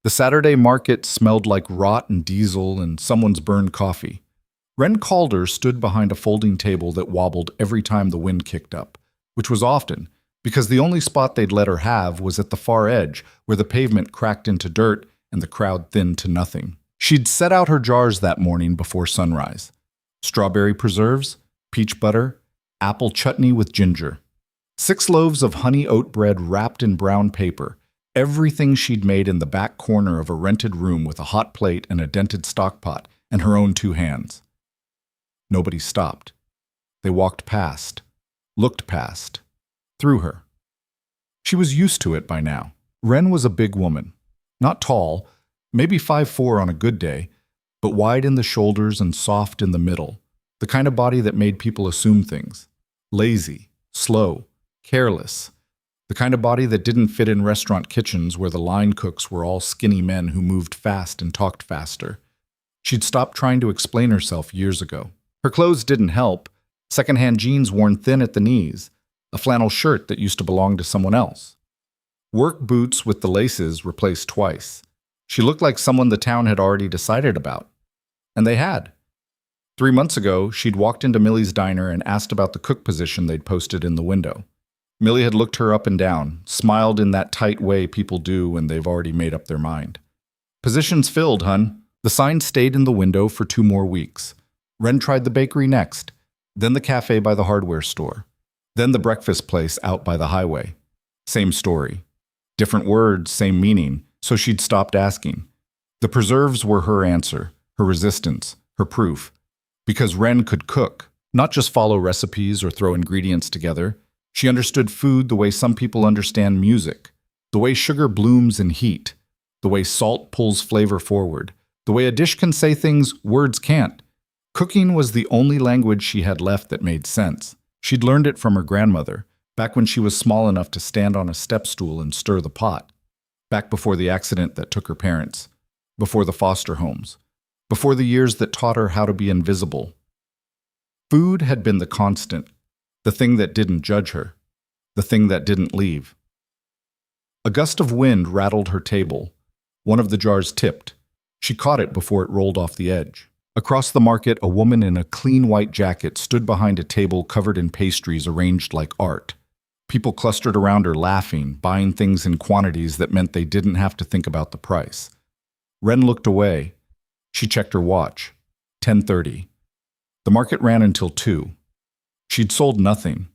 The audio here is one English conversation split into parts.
The Saturday market smelled like rot and diesel and someone's burned coffee. Wren Calder stood behind a folding table that wobbled every time the wind kicked up, which was often, because the only spot they'd let her have was at the far edge, where the pavement cracked into dirt and the crowd thinned to nothing. She'd set out her jars that morning before sunrise. Strawberry preserves, peach butter, apple chutney with ginger. 6 loaves of honey oat bread wrapped in brown paper, everything she'd made in the back corner of a rented room with a hot plate and a dented stockpot and her own 2 hands. Nobody stopped. They walked past, looked past, through her. She was used to it by now. Wren was a big woman. Not tall, maybe 5'4" on a good day, but wide in the shoulders and soft in the middle. The kind of body that made people assume things. Lazy, slow, careless. The kind of body that didn't fit in restaurant kitchens where the line cooks were all skinny men who moved fast and talked faster. She'd stopped trying to explain herself years ago. Her clothes didn't help. Secondhand jeans worn thin at the knees. A flannel shirt that used to belong to someone else. Work boots with the laces replaced twice. She looked like someone the town had already decided about. And they had. 3 months ago, she'd walked into Millie's diner and asked about the cook position they'd posted in the window. Millie had looked her up and down, smiled in that tight way people do when they've already made up their mind. "Position's filled, hun." The sign stayed in the window for 2 more weeks. Wren tried the bakery next, then the cafe by the hardware store, then the breakfast place out by the highway. Same story. Different words, same meaning, so she'd stopped asking. The preserves were her answer, her resistance, her proof. Because Wren could cook, not just follow recipes or throw ingredients together. She understood food the way some people understand music, the way sugar blooms in heat, the way salt pulls flavor forward, the way a dish can say things words can't. Cooking was the only language she had left that made sense. She'd learned it from her grandmother, back when she was small enough to stand on a step stool and stir the pot, back before the accident that took her parents, before the foster homes, before the years that taught her how to be invisible. Food had been the constant, the thing that didn't judge her, the thing that didn't leave. A gust of wind rattled her table. One of the jars tipped. She caught it before it rolled off the edge. Across the market, a woman in a clean white jacket stood behind a table covered in pastries arranged like art. People clustered around her laughing, buying things in quantities that meant they didn't have to think about the price. Wren looked away. She checked her watch. 10:30. The market ran until 2. She'd sold nothing.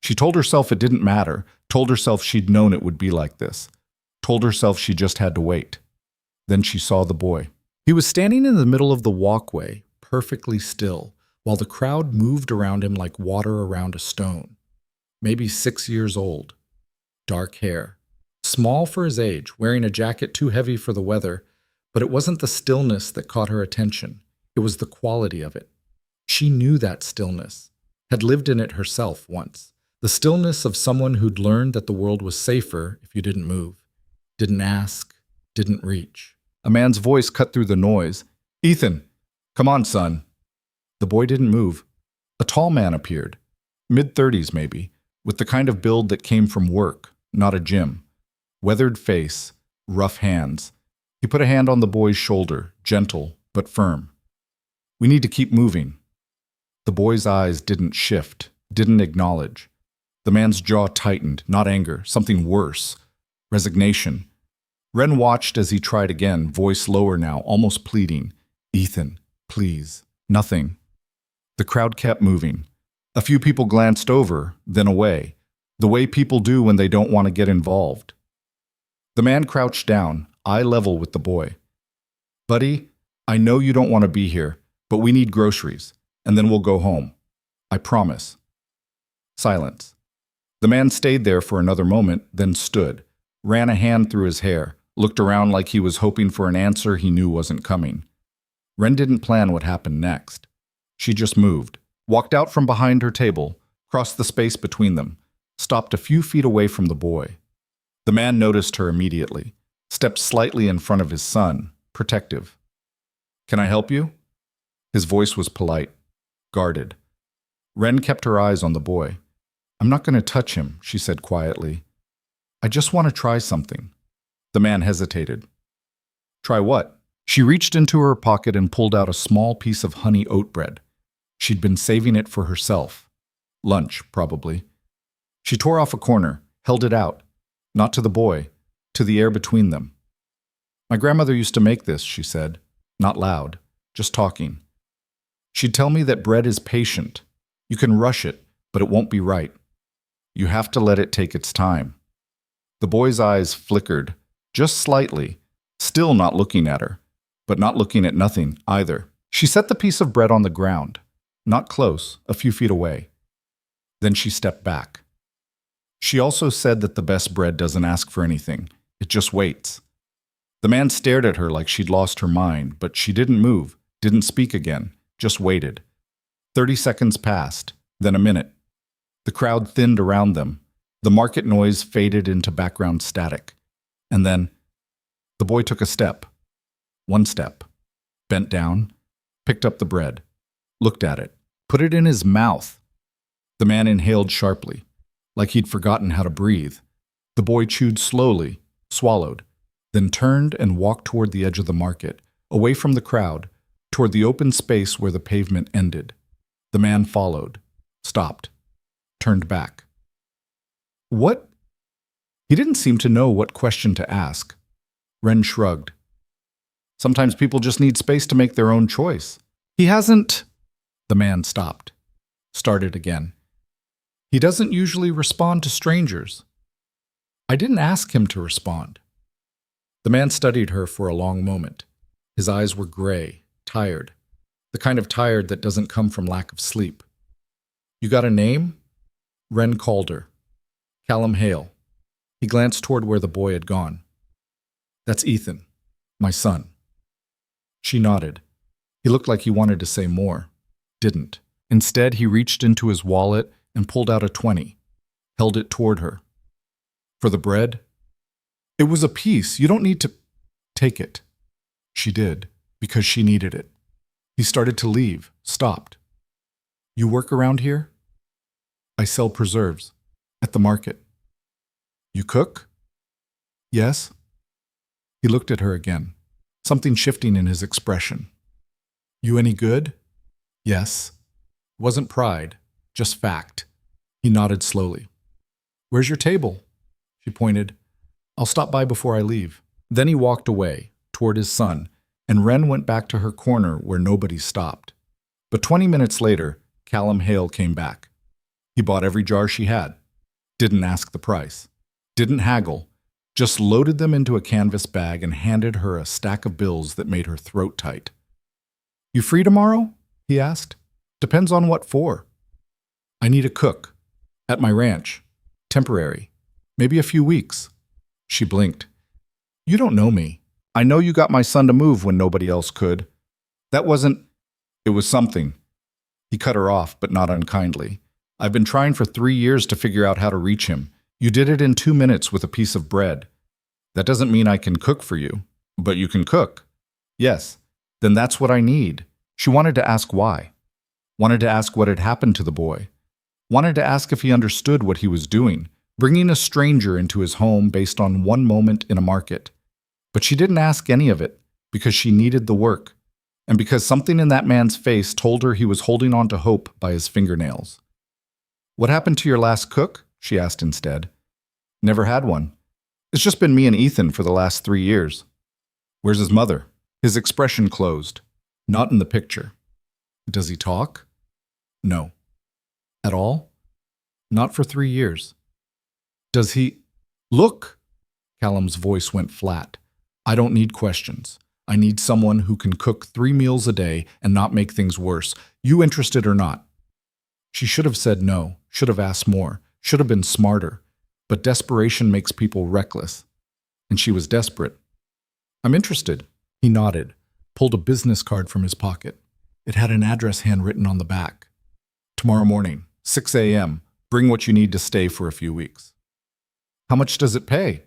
She told herself it didn't matter, told herself she'd known it would be like this, told herself she just had to wait. Then she saw the boy. He was standing in the middle of the walkway, perfectly still, while the crowd moved around him like water around a stone. Maybe 6 years old. Dark hair. Small for his age, wearing a jacket too heavy for the weather, but it wasn't the stillness that caught her attention. It was the quality of it. She knew that stillness, had lived in it herself once. The stillness of someone who'd learned that the world was safer if you didn't move, didn't ask, didn't reach. A man's voice cut through the noise. "Ethan, come on, son." The boy didn't move. A tall man appeared, mid-30s maybe, with the kind of build that came from work, not a gym. Weathered face, rough hands. He put a hand on the boy's shoulder, gentle but firm. "We need to keep moving." The boy's eyes didn't shift, didn't acknowledge. The man's jaw tightened, not anger, something worse. Resignation. Wren watched as he tried again, voice lower now, almost pleading. "Ethan, please." Nothing. The crowd kept moving. A few people glanced over, then away, the way people do when they don't want to get involved. The man crouched down, eye level with the boy. "Buddy, I know you don't want to be here, but we need groceries, and then we'll go home. I promise." Silence. The man stayed there for another moment, then stood, ran a hand through his hair, looked around like he was hoping for an answer he knew wasn't coming. Wren didn't plan what happened next. She just moved, walked out from behind her table, crossed the space between them, stopped a few feet away from the boy. The man noticed her immediately, stepped slightly in front of his son, protective. "Can I help you?" His voice was polite, guarded. Wren kept her eyes on the boy. "I'm not going to touch him," she said quietly. "I just want to try something." The man hesitated. Try what? She reached into her pocket and pulled out a small piece of honey oat bread. She'd been saving it for herself. Lunch, probably. She tore off a corner, held it out. Not to the boy, to the air between them. My grandmother used to make this, she said. Not loud, just talking. She'd tell me that bread is patient. You can rush it, but it won't be right. You have to let it take its time. The boy's eyes flickered, just slightly, still not looking at her, but not looking at nothing either. She set the piece of bread on the ground, not close, a few feet away. Then she stepped back. She also said that the best bread doesn't ask for anything, it just waits. The man stared at her like she'd lost her mind, but she didn't move, didn't speak again, just waited. 30 seconds passed, then a minute. The crowd thinned around them. The market noise faded into background static. And then, the boy took a step. One step. Bent down, picked up the bread, looked at it, put it in his mouth. The man inhaled sharply, like he'd forgotten how to breathe. The boy chewed slowly, swallowed, then turned and walked toward the edge of the market, away from the crowd, toward the open space where the pavement ended. The man followed, stopped, turned back. What? He didn't seem to know what question to ask. Wren shrugged. Sometimes people just need space to make their own choice. He hasn't... The man stopped, started again. He doesn't usually respond to strangers. I didn't ask him to respond. The man studied her for a long moment. His eyes were gray, tired, the kind of tired that doesn't come from lack of sleep. You got a name? Wren called her. Callum Hale. He glanced toward where the boy had gone. That's Ethan, my son. She nodded. He looked like he wanted to say more. Didn't. Instead, he reached into his wallet and pulled out a 20, held it toward her. For the bread? It was a piece. You don't need to... Take it. She did, because she needed it. He started to leave, stopped. You work around here? I sell preserves. At the market. You cook? Yes. He looked at her again, something shifting in his expression. You any good? Yes. It wasn't pride, just fact. He nodded slowly. Where's your table? She pointed. I'll stop by before I leave. Then he walked away, toward his son, and Wren went back to her corner where nobody stopped. But 20 minutes later, Callum Hale came back. He bought every jar she had. Didn't ask the price. Didn't haggle. Just loaded them into a canvas bag and handed her a stack of bills that made her throat tight. You free tomorrow? He asked. Depends on what for. I need a cook. At my ranch. Temporary. Maybe a few weeks. She blinked. You don't know me. I know you got my son to move when nobody else could. That wasn't... It was something. He cut her off, but not unkindly. I've been trying for 3 years to figure out how to reach him. You did it in 2 minutes with a piece of bread. That doesn't mean I can cook for you, but you can cook. Yes, then that's what I need. She wanted to ask why. Wanted to ask what had happened to the boy. Wanted to ask if he understood what he was doing, bringing a stranger into his home based on one moment in a market. But she didn't ask any of it because she needed the work, and because something in that man's face told her he was holding on to hope by his fingernails. What happened to your last cook? She asked instead. Never had one. It's just been me and Ethan for the last 3 years. Where's his mother? His expression closed. Not in the picture. Does he talk? No. At all? Not for 3 years. Does he... Look! Callum's voice went flat. I don't need questions. I need someone who can cook 3 meals a day and not make things worse. You interested or not? She should have said no, should have asked more, should have been smarter. But desperation makes people reckless. And she was desperate. I'm interested. He nodded, pulled a business card from his pocket. It had an address handwritten on the back. Tomorrow morning, 6 a.m., bring what you need to stay for a few weeks. How much does it pay?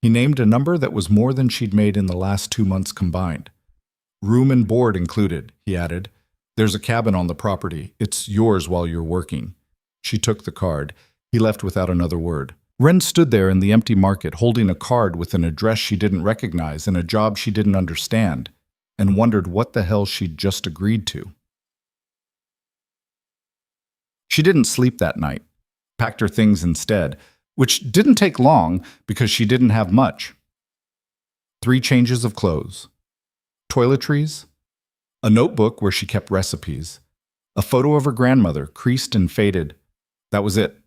He named a number that was more than she'd made in the last 2 months combined. Room and board included, he added. There's a cabin on the property. It's yours while you're working. She took the card. He left without another word. Wren stood there in the empty market holding a card with an address she didn't recognize and a job she didn't understand, and wondered what the hell she'd just agreed to. She didn't sleep that night, packed her things instead, which didn't take long because she didn't have much. 3 changes of clothes, toiletries, a notebook where she kept recipes, a photo of her grandmother, creased and faded. That was it.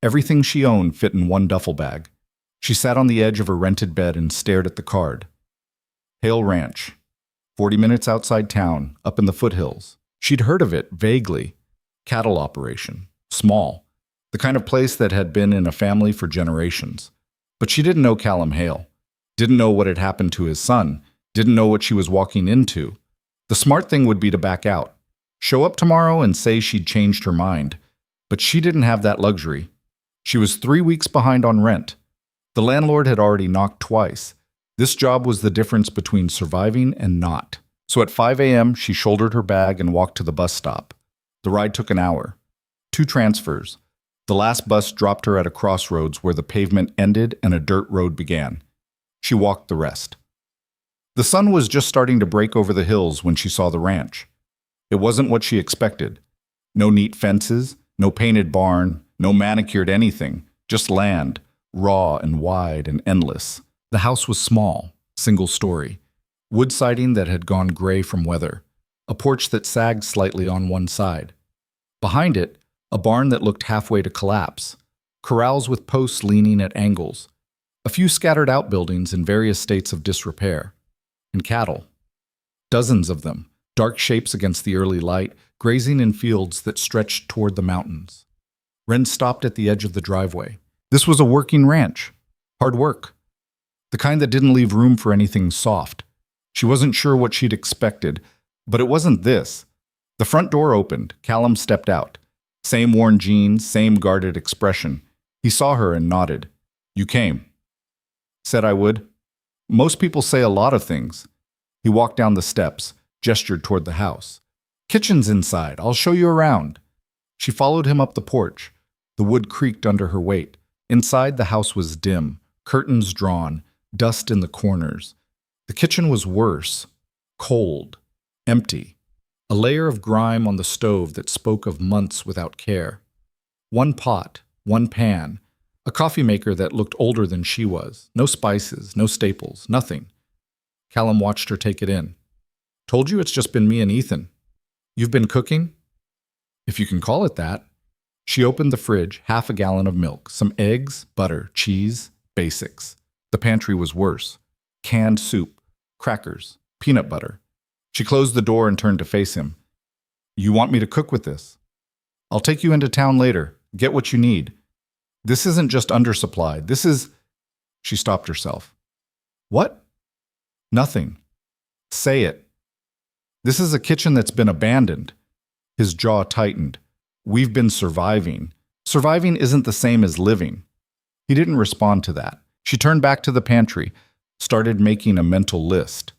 Everything she owned fit in one duffel bag. She sat on the edge of her rented bed and stared at the card. Hale Ranch, 40 minutes outside town, up in the foothills. She'd heard of it vaguely. Cattle operation, small, the kind of place that had been in a family for generations. But she didn't know Callum Hale, didn't know what had happened to his son, didn't know what she was walking into. The smart thing would be to back out, show up tomorrow and say she'd changed her mind. But she didn't have that luxury. She was 3 weeks behind on rent. The landlord had already knocked twice. This job was the difference between surviving and not. So at 5 a.m., she shouldered her bag and walked to the bus stop. The ride took an hour. 2 transfers. The last bus dropped her at a crossroads where the pavement ended and a dirt road began. She walked the rest. The sun was just starting to break over the hills when she saw the ranch. It wasn't what she expected. No neat fences, no painted barn, no manicured anything, just land, raw and wide and endless. The house was small, single story, wood siding that had gone gray from weather, a porch that sagged slightly on one side. Behind it, a barn that looked halfway to collapse, corrals with posts leaning at angles, a few scattered outbuildings in various states of disrepair, and cattle. Dozens of them, dark shapes against the early light, grazing in fields that stretched toward the mountains. Wren stopped at the edge of the driveway. This was a working ranch. Hard work. The kind that didn't leave room for anything soft. She wasn't sure what she'd expected, but it wasn't this. The front door opened. Callum stepped out. Same worn jeans, same guarded expression. He saw her and nodded. "You came." Said I would. Most people say a lot of things. He walked down the steps, gestured toward the house. "Kitchen's inside. I'll show you around." She followed him up the porch. The wood creaked under her weight. Inside, the house was dim, curtains drawn, dust in the corners. The kitchen was worse. Cold. Empty. A layer of grime on the stove that spoke of months without care. One pot, one pan, a coffee maker that looked older than she was. No spices, no staples, nothing. Callum watched her take it in. "Told you it's just been me and Ethan." "You've been cooking?" "If you can call it that." She opened the fridge, half a gallon of milk, some eggs, butter, cheese, basics. The pantry was worse. Canned soup, crackers, peanut butter. She closed the door and turned to face him. "You want me to cook with this? I'll take you into town later. Get what you need. This isn't just undersupplied. This is—" She stopped herself. "What?" "Nothing. Say it." "This is a kitchen that's been abandoned." His jaw tightened. "We've been surviving. Surviving isn't the same as living." He didn't respond to that. She turned back to the pantry, started making a mental list.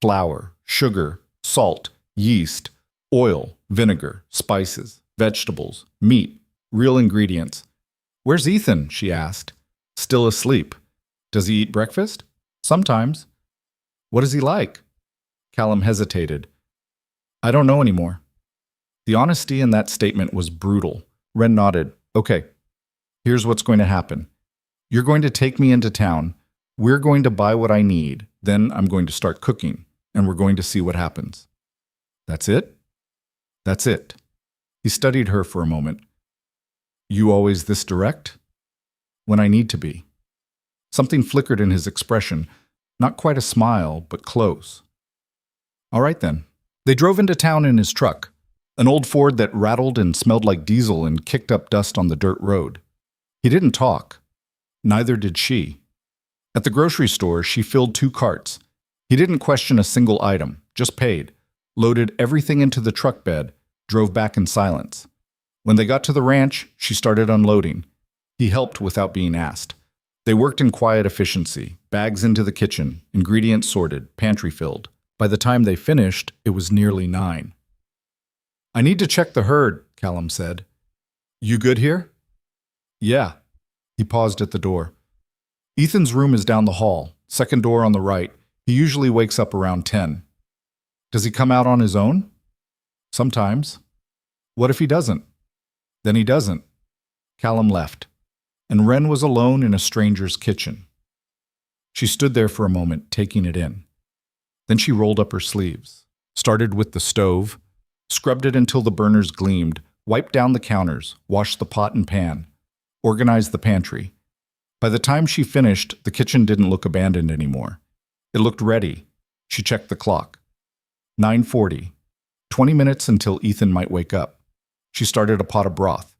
Flour, sugar, salt, yeast, oil, vinegar, spices, vegetables, meat, real ingredients. "Where's Ethan?" she asked. "Still asleep." "Does he eat breakfast?" "Sometimes." "What is he like?" Callum hesitated. "I don't know anymore." The honesty in that statement was brutal. Wren nodded. "Okay, here's what's going to happen. You're going to take me into town. We're going to buy what I need. Then I'm going to start cooking, and we're going to see what happens." "That's it?" "That's it." He studied her for a moment. "You always this direct?" "When I need to be." Something flickered in his expression. Not quite a smile, but close. "All right then." They drove into town in his truck. An old Ford that rattled and smelled like diesel and kicked up dust on the dirt road. He didn't talk. Neither did she. At the grocery store, she filled 2 carts. He didn't question a single item, just paid, loaded everything into the truck bed, drove back in silence. When they got to the ranch, she started unloading. He helped without being asked. They worked in quiet efficiency, bags into the kitchen, ingredients sorted, pantry filled. By the time they finished, it was nearly 9. "I need to check the herd," Callum said. "You good here?" "Yeah." He paused at the door. Ethan's room is down the hall, second door on the right. He usually wakes up around 10. Does he come out on his own? Sometimes. What if he doesn't? Then he doesn't. Callum left, and Wren was alone in a stranger's kitchen. She stood there for a moment, taking it in. Then she rolled up her sleeves, started with the stove, scrubbed it until the burners gleamed, wiped down the counters, washed the pot and pan, organized the pantry. By the time she finished, the kitchen didn't look abandoned anymore. It looked ready. She checked the clock. 9:40. 20 minutes until Ethan might wake up. She started a pot of broth.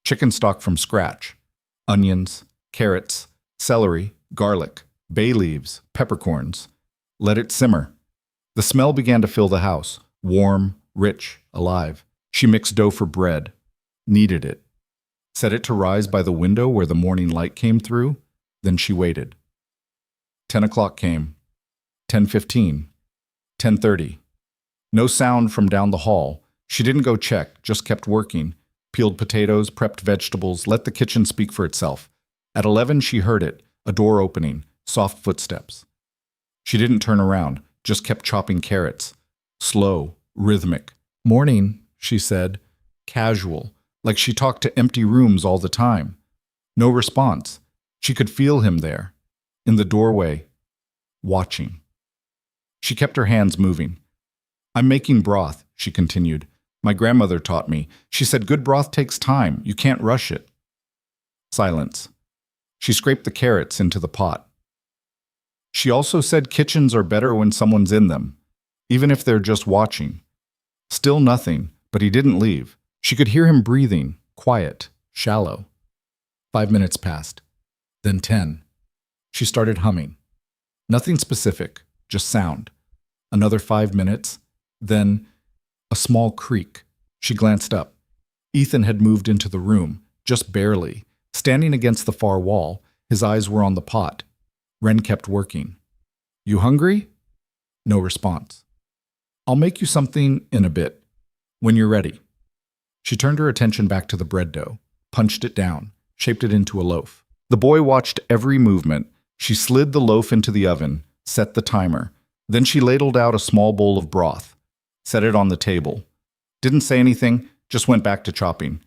Chicken stock from scratch. Onions, carrots, celery, garlic, bay leaves, peppercorns. Let it simmer. The smell began to fill the house. Warm, rich, alive. She mixed dough for bread. Kneaded it. Set it to rise by the window where the morning light came through. Then she waited. 10 o'clock came. 10:15. 10:30. No sound from down the hall. She didn't go check, just kept working. Peeled potatoes, prepped vegetables, let the kitchen speak for itself. At 11 she heard it, a door opening, soft footsteps. She didn't turn around, just kept chopping carrots. Slow, rhythmic. Morning, she said. Casual, like she talked to empty rooms all the time. No response. She could feel him there, in the doorway, watching. She kept her hands moving. I'm making broth, she continued. My grandmother taught me. She said good broth takes time. You can't rush it. Silence. She scraped the carrots into the pot. She also said kitchens are better when someone's in them, even if they're just watching. Still nothing, but he didn't leave. She could hear him breathing, quiet, shallow. 5 minutes passed. Then 10. She started humming. Nothing specific, just sound. Another 5 minutes. Then, a small creak. She glanced up. Ethan had moved into the room, just barely. Standing against the far wall, his eyes were on the pot. Wren kept working. You hungry? No response. I'll make you something in a bit, when you're ready. She turned her attention back to the bread dough, punched it down, shaped it into a loaf. The boy watched every movement. She slid the loaf into the oven, set the timer. Then she ladled out a small bowl of broth. Set it on the table. Didn't say anything, just went back to chopping.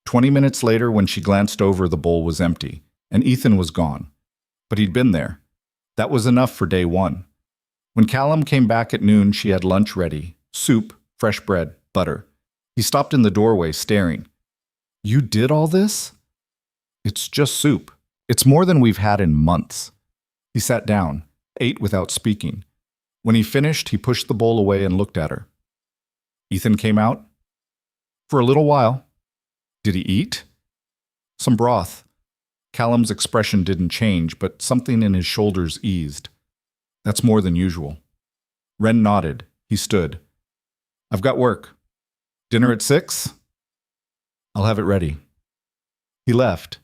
20 minutes later, when she glanced over, the bowl was empty, and Ethan was gone. But he'd been there. That was enough for day one. When Callum came back at noon, she had lunch ready. Soup, fresh bread, butter. He stopped in the doorway, staring. You did all this? It's just soup. It's more than we've had in months. He sat down, ate without speaking. When he finished, he pushed the bowl away and looked at her. Ethan came out? For a little while. Did he eat? Some broth. Callum's expression didn't change, but something in his shoulders eased. That's more than usual. Wren nodded. He stood. I've got work. Dinner at 6? I'll have it ready. He left,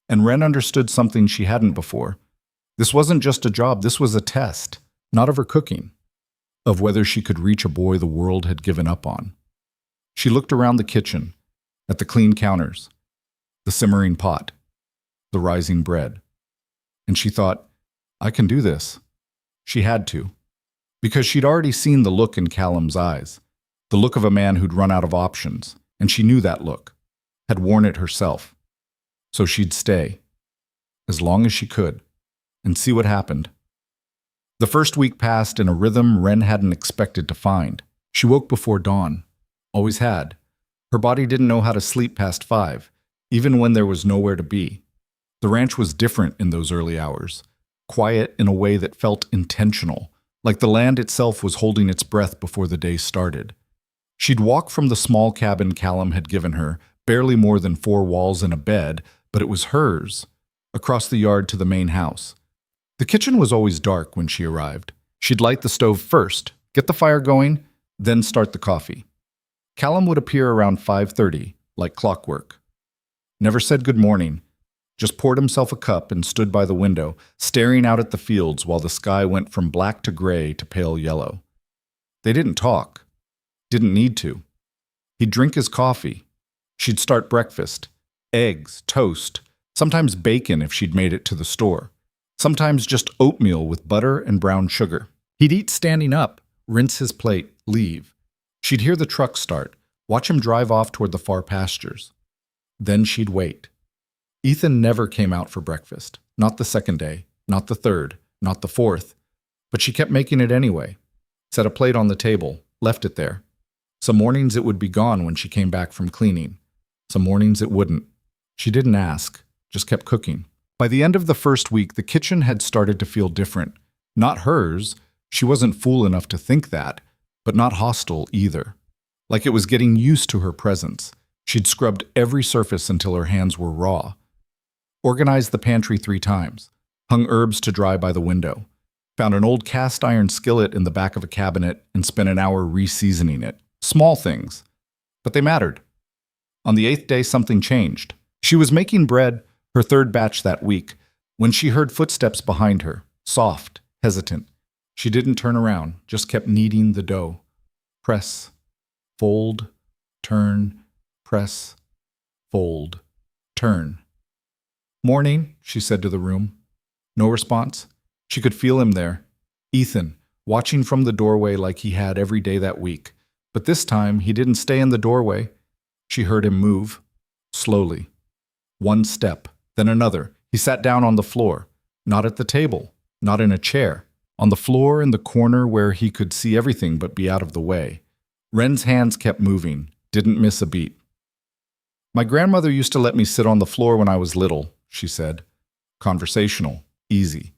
and Wren understood something she hadn't before. This wasn't just a job, this was a test, not of her cooking, of whether she could reach a boy the world had given up on. She looked around the kitchen, at the clean counters, the simmering pot, the rising bread, and she thought, I can do this. She had to, because she'd already seen the look in Callum's eyes, the look of a man who'd run out of options, and she knew that look, had worn it herself. So she'd stay, as long as she could, and see what happened. The first week passed in a rhythm Wren hadn't expected to find. She woke before dawn, always had. Her body didn't know how to sleep past 5, even when there was nowhere to be. The ranch was different in those early hours, quiet in a way that felt intentional, like the land itself was holding its breath before the day started. She'd walk from the small cabin Callum had given her, barely more than 4 walls and a bed, but it was hers, across the yard to the main house. The kitchen was always dark when she arrived. She'd light the stove first, get the fire going, then start the coffee. Callum would appear around 5:30, like clockwork. Never said good morning, just poured himself a cup and stood by the window, staring out at the fields while the sky went from black to gray to pale yellow. They didn't talk. Didn't need to. He'd drink his coffee. She'd start breakfast. Eggs, toast, Sometimes bacon if she'd made it to the store. Sometimes just oatmeal with butter and brown sugar. He'd eat standing up, rinse his plate, leave. She'd hear the truck start, watch him drive off toward the far pastures. Then she'd wait. Ethan never came out for breakfast. Not the second day, not the third, not the fourth. But she kept making it anyway. Set a plate on the table, left it there. Some mornings it would be gone when she came back from cleaning. Some mornings it wouldn't. She didn't ask, just kept cooking. By the end of the first week, the kitchen had started to feel different. Not hers, she wasn't fool enough to think that, but not hostile either. Like it was getting used to her presence. She'd scrubbed every surface until her hands were raw. Organized the pantry 3 times. Hung herbs to dry by the window. Found an old cast iron skillet in the back of a cabinet and spent an hour re-seasoning it. Small things. But they mattered. On the 8th day, something changed. She was making bread, her 3rd batch that week, when she heard footsteps behind her, soft, hesitant. She didn't turn around, just kept kneading the dough. Press, fold, turn, press, fold, turn. "Morning," she said to the room. No response. She could feel him there. Ethan, watching from the doorway like he had every day that week. But this time, he didn't stay in the doorway. She heard him move. Slowly. 1 step, then another. He sat down on the floor. Not at the table. Not in a chair. On the floor in the corner where he could see everything but be out of the way. Wren's hands kept moving. Didn't miss a beat. "My grandmother used to let me sit on the floor when I was little," she said. Conversational. Easy.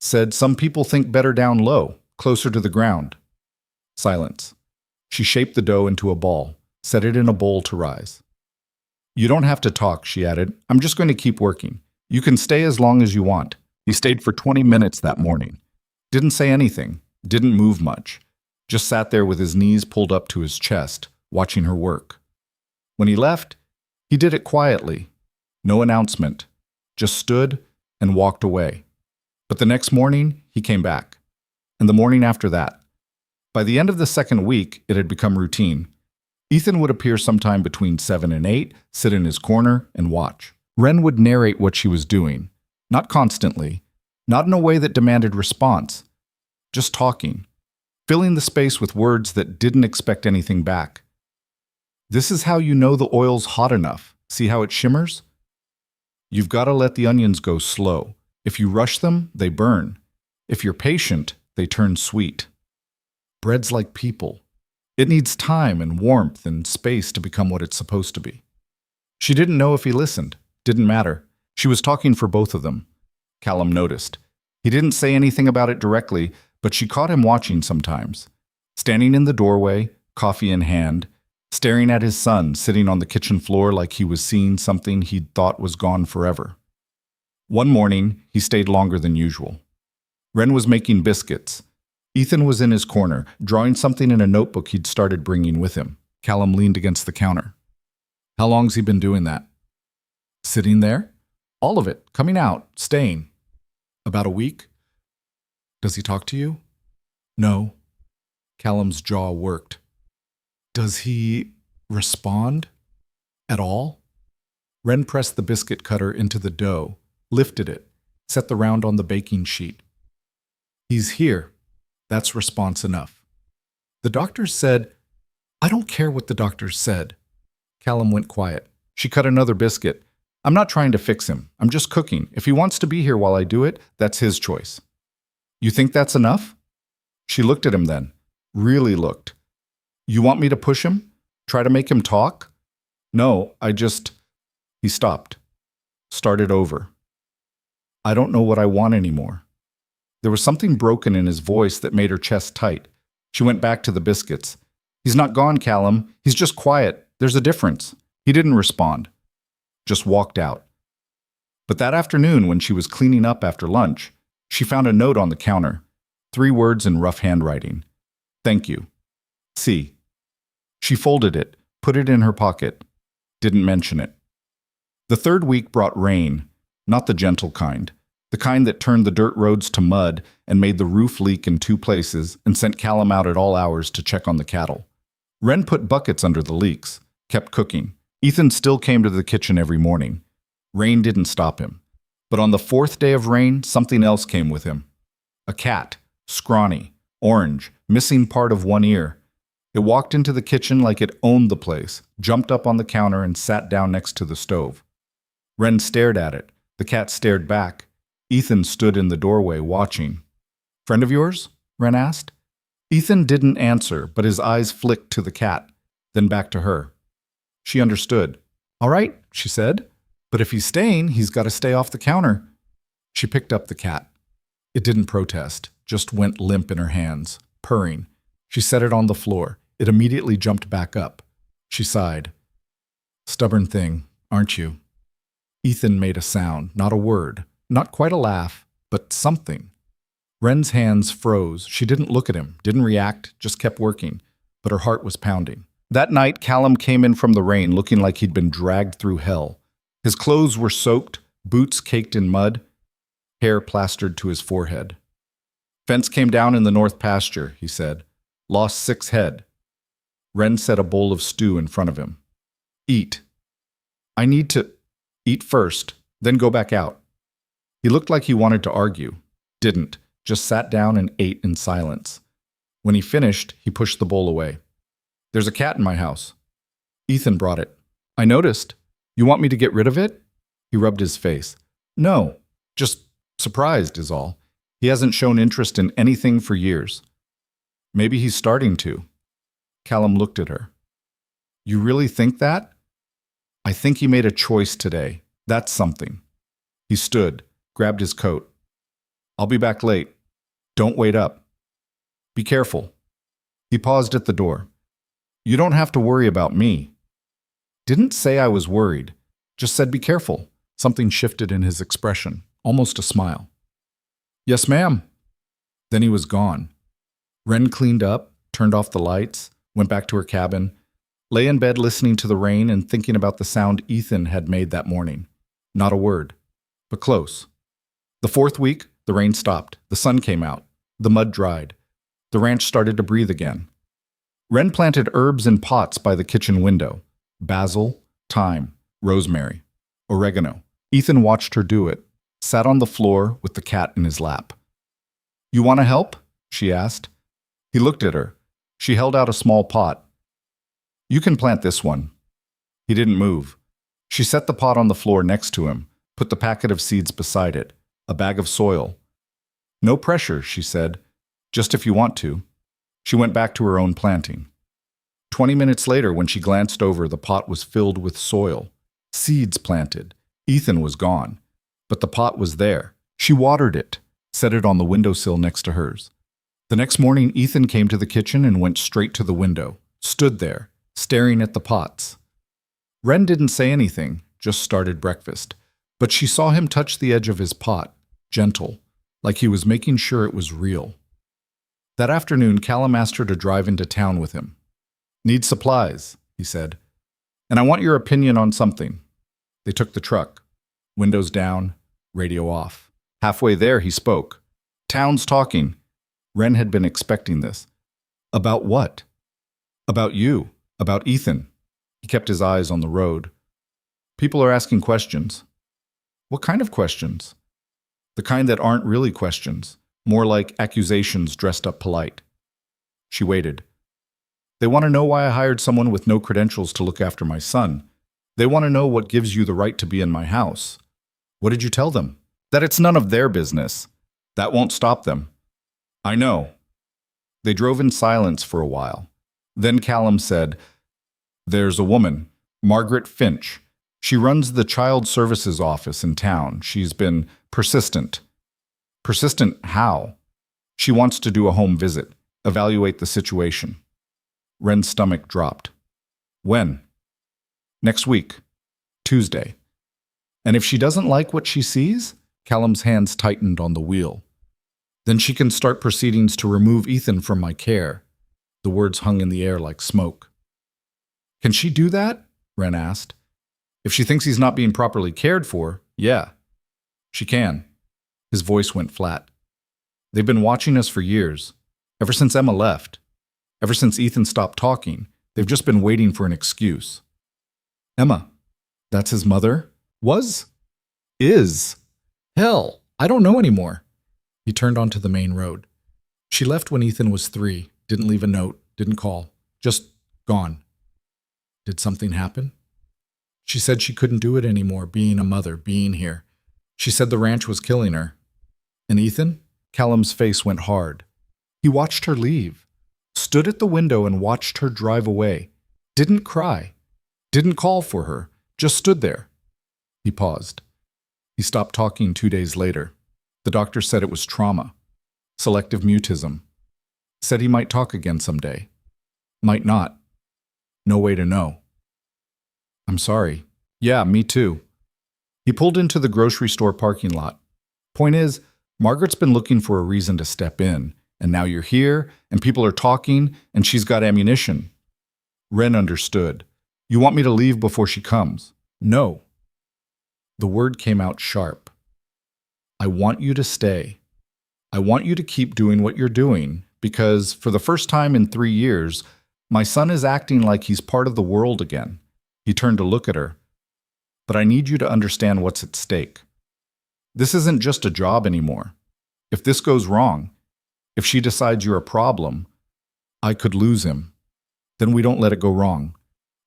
Said some people think better down low, closer to the ground. Silence. She shaped the dough into a ball, set it in a bowl to rise. "You don't have to talk," she added. "I'm just going to keep working. You can stay as long as you want." He stayed for 20 minutes that morning. Didn't say anything, didn't move much. Just sat there with his knees pulled up to his chest, watching her work. When he left, he did it quietly. No announcement. Just stood and walked away. But the next morning, he came back. And the morning after that. By the end of the 2nd week, it had become routine. Ethan would appear sometime between 7 and 8, sit in his corner, and watch. Wren would narrate what she was doing. Not constantly. Not in a way that demanded response. Just talking. Filling the space with words that didn't expect anything back. "This is how you know the oil's hot enough. See how it shimmers? You've got to let the onions go slow. If you rush them, they burn. If you're patient, they turn sweet. Bread's like people. It needs time and warmth and space to become what it's supposed to be." She didn't know if he listened. Didn't matter. She was talking for both of them. Callum noticed. He didn't say anything about it directly, but she caught him watching sometimes. Standing in the doorway, coffee in hand, staring at his son sitting on the kitchen floor like he was seeing something he'd thought was gone forever. One morning, he stayed longer than usual. Wren was making biscuits. Ethan was in his corner, drawing something in a notebook he'd started bringing with him. Callum leaned against the counter. "How long's he been doing that?" "Sitting there?" "All of it. Coming out. Staying." "About a week?" "Does he talk to you?" "No." Callum's jaw worked. "Does he respond at all?" Wren pressed the biscuit cutter into the dough, lifted it, set the round on the baking sheet. "He's here. That's response enough." "The doctors said—" "I don't care what the doctors said." Callum went quiet. She cut another biscuit. "I'm not trying to fix him. I'm just cooking. If he wants to be here while I do it, that's his choice." "You think that's enough?" She looked at him then. Really looked. "You want me to push him? Try to make him talk?" "No, I just—" He stopped. Started over. "I don't know what I want anymore." There was something broken in his voice that made her chest tight. She went back to the biscuits. "He's not gone, Callum. He's just quiet. There's a difference." He didn't respond. Just walked out. But that afternoon, when she was cleaning up after lunch, she found a note on the counter. 3 words in rough handwriting. "Thank you. See." She folded it, put it in her pocket. Didn't mention it. The 3rd week brought rain, not the gentle kind. The kind that turned the dirt roads to mud and made the roof leak in 2 places and sent Callum out at all hours to check on the cattle. Wren put buckets under the leaks, kept cooking. Ethan still came to the kitchen every morning. Rain didn't stop him. But on the fourth day of rain, something else came with him. A cat, scrawny, orange, missing part of one ear. It walked into the kitchen like it owned the place, jumped up on the counter and sat down next to the stove. Wren stared at it. The cat stared back. Ethan stood in the doorway watching. "Friend of yours?" Wren asked. Ethan didn't answer, but his eyes flicked to the cat, then back to her. She understood. "All right," she said. "But if he's staying, he's got to stay off the counter." She picked up the cat. It didn't protest, just went limp in her hands, purring. She set it on the floor. It immediately jumped back up. She sighed. "Stubborn thing, aren't you?" Ethan made a sound, not a word, not quite a laugh, but something. Wren's hands froze. She didn't look at him, didn't react, just kept working, but her heart was pounding. That night, Callum came in from the rain looking like he'd been dragged through hell. His clothes were soaked, boots caked in mud, hair plastered to his forehead. "Fence came down in the north pasture," he said. "Lost 6 head. Wren set a bowl of stew in front of him. "Eat." "I need to eat first, then go back out." He looked like he wanted to argue. Didn't, just sat down and ate in silence. When he finished, he pushed the bowl away. "There's a cat in my house." Ethan brought it. "I noticed. You want me to get rid of it?" He rubbed his face. "No, just surprised is all. He hasn't shown interest in anything for years." "Maybe he's starting to." Callum looked at her. "You really think that?" "I think he made a choice today. That's something." He stood, grabbed his coat. "I'll be back late. Don't wait up. Be careful." He paused at the door. "You don't have to worry about me." Didn't say I was worried, just said be careful. Something shifted in his expression, almost a smile. "Yes, ma'am." Then he was gone. Wren cleaned up, turned off the lights, went back to her cabin, lay in bed listening to the rain and thinking about the sound Ethan had made that morning. Not a word, but close. The 4th week, the rain stopped. The sun came out. The mud dried. The ranch started to breathe again. Wren planted herbs in pots by the kitchen window. Basil, thyme, rosemary, oregano. Ethan watched her do it, sat on the floor with the cat in his lap. "You want to help?" she asked. He looked at her. She held out a small pot. "You can plant this one." He didn't move. She set the pot on the floor next to him, put the packet of seeds beside it, a bag of soil. "No pressure," she said. "Just if you want to." She went back to her own planting. 20 minutes later, when she glanced over, the pot was filled with soil. Seeds planted. Ethan was gone. But the pot was there. She watered it, set it on the windowsill next to hers. The next morning, Ethan came to the kitchen and went straight to the window, stood there, staring at the pots. Wren didn't say anything, just started breakfast. But she saw him touch the edge of his pot, gentle, like he was making sure it was real. That afternoon, Callum asked her to drive into town with him. "Need supplies," he said. "And I want your opinion on something." They took the truck. Windows down, radio off. Halfway there, he spoke. "Town's talking." Wren had been expecting this. "About what?" "About you. About Ethan." He kept his eyes on the road. "People are asking questions." "What kind of questions?" "The kind that aren't really questions. More like accusations dressed up polite." She waited. "They want to know why I hired someone with no credentials to look after my son. They want to know what gives you the right to be in my house." "What did you tell them?" "That it's none of their business. That won't stop them." "I know." They drove in silence for a while. Then Callum said, "There's a woman, Margaret Finch. She runs the child services office in town. She's been persistent." "Persistent how?" "She wants to do a home visit, evaluate the situation." Wren's stomach dropped. "When?" "Next week. Tuesday." "And if she doesn't like what she sees?" Callum's hands tightened on the wheel. "Then she can start proceedings to remove Ethan from my care." The words hung in the air like smoke. "Can she do that?" Wren asked. "If she thinks he's not being properly cared for, yeah. She can." His voice went flat. "They've been watching us for years. Ever since Emma left. Ever since Ethan stopped talking. They've just been waiting for an excuse." "Emma, that's his mother?" "Was?" Is? Hell, I don't know anymore. He turned onto the main road. She left when Ethan was 3, didn't leave a note, didn't call, just gone. Did something happen? She said she couldn't do it anymore, being a mother, being here. She said the ranch was killing her. And Ethan? Callum's face went hard. He watched her leave, stood at the window and watched her drive away. Didn't cry, didn't call for her, just stood there. He paused. He stopped talking 2 days later. The doctor said it was trauma, selective mutism. Said he might talk again someday. Might not. No way to know. I'm sorry. Yeah, me too. He pulled into the grocery store parking lot. Point is, Margaret's been looking for a reason to step in, and now you're here, and people are talking, and she's got ammunition. Wren understood. You want me to leave before she comes? No. The word came out sharp. I want you to stay. I want you to keep doing what you're doing, because for the first time in 3 years, my son is acting like he's part of the world again. He turned to look at her. But I need you to understand what's at stake. This isn't just a job anymore. If this goes wrong, if she decides you're a problem, I could lose him. Then we don't let it go wrong.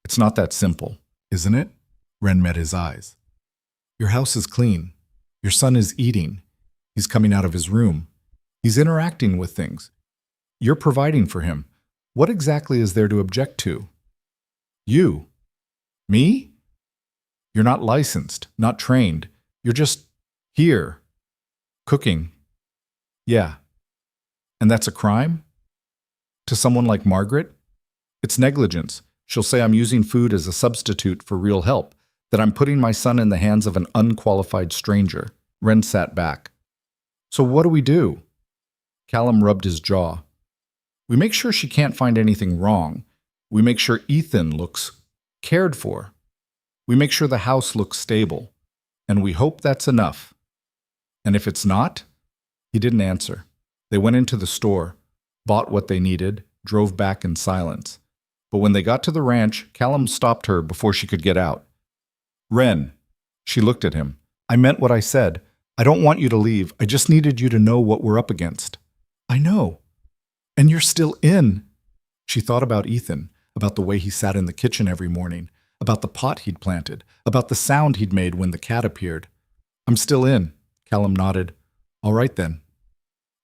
It's not that simple, isn't it? Wren met his eyes. Your house is clean. Your son is eating. He's coming out of his room. He's interacting with things. You're providing for him. What exactly is there to object to? You. Me? You're not licensed, not trained. You're just here. Cooking. Yeah. And that's a crime? To someone like Margaret? It's negligence. She'll say I'm using food as a substitute for real help, that I'm putting my son in the hands of an unqualified stranger. Wren sat back. So what do we do? Callum rubbed his jaw. We make sure she can't find anything wrong. We make sure Ethan looks cared for. We make sure the house looks stable. And we hope that's enough. And if it's not? He didn't answer. They went into the store, bought what they needed, drove back in silence. But when they got to the ranch, Callum stopped her before she could get out. Wren. She looked at him. I meant what I said. I don't want you to leave. I just needed you to know what we're up against. I know. And you're still in. She thought about Ethan, about the way he sat in the kitchen every morning, about the pot he'd planted, about the sound he'd made when the cat appeared. I'm still in. Callum nodded. All right then.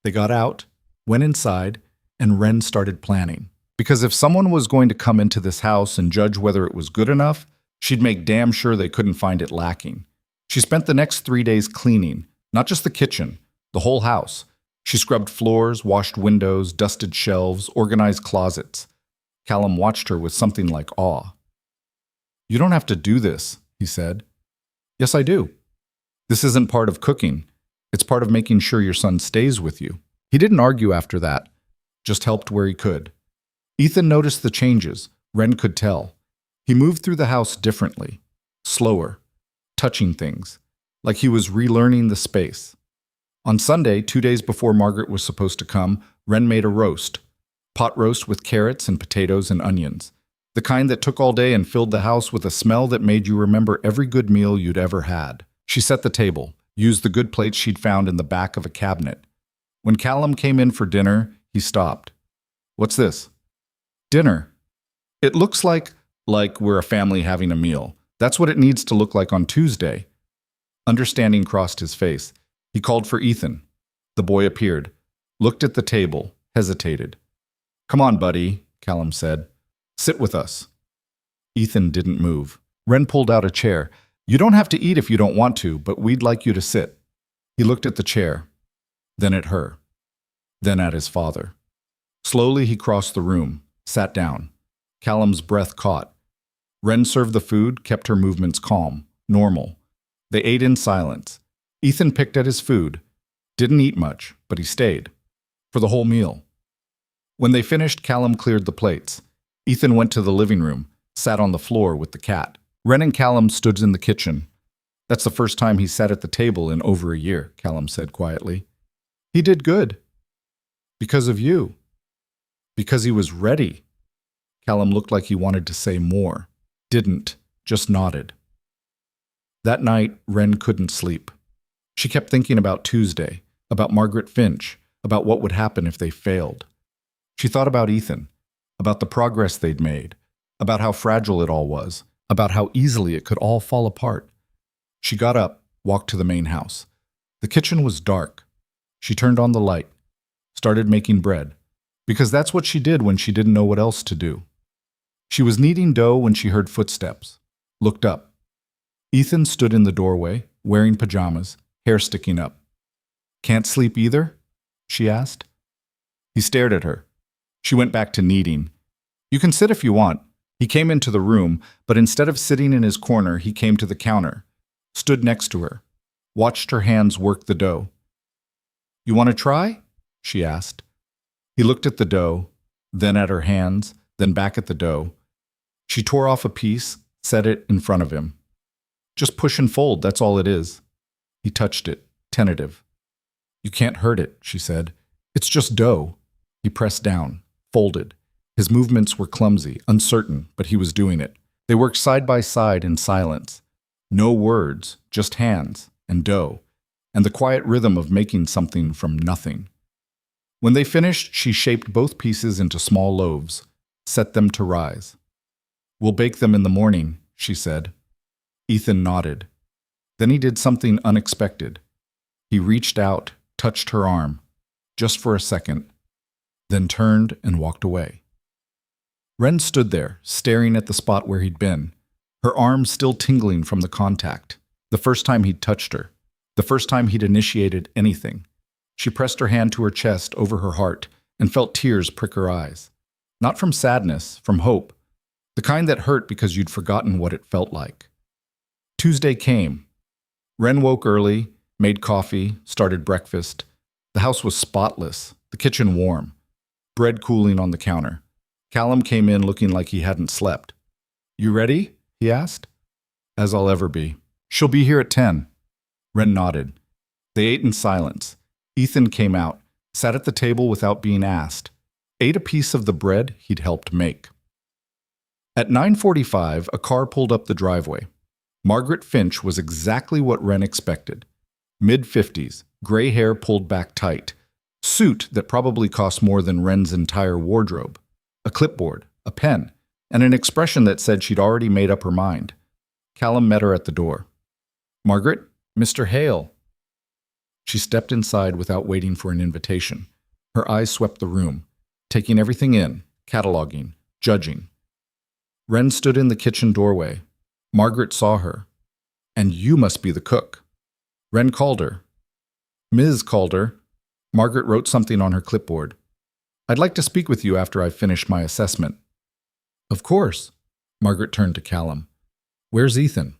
They got out, went inside, and Wren started planning. Because if someone was going to come into this house and judge whether it was good enough, she'd make damn sure they couldn't find it lacking. She spent the next 3 days cleaning, not just the kitchen, the whole house. She scrubbed floors, washed windows, dusted shelves, organized closets. Callum watched her with something like awe. You don't have to do this, he said. Yes, I do. This isn't part of cooking. It's part of making sure your son stays with you. He didn't argue after that, just helped where he could. Ethan noticed the changes. Wren could tell. He moved through the house differently, slower, touching things, like he was relearning the space. On Sunday, 2 days before Margaret was supposed to come, Wren made a roast. Pot roast with carrots and potatoes and onions. The kind that took all day and filled the house with a smell that made you remember every good meal you'd ever had. She set the table, used the good plates she'd found in the back of a cabinet. When Callum came in for dinner, he stopped. What's this? Dinner. It looks like we're a family having a meal. That's what it needs to look like on Tuesday. Understanding crossed his face. He called for Ethan. The boy appeared, looked at the table, hesitated. Come on, buddy, Callum said. Sit with us. Ethan didn't move. Wren pulled out a chair. You don't have to eat if you don't want to, but we'd like you to sit. He looked at the chair, then at her, then at his father. Slowly he crossed the room, sat down. Callum's breath caught. Wren served the food, kept her movements calm, normal. They ate in silence. Ethan picked at his food. Didn't eat much, but he stayed. For the whole meal. When they finished, Callum cleared the plates. Ethan went to the living room, sat on the floor with the cat. Wren and Callum stood in the kitchen. That's the first time he sat at the table in over a year, Callum said quietly. He did good. Because of you. Because he was ready. Callum looked like he wanted to say more. Didn't, just nodded. That night, Wren couldn't sleep. She kept thinking about Tuesday, about Margaret Finch, about what would happen if they failed. She thought about Ethan, about the progress they'd made, about how fragile it all was, about how easily it could all fall apart. She got up, walked to the main house. The kitchen was dark. She turned on the light, started making bread, because that's what she did when she didn't know what else to do. She was kneading dough when she heard footsteps, looked up. Ethan stood in the doorway, wearing pajamas, hair sticking up. "Can't sleep either?" she asked. He stared at her. She went back to kneading. "You can sit if you want." He came into the room, but instead of sitting in his corner, he came to the counter, stood next to her, watched her hands work the dough. "You want to try?" she asked. He looked at the dough, then at her hands, then back at the dough. She tore off a piece, set it in front of him. "Just push and fold, that's all it is." He touched it, tentative. "You can't hurt it," she said. "It's just dough." He pressed down, folded. His movements were clumsy, uncertain, but he was doing it. They worked side by side in silence. No words, just hands and dough, and the quiet rhythm of making something from nothing. When they finished, she shaped both pieces into small loaves, set them to rise. "We'll bake them in the morning," she said. Ethan nodded. Then he did something unexpected. He reached out, touched her arm, just for a second, then turned and walked away. Wren stood there, staring at the spot where he'd been, her arm still tingling from the contact, the first time he'd touched her, the first time he'd initiated anything. She pressed her hand to her chest over her heart and felt tears prick her eyes. Not from sadness, from hope, the kind that hurt because you'd forgotten what it felt like. Tuesday came. Wren woke early, made coffee, started breakfast. The house was spotless, the kitchen warm, bread cooling on the counter. Callum came in looking like he hadn't slept. "You ready?" he asked. "As I'll ever be. She'll be here at 10. Wren nodded. They ate in silence. Ethan came out, sat at the table without being asked, ate a piece of the bread he'd helped make. At 9:45, a car pulled up the driveway. Margaret Finch was exactly what Wren expected. Mid-50s, gray hair pulled back tight, suit that probably cost more than Wren's entire wardrobe, a clipboard, a pen, and an expression that said she'd already made up her mind. Callum met her at the door. "Margaret, Mr. Hale." She stepped inside without waiting for an invitation. Her eyes swept the room, taking everything in, cataloging, judging. Wren stood in the kitchen doorway. Margaret saw her. "And you must be the cook." Wren called her. "Ms. Calder." Margaret wrote something on her clipboard. "I'd like to speak with you after I've finished my assessment." "Of course." Margaret turned to Callum. "Where's Ethan?"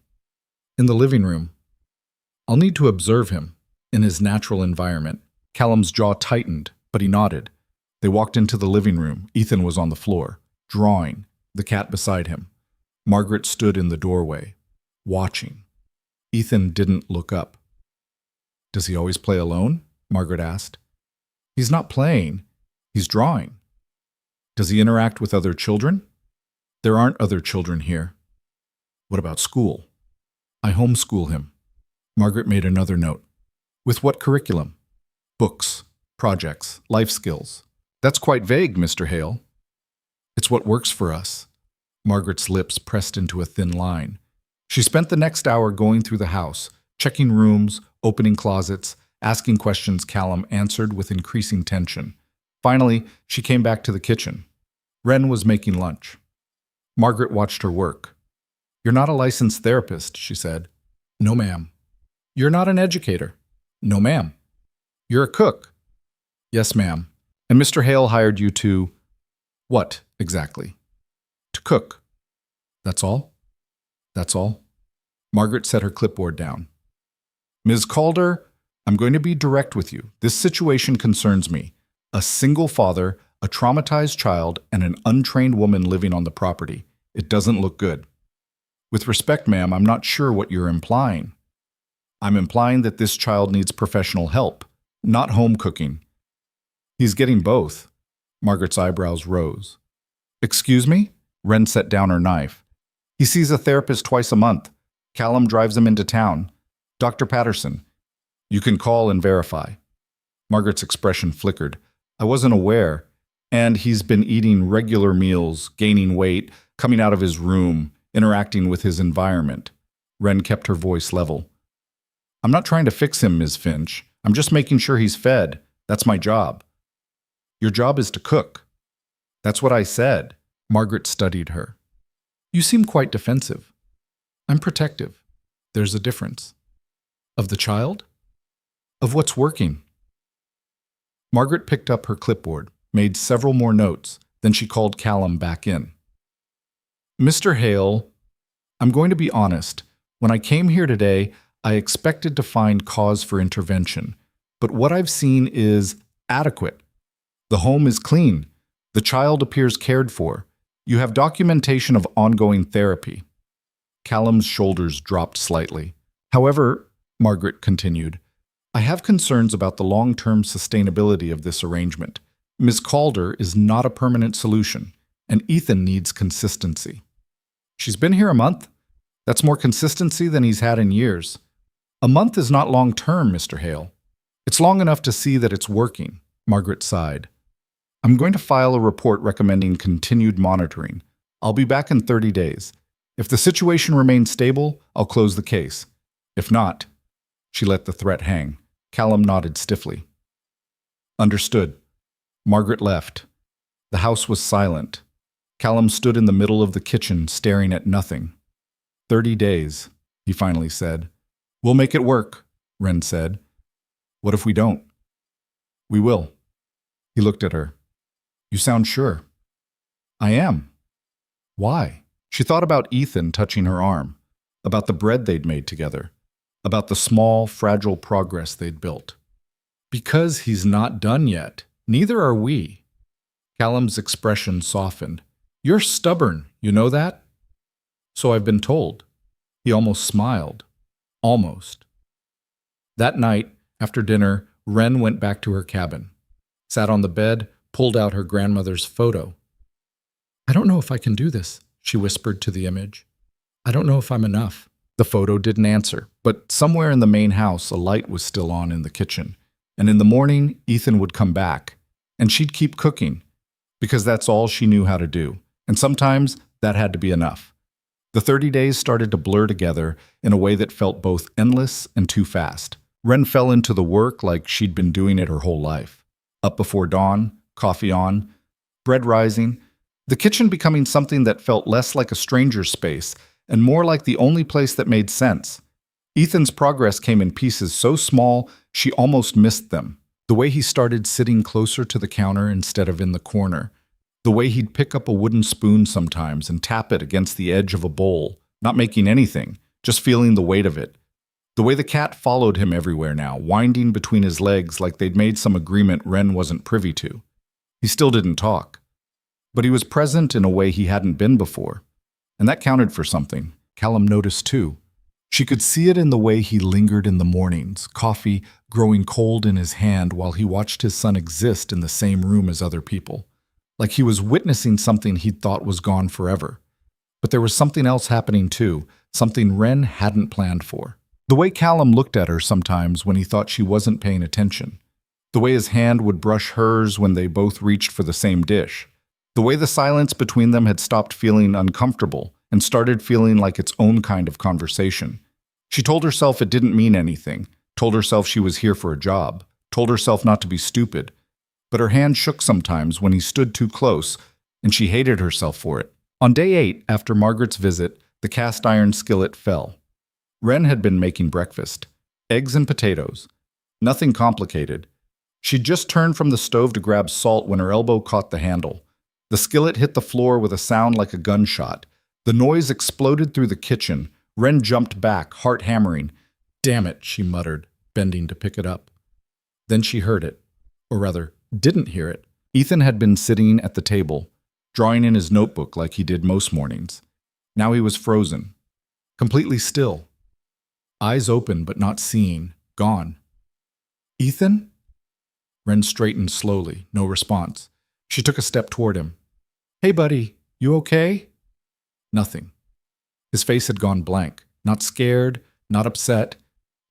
"In the living room." "I'll need to observe him, in his natural environment." Callum's jaw tightened, but he nodded. They walked into the living room. Ethan was on the floor, drawing, the cat beside him. Margaret stood in the doorway, watching. Ethan didn't look up. "Does he always play alone?" Margaret asked. "He's not playing. He's drawing." "Does he interact with other children?" "There aren't other children here." "What about school?" "I homeschool him." Margaret made another note. "With what curriculum?" "Books, projects, life skills." "That's quite vague, Mr. Hale." "It's what works for us." Margaret's lips pressed into a thin line. She spent the next hour going through the house, checking rooms, opening closets, asking questions Callum answered with increasing tension. Finally, she came back to the kitchen. Wren was making lunch. Margaret watched her work. "You're not a licensed therapist," she said. "No, ma'am." "You're not an educator." "No, ma'am." "You're a cook." "Yes, ma'am. And Mr. Hale hired you to—" "What, exactly?" "To cook." "That's all?" "That's all." Margaret set her clipboard down. "Ms. Calder, I'm going to be direct with you. This situation concerns me. A single father, a traumatized child, and an untrained woman living on the property. It doesn't look good." "With respect, ma'am, I'm not sure what you're implying." "I'm implying that this child needs professional help, not home cooking." "He's getting both." Margaret's eyebrows rose. "Excuse me?" Wren set down her knife. "He sees a therapist twice a month. Callum drives him into town. Dr. Patterson. You can call and verify. Margaret's expression flickered. I wasn't aware. And he's been eating regular meals, gaining weight, coming out of his room, interacting with his environment. Wren kept her voice level. I'm not trying to fix him, Ms. Finch. I'm just making sure he's fed. That's my job. Your job is to cook. That's what I said. Margaret studied her. You seem quite defensive. I'm protective. There's a difference. Of the child? Of what's working. Margaret picked up her clipboard, made several more notes, then she called Callum back in. Mr. Hale, I'm going to be honest. When I came here today, I expected to find cause for intervention, but what I've seen is adequate. The home is clean. The child appears cared for. You have documentation of ongoing therapy. Callum's shoulders dropped slightly. However, Margaret continued, I have concerns about the long-term sustainability of this arrangement. Ms. Calder is not a permanent solution, and Ethan needs consistency. She's been here a month. That's more consistency than he's had in years. A month is not long-term, Mr. Hale. It's long enough to see that it's working, Margaret sighed. I'm going to file a report recommending continued monitoring. I'll be back in 30 days. If the situation remains stable, I'll close the case. If not, she let the threat hang. Callum nodded stiffly. Understood. Margaret left. The house was silent. Callum stood in the middle of the kitchen, staring at nothing. 30 days, he finally said. We'll make it work, Wren said. What if we don't? We will. He looked at her. You sound sure. I am. Why? She thought about Ethan touching her arm, about the bread they'd made together, about the small, fragile progress they'd built. Because he's not done yet. Neither are we. Callum's expression softened. You're stubborn, you know that? So I've been told. He almost smiled. Almost. That night, after dinner, Wren went back to her cabin, sat on the bed, pulled out her grandmother's photo. I don't know if I can do this, she whispered to the image. I don't know if I'm enough. The photo didn't answer, but somewhere in the main house, a light was still on in the kitchen. And in the morning, Ethan would come back, and she'd keep cooking, because that's all she knew how to do. And sometimes that had to be enough. The 30 days started to blur together in a way that felt both endless and too fast. Wren fell into the work like she'd been doing it her whole life. Up before dawn, coffee on, bread rising, the kitchen becoming something that felt less like a stranger's space and more like the only place that made sense. Ethan's progress came in pieces so small she almost missed them. The way he started sitting closer to the counter instead of in the corner. The way he'd pick up a wooden spoon sometimes and tap it against the edge of a bowl, not making anything, just feeling the weight of it. The way the cat followed him everywhere now, winding between his legs like they'd made some agreement Wren wasn't privy to. He still didn't talk. But he was present in a way he hadn't been before. And that counted for something. Callum noticed too. She could see it in the way he lingered in the mornings, coffee growing cold in his hand while he watched his son exist in the same room as other people. Like he was witnessing something he'd thought was gone forever. But there was something else happening too, something Wren hadn't planned for. The way Callum looked at her sometimes when he thought she wasn't paying attention. The way his hand would brush hers when they both reached for the same dish. The way the silence between them had stopped feeling uncomfortable and started feeling like its own kind of conversation. She told herself it didn't mean anything, told herself she was here for a job, told herself not to be stupid. But her hand shook sometimes when he stood too close, and she hated herself for it. On day 8, after Margaret's visit, the cast iron skillet fell. Wren had been making breakfast. Eggs and potatoes. Nothing complicated. She'd just turned from the stove to grab salt when her elbow caught the handle. The skillet hit the floor with a sound like a gunshot. The noise exploded through the kitchen. Wren jumped back, heart hammering. Damn it, she muttered, bending to pick it up. Then she heard it. Or rather, didn't hear it. Ethan had been sitting at the table, drawing in his notebook like he did most mornings. Now he was frozen, completely still. Eyes open but not seeing, gone. Ethan? Wren straightened slowly, no response. She took a step toward him. Hey buddy, you okay? Nothing. His face had gone blank. Not scared, not upset,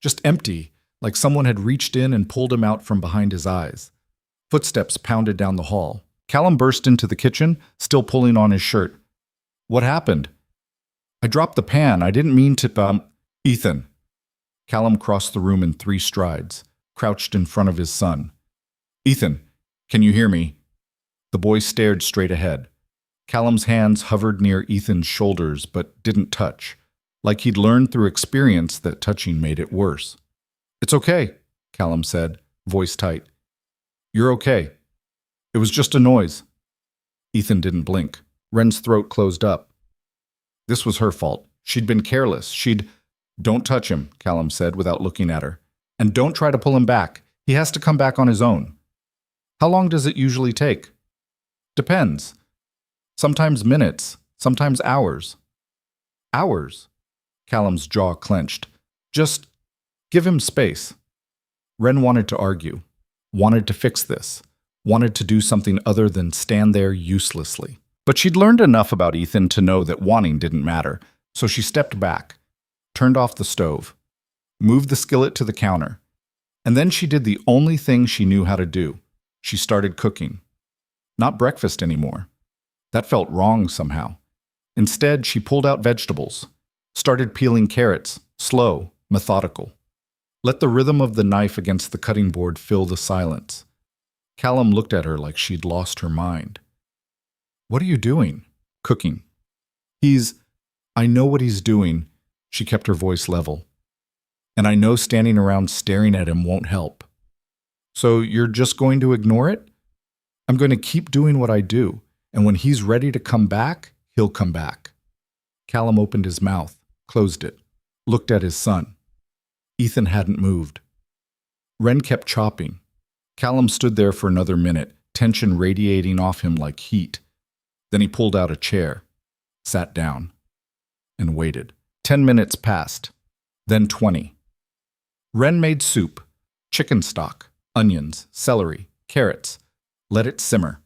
just empty, like someone had reached in and pulled him out from behind his eyes. Footsteps pounded down the hall. Callum burst into the kitchen, still pulling on his shirt. What happened? I dropped the pan. I didn't mean to, Ethan. Callum crossed the room in 3 strides, crouched in front of his son. Ethan, can you hear me? The boy stared straight ahead. Callum's hands hovered near Ethan's shoulders but didn't touch, like he'd learned through experience that touching made it worse. It's okay, Callum said, voice tight. You're okay. It was just a noise. Ethan didn't blink. Wren's throat closed up. This was her fault. She'd been careless. Don't touch him, Callum said without looking at her. And don't try to pull him back. He has to come back on his own. How long does it usually take? Depends. Sometimes minutes, sometimes hours. Hours? Callum's jaw clenched. Just give him space. Wren wanted to argue, wanted to fix this, wanted to do something other than stand there uselessly. But she'd learned enough about Ethan to know that wanting didn't matter, so she stepped back, turned off the stove, moved the skillet to the counter, and then she did the only thing she knew how to do. She started cooking. Not breakfast anymore. That felt wrong somehow. Instead, she pulled out vegetables, started peeling carrots, slow, methodical. Let the rhythm of the knife against the cutting board fill the silence. Callum looked at her like she'd lost her mind. What are you doing? Cooking. I know what he's doing. She kept her voice level. And I know standing around staring at him won't help. So you're just going to ignore it? I'm going to keep doing what I do, and when he's ready to come back, he'll come back. Callum opened his mouth, closed it, looked at his son. Ethan hadn't moved. Wren kept chopping. Callum stood there for another minute, tension radiating off him like heat. Then he pulled out a chair, sat down, and waited. 10 minutes passed, then 20. Wren made soup, chicken stock, onions, celery, carrots. Let it simmer.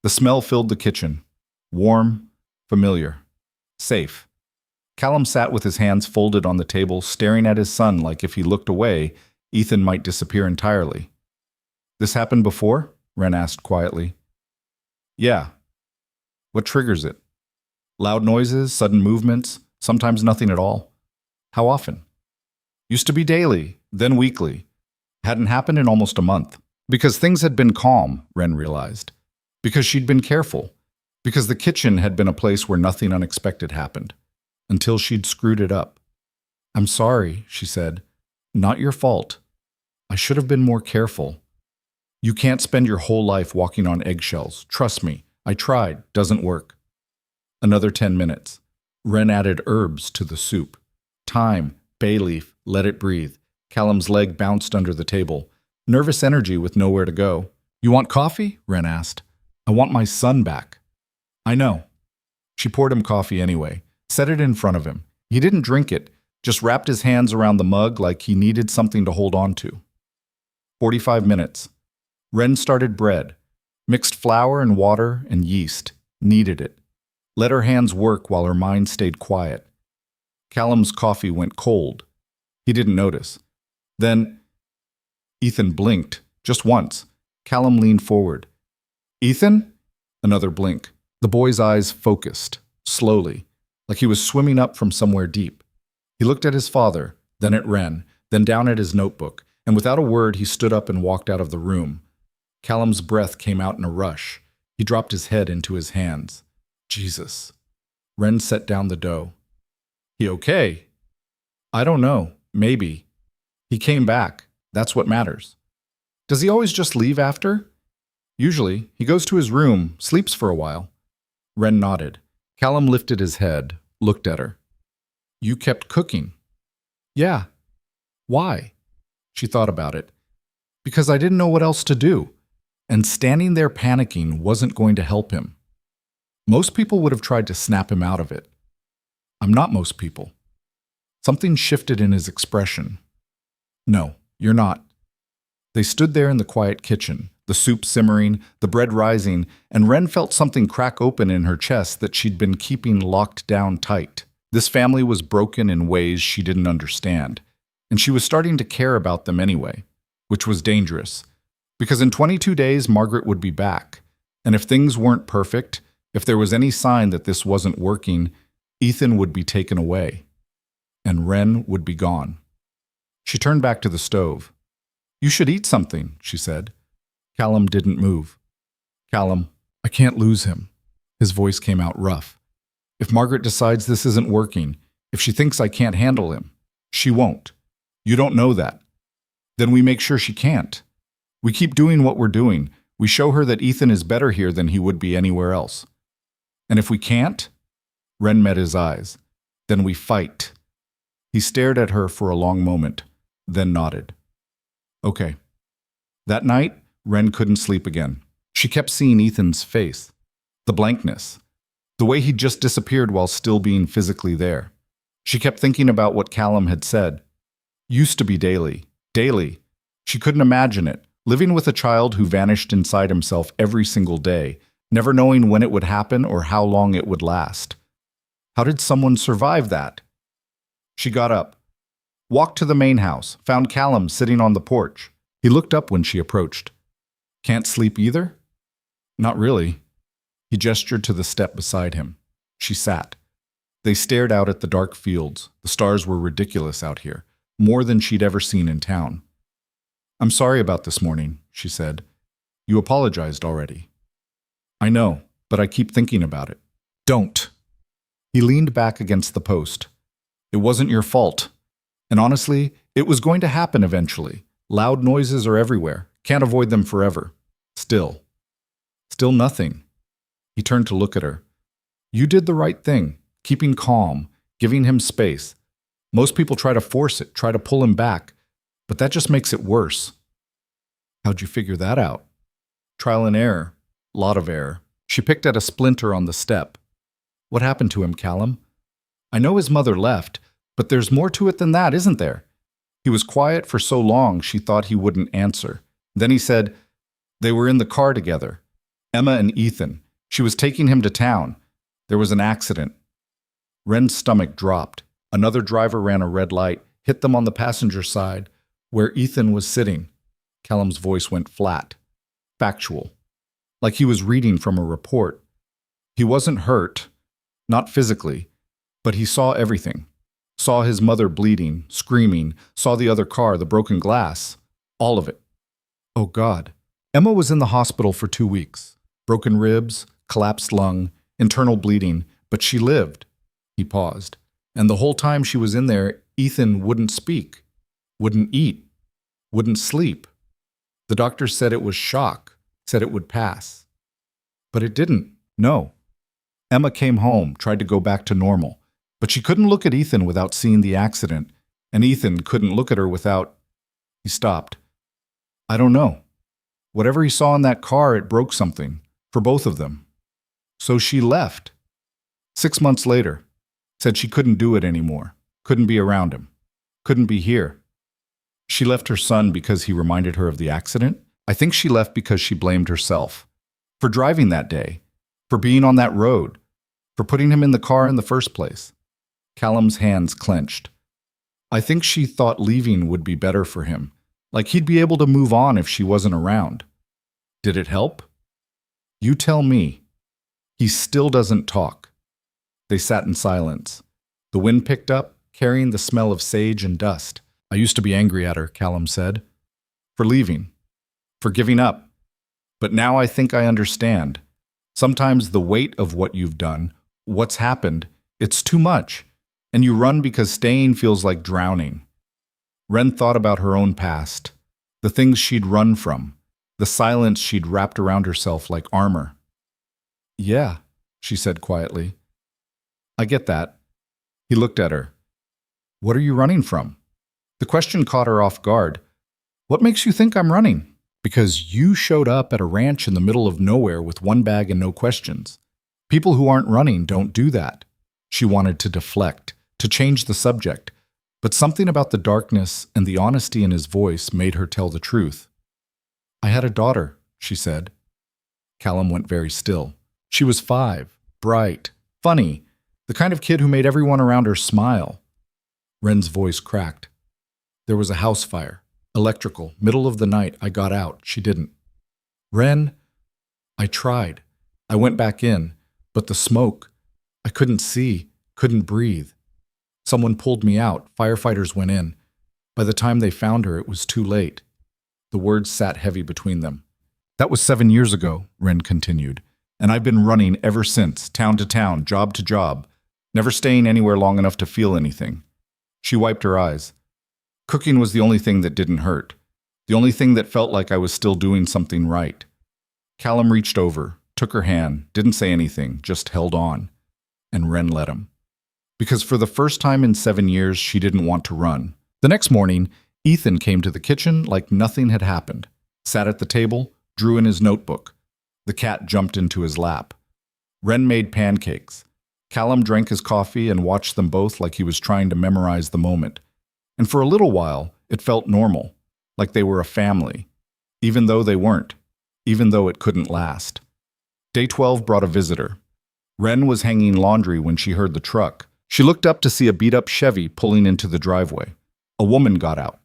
The smell filled the kitchen. Warm, familiar, safe. Callum sat with his hands folded on the table, staring at his son like if he looked away, Ethan might disappear entirely. This happened before? Wren asked quietly. Yeah. What triggers it? Loud noises, sudden movements, sometimes nothing at all. How often? Used to be daily, then weekly. Hadn't happened in almost a month. Because things had been calm, Wren realized. Because she'd been careful. Because the kitchen had been a place where nothing unexpected happened. Until she'd screwed it up. I'm sorry, she said. Not your fault. I should have been more careful. You can't spend your whole life walking on eggshells. Trust me. I tried. Doesn't work. Another 10 minutes. Wren added herbs to the soup. Thyme, bay leaf, let it breathe. Callum's leg bounced under the table. Nervous energy with nowhere to go. You want coffee? Wren asked. I want my son back. I know. She poured him coffee anyway, set it in front of him. He didn't drink it, just wrapped his hands around the mug like he needed something to hold on to. 45 minutes. Wren started bread, mixed flour and water and yeast, kneaded it. Let her hands work while her mind stayed quiet. Callum's coffee went cold. He didn't notice. Then Ethan blinked, just once. Callum leaned forward. Ethan? Another blink. The boy's eyes focused, slowly, like he was swimming up from somewhere deep. He looked at his father, then at Wren, then down at his notebook, and without a word he stood up and walked out of the room. Callum's breath came out in a rush. He dropped his head into his hands. Jesus. Wren set down the dough. He okay? I don't know. Maybe. He came back. That's what matters. Does he always just leave after? Usually. He goes to his room, sleeps for a while. Wren nodded. Callum lifted his head, looked at her. You kept cooking. Yeah. Why? She thought about it. Because I didn't know what else to do. And standing there panicking wasn't going to help him. Most people would have tried to snap him out of it. I'm not most people. Something shifted in his expression. No, you're not. They stood there in the quiet kitchen, the soup simmering, the bread rising, and Wren felt something crack open in her chest that she'd been keeping locked down tight. This family was broken in ways she didn't understand, and she was starting to care about them anyway, which was dangerous, because in 22 days Margaret would be back, and if things weren't perfect, if there was any sign that this wasn't working, Ethan would be taken away, and Wren would be gone. She turned back to the stove. "You should eat something," she said. Callum didn't move. "Callum, I can't lose him." His voice came out rough. "If Margaret decides this isn't working, if she thinks I can't handle him, she won't. You don't know that. Then we make sure she can't. We keep doing what we're doing. We show her that Ethan is better here than he would be anywhere else. And if we can't," Wren met his eyes, "then we fight." He stared at her for a long moment, then nodded. "Okay." That night, Wren couldn't sleep again. She kept seeing Ethan's face, the blankness, the way he'd just disappeared while still being physically there. She kept thinking about what Callum had said. Used to be daily. Daily. She couldn't imagine it, living with a child who vanished inside himself every single day, never knowing when it would happen or how long it would last. How did someone survive that? She got up, walked to the main house, found Callum sitting on the porch. He looked up when she approached. "Can't sleep either?" "Not really." He gestured to the step beside him. She sat. They stared out at the dark fields. The stars were ridiculous out here, more than she'd ever seen in town. "I'm sorry about this morning," she said. "You apologized already." "I know, but I keep thinking about it." "Don't." He leaned back against the post. "It wasn't your fault. And honestly, it was going to happen eventually. Loud noises are everywhere. Can't avoid them forever. Still nothing." He turned to look at her. "You did the right thing, keeping calm, giving him space. Most people try to force it, try to pull him back, but that just makes it worse." "How'd you figure that out?" "Trial and error. Lot of error." She picked at a splinter on the step. "What happened to him, Callum?" "I know his mother left, but there's more to it than that, isn't there?" He was quiet for so long she thought he wouldn't answer. Then he said, "They were in the car together. Emma and Ethan. She was taking him to town. There was an accident." Wren's stomach dropped. Another driver ran a red light, hit them on the passenger side, where Ethan was sitting. Callum's voice went flat, factual, like he was reading from a report. He wasn't hurt, not physically, but he saw everything. Saw his mother bleeding, screaming, saw the other car, the broken glass, all of it. Oh God. Emma was in the hospital for 2 weeks. Broken ribs, collapsed lung, internal bleeding, but she lived. He paused. And the whole time she was in there, Ethan wouldn't speak, wouldn't eat, wouldn't sleep. The doctor said it was shock, said it would pass. But it didn't, no. Emma came home, tried to go back to normal, but she couldn't look at Ethan without seeing the accident, and Ethan couldn't look at her without... He stopped. "I don't know. Whatever he saw in that car, it broke something, for both of them. So she left. 6 months later, said she couldn't do it anymore, couldn't be around him, couldn't be here. She left her son because he reminded her of the accident. I think she left because she blamed herself. For driving that day, for being on that road, for putting him in the car in the first place." Callum's hands clenched. "I think she thought leaving would be better for him, like he'd be able to move on if she wasn't around. Did it help? You tell me." He still doesn't talk. They sat in silence. The wind picked up, carrying the smell of sage and dust. "I used to be angry at her," Callum said. "For leaving. For giving up. But now I think I understand. Sometimes the weight of what you've done, what's happened, it's too much. And you run because staying feels like drowning." Wren thought about her own past, the things she'd run from, the silence she'd wrapped around herself like armor. "Yeah," she said quietly. "I get that." He looked at her. "What are you running from?" The question caught her off guard. "What makes you think I'm running?" "Because you showed up at a ranch in the middle of nowhere with one bag and no questions. People who aren't running don't do that." She wanted to deflect, to change the subject, but something about the darkness and the honesty in his voice made her tell the truth. "I had a daughter," she said. Callum went very still. She was 5, bright, funny, The kind of kid who made everyone around her smile. Wren's voice cracked. There was a house fire. Electrical. Middle of the night. I got out. She didn't. Wren, I tried. I went back in. But the smoke. I couldn't see. Couldn't breathe. Someone pulled me out. Firefighters went in. By the time they found her, it was too late. The words sat heavy between them. That was 7 years ago, Wren continued. And I've been running ever since, town to town, job to job, never staying anywhere long enough to feel anything. She wiped her eyes. Cooking was the only thing that didn't hurt. The only thing that felt like I was still doing something right. Callum reached over, took her hand, didn't say anything, just held on. And Wren let him. Because for the first time in 7 years, she didn't want to run. The next morning, Ethan came to the kitchen like nothing had happened, sat at the table, drew in his notebook. The cat jumped into his lap. Wren made pancakes. Callum drank his coffee and watched them both like he was trying to memorize the moment. And for a little while, it felt normal, like they were a family, even though they weren't, even though it couldn't last. Day 12 brought a visitor. Wren was hanging laundry when she heard the truck. She looked up to see a beat-up Chevy pulling into the driveway. A woman got out.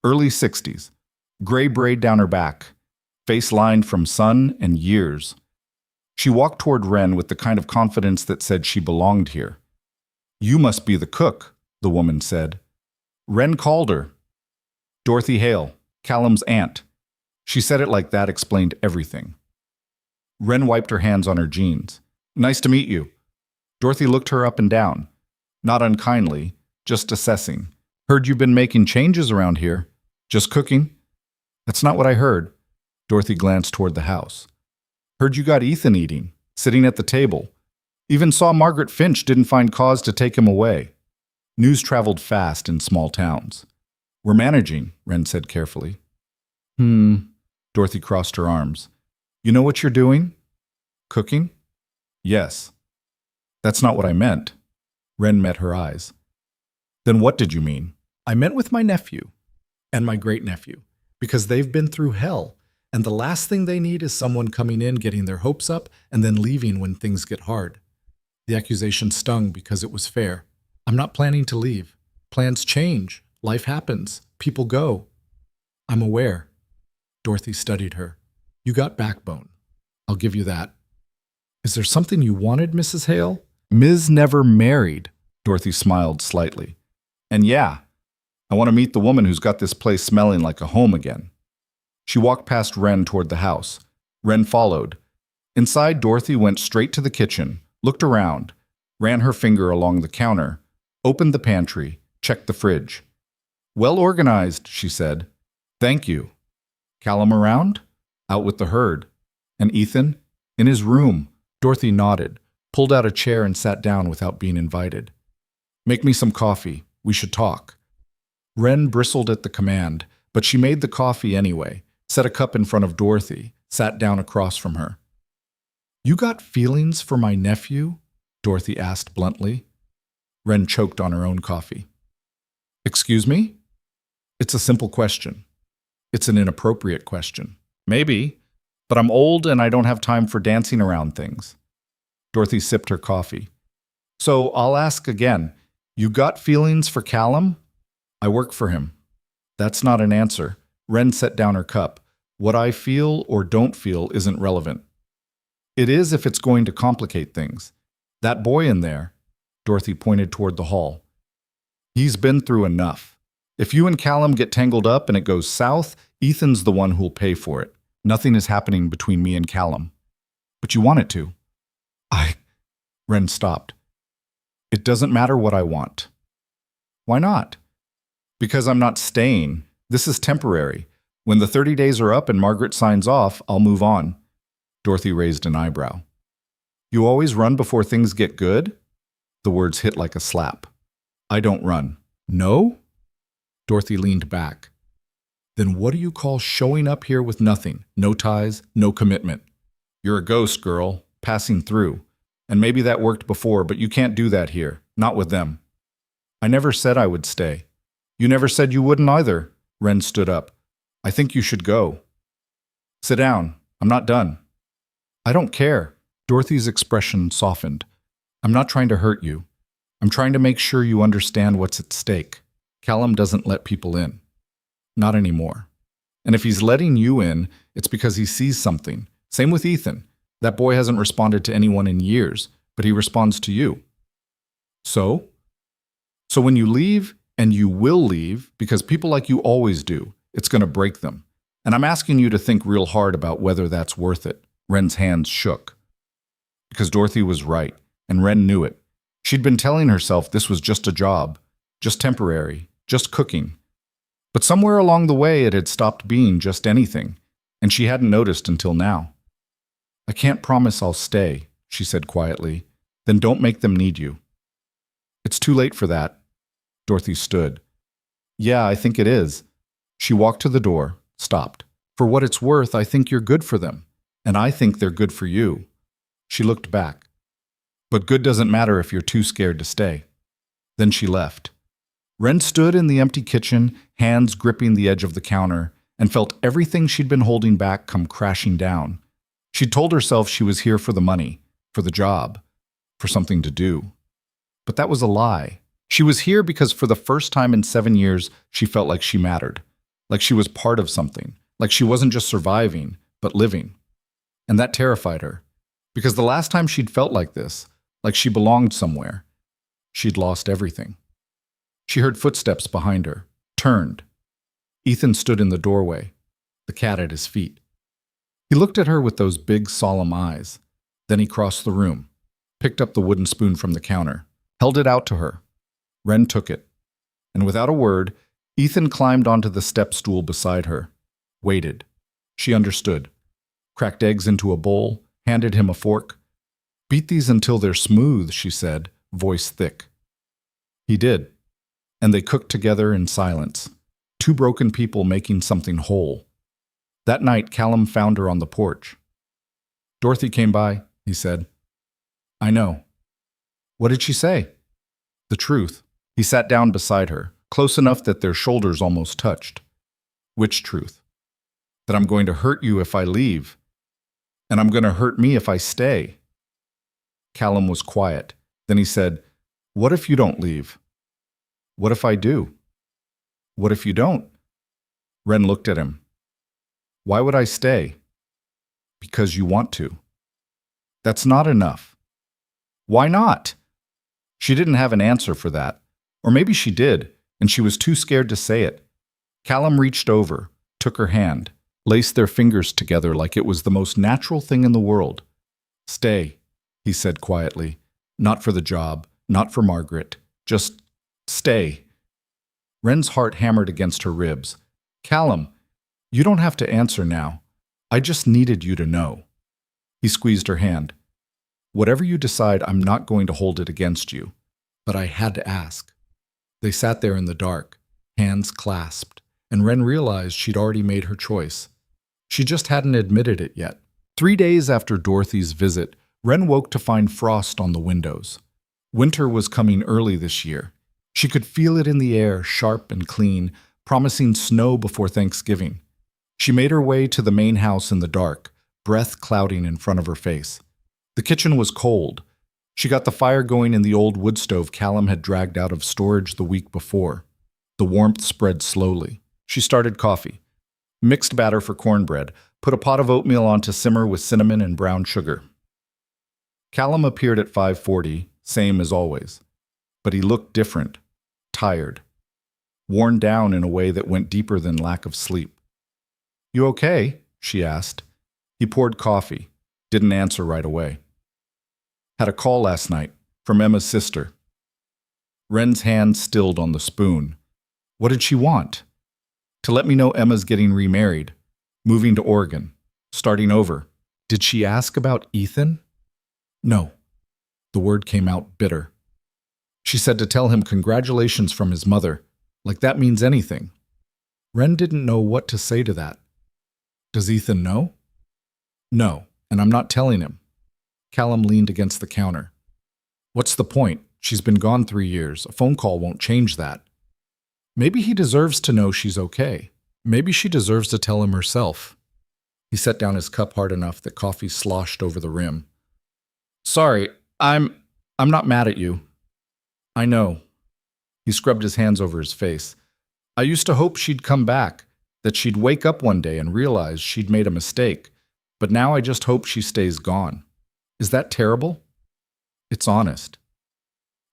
Early 60s. Gray braid down her back. Face lined from sun and years. She walked toward Wren with the kind of confidence that said she belonged here. You must be the cook, the woman said. Wren called her. Dorothy Hale, Callum's aunt. She said it like that explained everything. Wren wiped her hands on her jeans. Nice to meet you. Dorothy looked her up and down. Not unkindly, just assessing. Heard you've been making changes around here. Just cooking? That's not what I heard. Dorothy glanced toward the house. Heard you got Ethan eating, sitting at the table. Even saw Margaret Finch didn't find cause to take him away. News traveled fast in small towns. We're managing, Wren said carefully. Dorothy crossed her arms. You know what you're doing? Cooking? Yes. That's not what I meant. Wren met her eyes. Then what did you mean? I meant with my nephew and my great-nephew, because they've been through hell, and the last thing they need is someone coming in, getting their hopes up, and then leaving when things get hard. The accusation stung because it was fair. I'm not planning to leave. Plans change. Life happens. People go. I'm aware. Dorothy studied her. You got backbone. I'll give you that. Is there something you wanted, Mrs. Hale? Ms. never married. Dorothy smiled slightly. And yeah, I want to meet the woman who's got this place smelling like a home again. She walked past Wren toward the house. Wren followed. Inside, Dorothy went straight to the kitchen, looked around, ran her finger along the counter, opened the pantry, checked the fridge. Well organized, she said. Thank you. Callum around? Out with the herd. And Ethan? In his room. Dorothy nodded, pulled out a chair and sat down without being invited. Make me some coffee. We should talk. Wren bristled at the command, but she made the coffee anyway, set a cup in front of Dorothy, sat down across from her. You got feelings for my nephew? Dorothy asked bluntly. Wren choked on her own coffee. Excuse me? It's a simple question. It's an inappropriate question. Maybe, but I'm old and I don't have time for dancing around things. Dorothy sipped her coffee. So I'll ask again. You got feelings for Callum? I work for him. That's not an answer. Wren set down her cup. What I feel or don't feel isn't relevant. It is if it's going to complicate things. That boy in there, Dorothy pointed toward the hall. He's been through enough. If you and Callum get tangled up and it goes south, Ethan's the one who'll pay for it. Nothing is happening between me and Callum. But you want it to. Wren stopped. It doesn't matter what I want. Why not? Because I'm not staying. This is temporary. When the 30 days are up and Margaret signs off, I'll move on. Dorothy raised an eyebrow. You always run before things get good? The words hit like a slap. I don't run. No? Dorothy leaned back. Then what do you call showing up here with nothing? No ties, no commitment. You're a ghost, girl, passing through. And maybe that worked before, but you can't do that here. Not with them. I never said I would stay. You never said you wouldn't either. Wren stood up. I think you should go. Sit down. I'm not done. I don't care. Dorothy's expression softened. I'm not trying to hurt you. I'm trying to make sure you understand what's at stake. Callum doesn't let people in. Not anymore. And if he's letting you in, it's because he sees something. Same with Ethan. That boy hasn't responded to anyone in years, but he responds to you. So? So when you leave, and you will leave, because people like you always do, it's going to break them. And I'm asking you to think real hard about whether that's worth it. Wren's hands shook. Because Dorothy was right, and Wren knew it. She'd been telling herself this was just a job, just temporary, just cooking. But somewhere along the way it had stopped being just anything, and she hadn't noticed until now. I can't promise I'll stay, she said quietly. Then don't make them need you. It's too late for that. Dorothy stood. Yeah, I think it is. She walked to the door, stopped. For what it's worth, I think you're good for them, and I think they're good for you. She looked back. But good doesn't matter if you're too scared to stay. Then she left. Wren stood in the empty kitchen, hands gripping the edge of the counter, and felt everything she'd been holding back come crashing down. She'd told herself she was here for the money, for the job, for something to do. But that was a lie. She was here because for the first time in 7 years, she felt like she mattered, like she was part of something, like she wasn't just surviving, but living. And that terrified her, because the last time she'd felt like this, like she belonged somewhere, she'd lost everything. She heard footsteps behind her, turned. Ethan stood in the doorway, the cat at his feet. He looked at her with those big, solemn eyes. Then he crossed the room, picked up the wooden spoon from the counter, held it out to her. Wren took it, and without a word, Ethan climbed onto the step stool beside her, waited. She understood, cracked eggs into a bowl, handed him a fork. Beat these until they're smooth, she said, voice thick. He did, and they cooked together in silence, two broken people making something whole. That night, Callum found her on the porch. Dorothy came by, he said. I know. What did she say? The truth. He sat down beside her, close enough that their shoulders almost touched. Which truth? That I'm going to hurt you if I leave, and I'm going to hurt me if I stay. Callum was quiet. Then he said, What if you don't leave? What if I do? What if you don't? Wren looked at him. Why would I stay? Because you want to. That's not enough. Why not? She didn't have an answer for that. Or maybe she did, and she was too scared to say it. Callum reached over, took her hand, laced their fingers together like it was the most natural thing in the world. Stay, he said quietly. Not for the job, not for Margaret. Just stay. Wren's heart hammered against her ribs. Callum, you don't have to answer now. I just needed you to know. He squeezed her hand. Whatever you decide, I'm not going to hold it against you. But I had to ask. They sat there in the dark, hands clasped, and Wren realized she'd already made her choice. She just hadn't admitted it yet. 3 days after Dorothy's visit, Wren woke to find frost on the windows. Winter was coming early this year. She could feel it in the air, sharp and clean, promising snow before Thanksgiving. She made her way to the main house in the dark, breath clouding in front of her face. The kitchen was cold. She got the fire going in the old wood stove Callum had dragged out of storage the week before. The warmth spread slowly. She started coffee. Mixed batter for cornbread, put a pot of oatmeal on to simmer with cinnamon and brown sugar. Callum appeared at 5:40, same as always. But he looked different, tired, worn down in a way that went deeper than lack of sleep. You okay? She asked. He poured coffee, didn't answer right away. Had a call last night from Emma's sister. Wren's hand stilled on the spoon. What did she want? To let me know Emma's getting remarried, moving to Oregon, starting over. Did she ask about Ethan? No. The word came out bitter. She said to tell him congratulations from his mother, like that means anything. Wren didn't know what to say to that. Does Ethan know? No, and I'm not telling him. Callum leaned against the counter. What's the point? She's been gone 3 years. A phone call won't change that. Maybe he deserves to know she's okay. Maybe she deserves to tell him herself. He set down his cup hard enough that coffee sloshed over the rim. Sorry, I'm I'm not mad at you. I know. He scrubbed his hands over his face. I used to hope she'd come back, that she'd wake up one day and realize she'd made a mistake, but now I just hope she stays gone. Is that terrible? It's honest.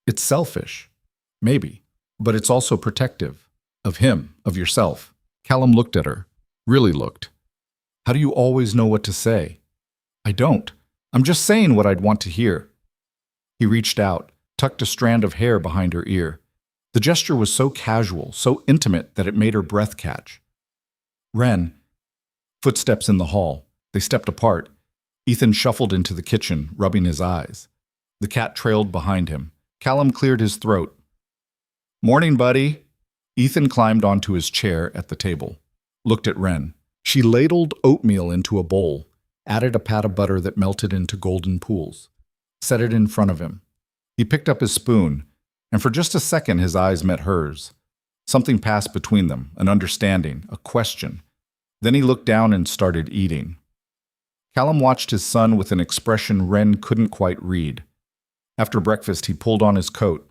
It's selfish. Maybe. But it's also protective. Of him, of yourself. Callum looked at her. Really looked. How do you always know what to say? I don't. I'm just saying what I'd want to hear. He reached out, tucked a strand of hair behind her ear. The gesture was so casual, so intimate that it made her breath catch. Wren. Footsteps in the hall. They stepped apart. Ethan shuffled into the kitchen, rubbing his eyes. The cat trailed behind him. Callum cleared his throat. Morning, buddy. Ethan climbed onto his chair at the table, looked at Wren. She ladled oatmeal into a bowl, added a pat of butter that melted into golden pools, set it in front of him. He picked up his spoon, and for just a second his eyes met hers. Something passed between them, an understanding, a question. Then he looked down and started eating. Callum watched his son with an expression Wren couldn't quite read. After breakfast, he pulled on his coat.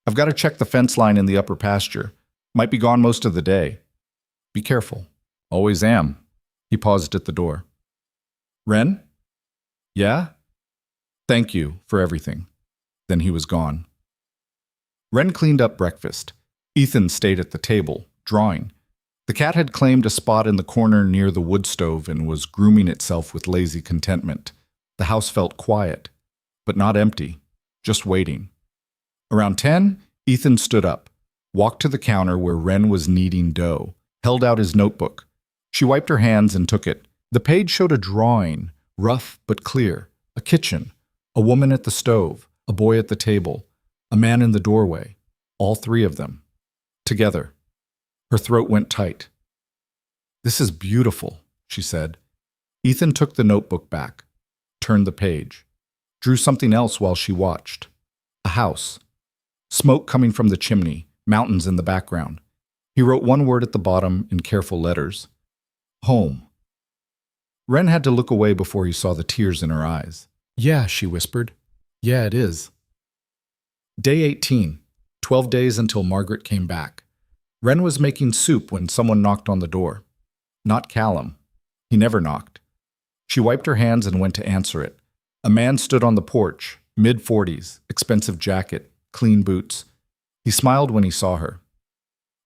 I've got to check the fence line in the upper pasture. Might be gone most of the day. Be careful. Always am. He paused at the door. Wren? Yeah? Thank you for everything. Then he was gone. Wren cleaned up breakfast. Ethan stayed at the table, drawing. The cat had claimed a spot in the corner near the wood stove and was grooming itself with lazy contentment. The house felt quiet, but not empty, just waiting. Around 10, Ethan stood up, walked to the counter where Wren was kneading dough, held out his notebook. She wiped her hands and took it. The page showed a drawing, rough but clear, a kitchen, a woman at the stove, a boy at the table, a man in the doorway, all three of them, together. Her throat went tight. This is beautiful, she said. Ethan took the notebook back, turned the page, drew something else while she watched. A house. Smoke coming from the chimney, mountains in the background. He wrote one word at the bottom in careful letters. Home. Wren had to look away before he saw the tears in her eyes. Yeah, she whispered. Yeah, it is. Day 18. 12 days until Margaret came back. Wren was making soup when someone knocked on the door. Not Callum. He never knocked. She wiped her hands and went to answer it. A man stood on the porch, mid-40s, expensive jacket, clean boots. He smiled when he saw her.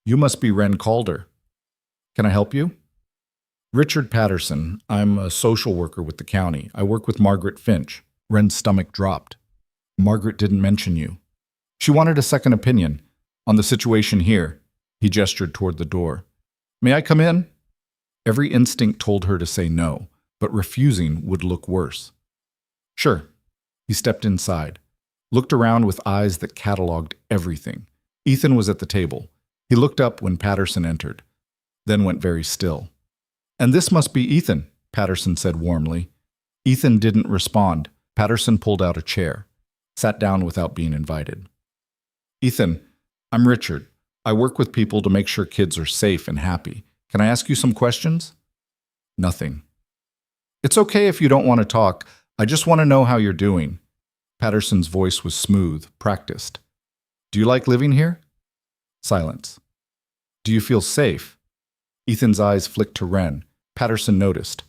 You must be Wren Calder. Can I help you? Richard Patterson. I'm a social worker with the county. I work with Margaret Finch. Wren's stomach dropped. Margaret didn't mention you. She wanted a second opinion on the situation here. He gestured toward the door. May I come in? Every instinct told her to say no, but refusing would look worse. Sure. He stepped inside, looked around with eyes that cataloged everything. Ethan was at the table. He looked up when Patterson entered, then went very still. And this must be Ethan, Patterson said warmly. Ethan didn't respond. Patterson pulled out a chair, sat down without being invited. Ethan, I'm Richard. I work with people to make sure kids are safe and happy. Can I ask you some questions? Nothing. It's okay if you don't want to talk. I just want to know how you're doing. Patterson's voice was smooth, practiced. Do you like living here? Silence. Do you feel safe? Ethan's eyes flicked to Wren. Patterson noticed.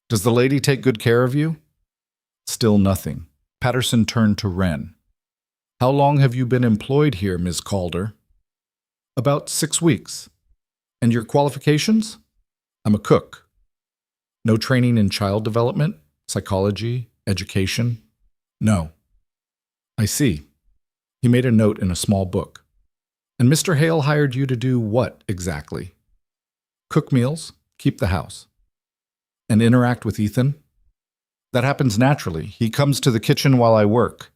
Does the lady take good care of you? Still nothing. Patterson turned to Wren. How long have you been employed here, Ms. Calder? About 6 weeks. And your qualifications? I'm a cook. No training in child development, psychology, education? No. I see. He made a note in a small book. And Mr. Hale hired you to do what exactly? Cook meals, keep the house. And interact with Ethan? That happens naturally. He comes to the kitchen while I work.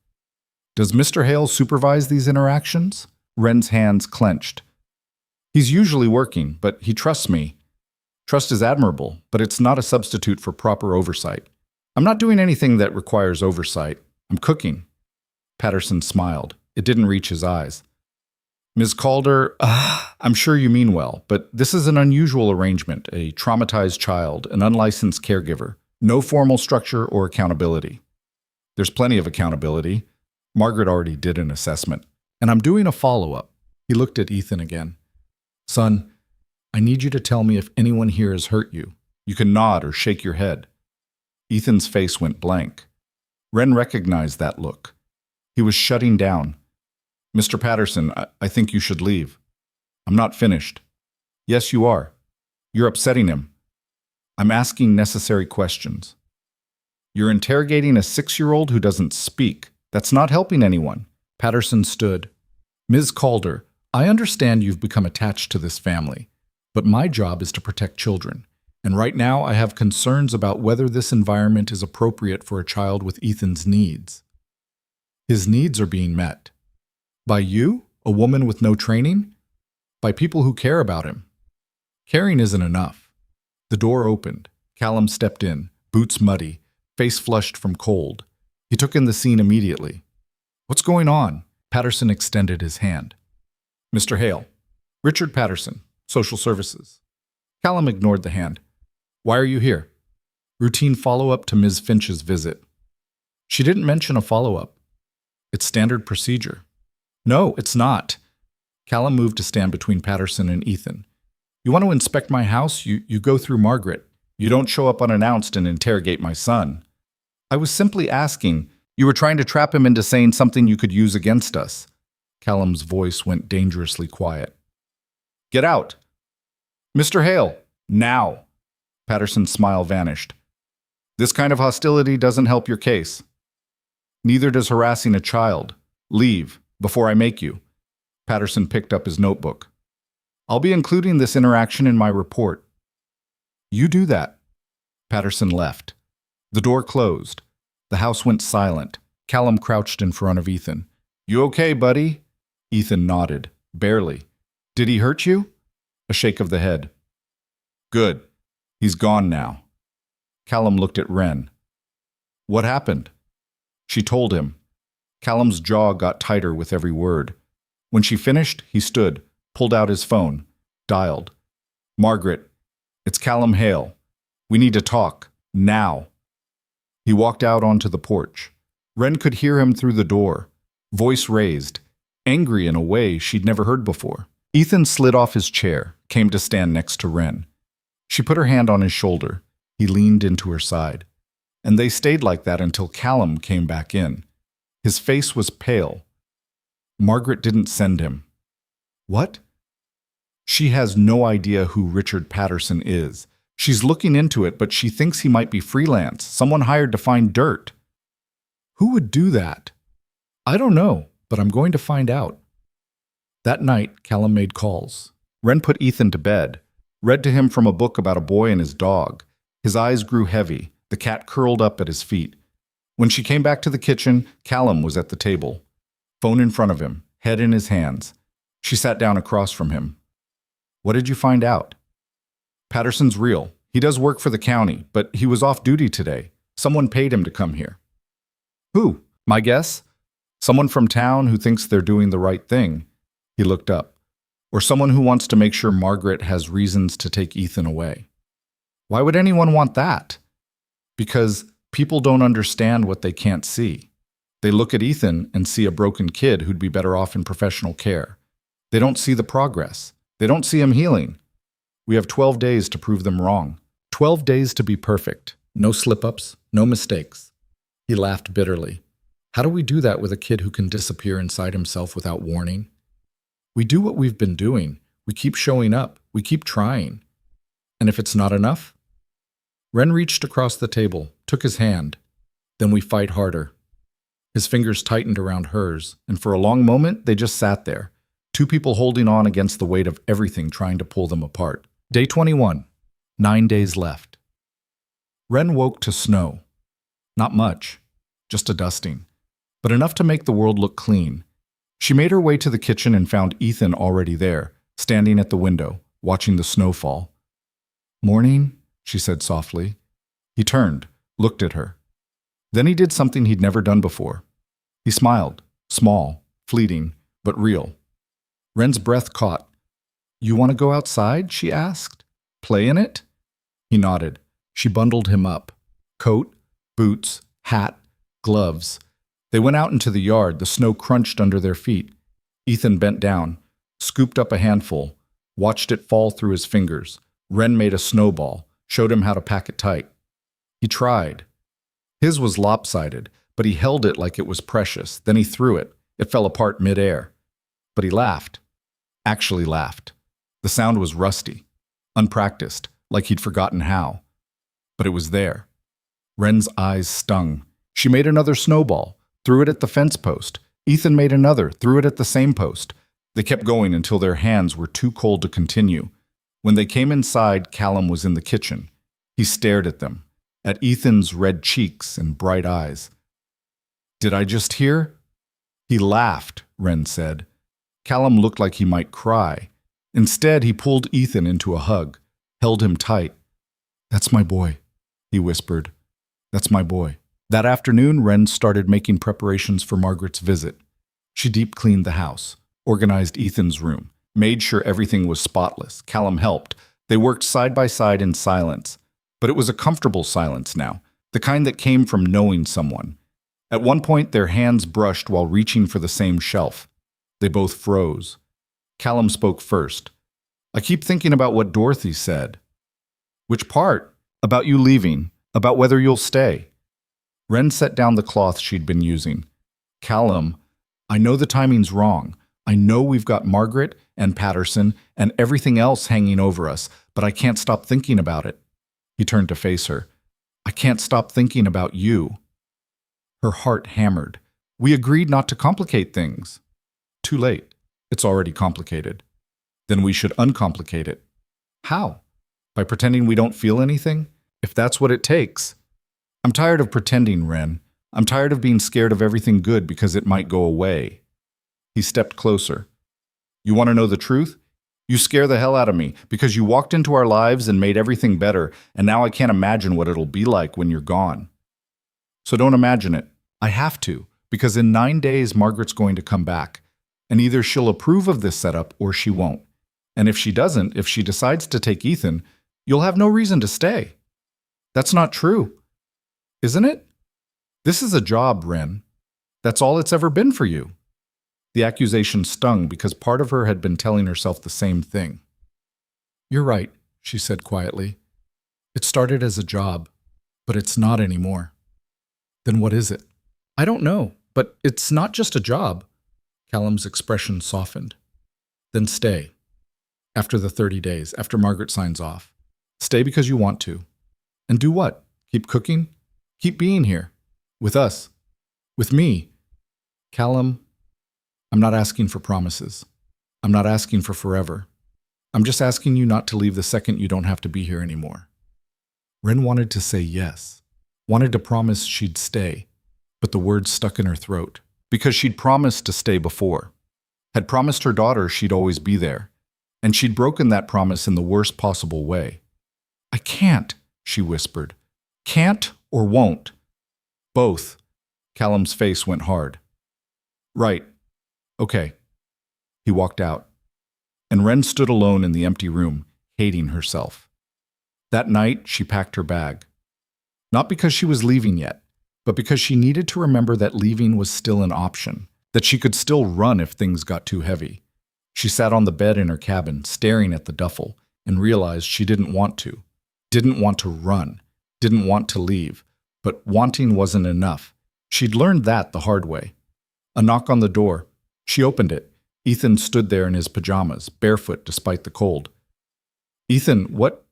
Does Mr. Hale supervise these interactions? Wren's hands clenched. He's usually working, but he trusts me. Trust is admirable, but it's not a substitute for proper oversight. I'm not doing anything that requires oversight. I'm cooking. Patterson smiled. It didn't reach his eyes. Ms. Calder, I'm sure you mean well, but this is an unusual arrangement, a traumatized child, an unlicensed caregiver, no formal structure or accountability. There's plenty of accountability. Margaret already did an assessment, and I'm doing a follow-up. He looked at Ethan again. Son, I need you to tell me if anyone here has hurt you. You can nod or shake your head. Ethan's face went blank. Wren recognized that look. He was shutting down. Mr. Patterson, I think you should leave. I'm not finished. Yes, you are. You're upsetting him. I'm asking necessary questions. You're interrogating a 6-year-old who doesn't speak. That's not helping anyone. Patterson stood. Ms. Calder, I understand you've become attached to this family, but my job is to protect children. And right now I have concerns about whether this environment is appropriate for a child with Ethan's needs. His needs are being met. By you, a woman with no training? By people who care about him. Caring isn't enough. The door opened. Callum stepped in, boots muddy, face flushed from cold. He took in the scene immediately. What's going on? Patterson extended his hand. Mr. Hale. Richard Patterson, Social Services. Callum ignored the hand. Why are you here? Routine follow-up to Ms. Finch's visit. She didn't mention a follow-up. It's standard procedure. No, it's not. Callum moved to stand between Patterson and Ethan. You want to inspect my house? You go through Margaret. You don't show up unannounced and interrogate my son. I was simply asking. You were trying to trap him into saying something you could use against us. Callum's voice went dangerously quiet. Get out. Mr. Hale, now. Patterson's smile vanished. This kind of hostility doesn't help your case. Neither does harassing a child. Leave, before I make you. Patterson picked up his notebook. I'll be including this interaction in my report. You do that. Patterson left. The door closed. The house went silent. Callum crouched in front of Ethan. You okay, buddy? Ethan nodded. Barely. Did he hurt you? A shake of the head. Good. He's gone now. Callum looked at Wren. What happened? She told him. Callum's jaw got tighter with every word. When she finished, he stood, pulled out his phone, dialed. Margaret, it's Callum Hale. We need to talk. Now. He walked out onto the porch. Wren could hear him through the door, voice raised, angry in a way she'd never heard before. Ethan slid off his chair, came to stand next to Wren. She put her hand on his shoulder. He leaned into her side. And they stayed like that until Callum came back in. His face was pale. Margaret didn't send him. What? She has no idea who Richard Patterson is. She's looking into it, but she thinks he might be freelance, someone hired to find dirt. Who would do that? I don't know, but I'm going to find out. That night, Callum made calls. Wren put Ethan to bed, read to him from a book about a boy and his dog. His eyes grew heavy. The cat curled up at his feet. When she came back to the kitchen, Callum was at the table. Phone in front of him, head in his hands. She sat down across from him. What did you find out? Patterson's real. He does work for the county, but he was off duty today. Someone paid him to come here. Who? My guess? Someone from town who thinks they're doing the right thing. He looked up. Or someone who wants to make sure Margaret has reasons to take Ethan away. Why would anyone want that? Because people don't understand what they can't see. They look at Ethan and see a broken kid who'd be better off in professional care. They don't see the progress. They don't see him healing. We have 12 days to prove them wrong. 12 days to be perfect. No slip-ups, no mistakes. He laughed bitterly. How do we do that with a kid who can disappear inside himself without warning? We do what we've been doing. We keep showing up. We keep trying. And if it's not enough? Wren reached across the table, took his hand. Then we fight harder. His fingers tightened around hers, and for a long moment they just sat there, two people holding on against the weight of everything trying to pull them apart. Day 21. 9 days left. Wren woke to snow. Not much, just a dusting, but enough to make the world look clean. She made her way to the kitchen and found Ethan already there, standing at the window, watching the snow fall. Morning, she said softly. He turned, looked at her. Then he did something he'd never done before. He smiled, small, fleeting, but real. Wren's breath caught. You want to go outside? She asked. Play in it? He nodded. She bundled him up. Coat, boots, hat, gloves. They went out into the yard, the snow crunched under their feet. Ethan bent down, scooped up a handful, watched it fall through his fingers. Wren made a snowball, showed him how to pack it tight. He tried. His was lopsided, but he held it like it was precious. Then he threw it. It fell apart midair. But he laughed. Actually laughed. The sound was rusty, unpracticed, like he'd forgotten how. But it was there. Wren's eyes stung. She made another snowball, threw it at the fence post. Ethan made another, threw it at the same post. They kept going until their hands were too cold to continue. When they came inside, Callum was in the kitchen. He stared at them, at Ethan's red cheeks and bright eyes. "Did I just hear?" "He laughed," Wren said. Callum looked like he might cry. Instead, he pulled Ethan into a hug, held him tight. "That's my boy," he whispered. "That's my boy." That afternoon, Wren started making preparations for Margaret's visit. She deep-cleaned the house, organized Ethan's room, made sure everything was spotless. Callum helped. They worked side by side in silence. But it was a comfortable silence now, the kind that came from knowing someone. At one point, their hands brushed while reaching for the same shelf. They both froze. Callum spoke first. "I keep thinking about what Dorothy said." "Which part?" "About you leaving, about whether you'll stay." Wren set down the cloth she'd been using. "Callum, I know the timing's wrong. I know we've got Margaret and Patterson and everything else hanging over us, but I can't stop thinking about it." He turned to face her. "I can't stop thinking about you." Her heart hammered. "We agreed not to complicate things." "Too late. It's already complicated." "Then we should uncomplicate it." "How?" "By pretending we don't feel anything? If that's what it takes." "I'm tired of pretending, Wren. I'm tired of being scared of everything good because it might go away." He stepped closer. "You want to know the truth? You scare the hell out of me because you walked into our lives and made everything better, and now I can't imagine what it'll be like when you're gone. So don't imagine it. I have to, because in 9 days Margaret's going to come back, and either she'll approve of this setup or she won't. And if she doesn't, if she decides to take Ethan, you'll have no reason to stay." "That's not true." "Isn't it? This is a job, Wren. That's all it's ever been for you." The accusation stung because part of her had been telling herself the same thing. "You're right," she said quietly. "It started as a job, but it's not anymore." "Then what is it?" "I don't know, but it's not just a job." Callum's expression softened. "Then stay. After the 30 days, after Margaret signs off. Stay because you want to. And do what? Keep cooking? Keep being here. With us. With me." "Callum, I'm not asking for promises. I'm not asking for forever. I'm just asking you not to leave the second you don't have to be here anymore." Wren wanted to say yes, wanted to promise she'd stay, but the words stuck in her throat, because she'd promised to stay before, had promised her daughter she'd always be there, and she'd broken that promise in the worst possible way. "I can't," she whispered. "Can't or won't?" "Both." Callum's face went hard. "Right. Okay." He walked out, and Wren stood alone in the empty room, hating herself. That night, she packed her bag. Not because she was leaving yet, but because she needed to remember that leaving was still an option, that she could still run if things got too heavy. She sat on the bed in her cabin, staring at the duffel, and realized she didn't want to run, didn't want to leave, but wanting wasn't enough. She'd learned that the hard way. A knock on the door. She opened it. Ethan stood there in his pajamas, barefoot despite the cold. "Ethan, what?"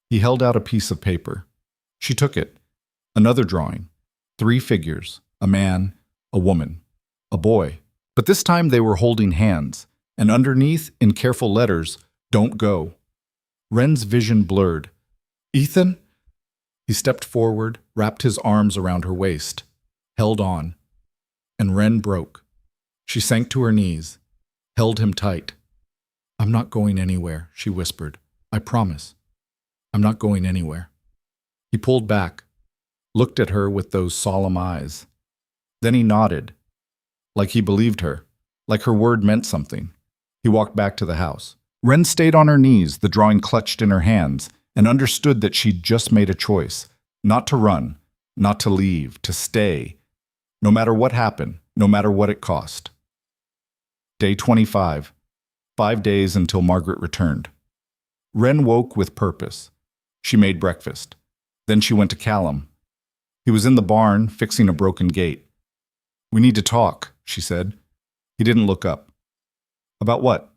He held out a piece of paper. She took it. Another drawing. 3 figures. A man, a woman, a boy. But this time they were holding hands, and underneath, in careful letters, "Don't go." Wren's vision blurred. "Ethan?" He stepped forward, wrapped his arms around her waist, held on. And Wren broke. She sank to her knees, held him tight. "I'm not going anywhere," she whispered. "I promise. I'm not going anywhere." He pulled back, looked at her with those solemn eyes. Then he nodded, like he believed her, like her word meant something. He walked back to the house. Wren stayed on her knees, the drawing clutched in her hands, and understood that she'd just made a choice. Not to run, not to leave, to stay. No matter what happened, no matter what it cost. Day 25. 5 days until Margaret returned. Wren woke with purpose. She made breakfast. Then she went to Callum. He was in the barn, fixing a broken gate. "We need to talk," she said. He didn't look up. "About what?"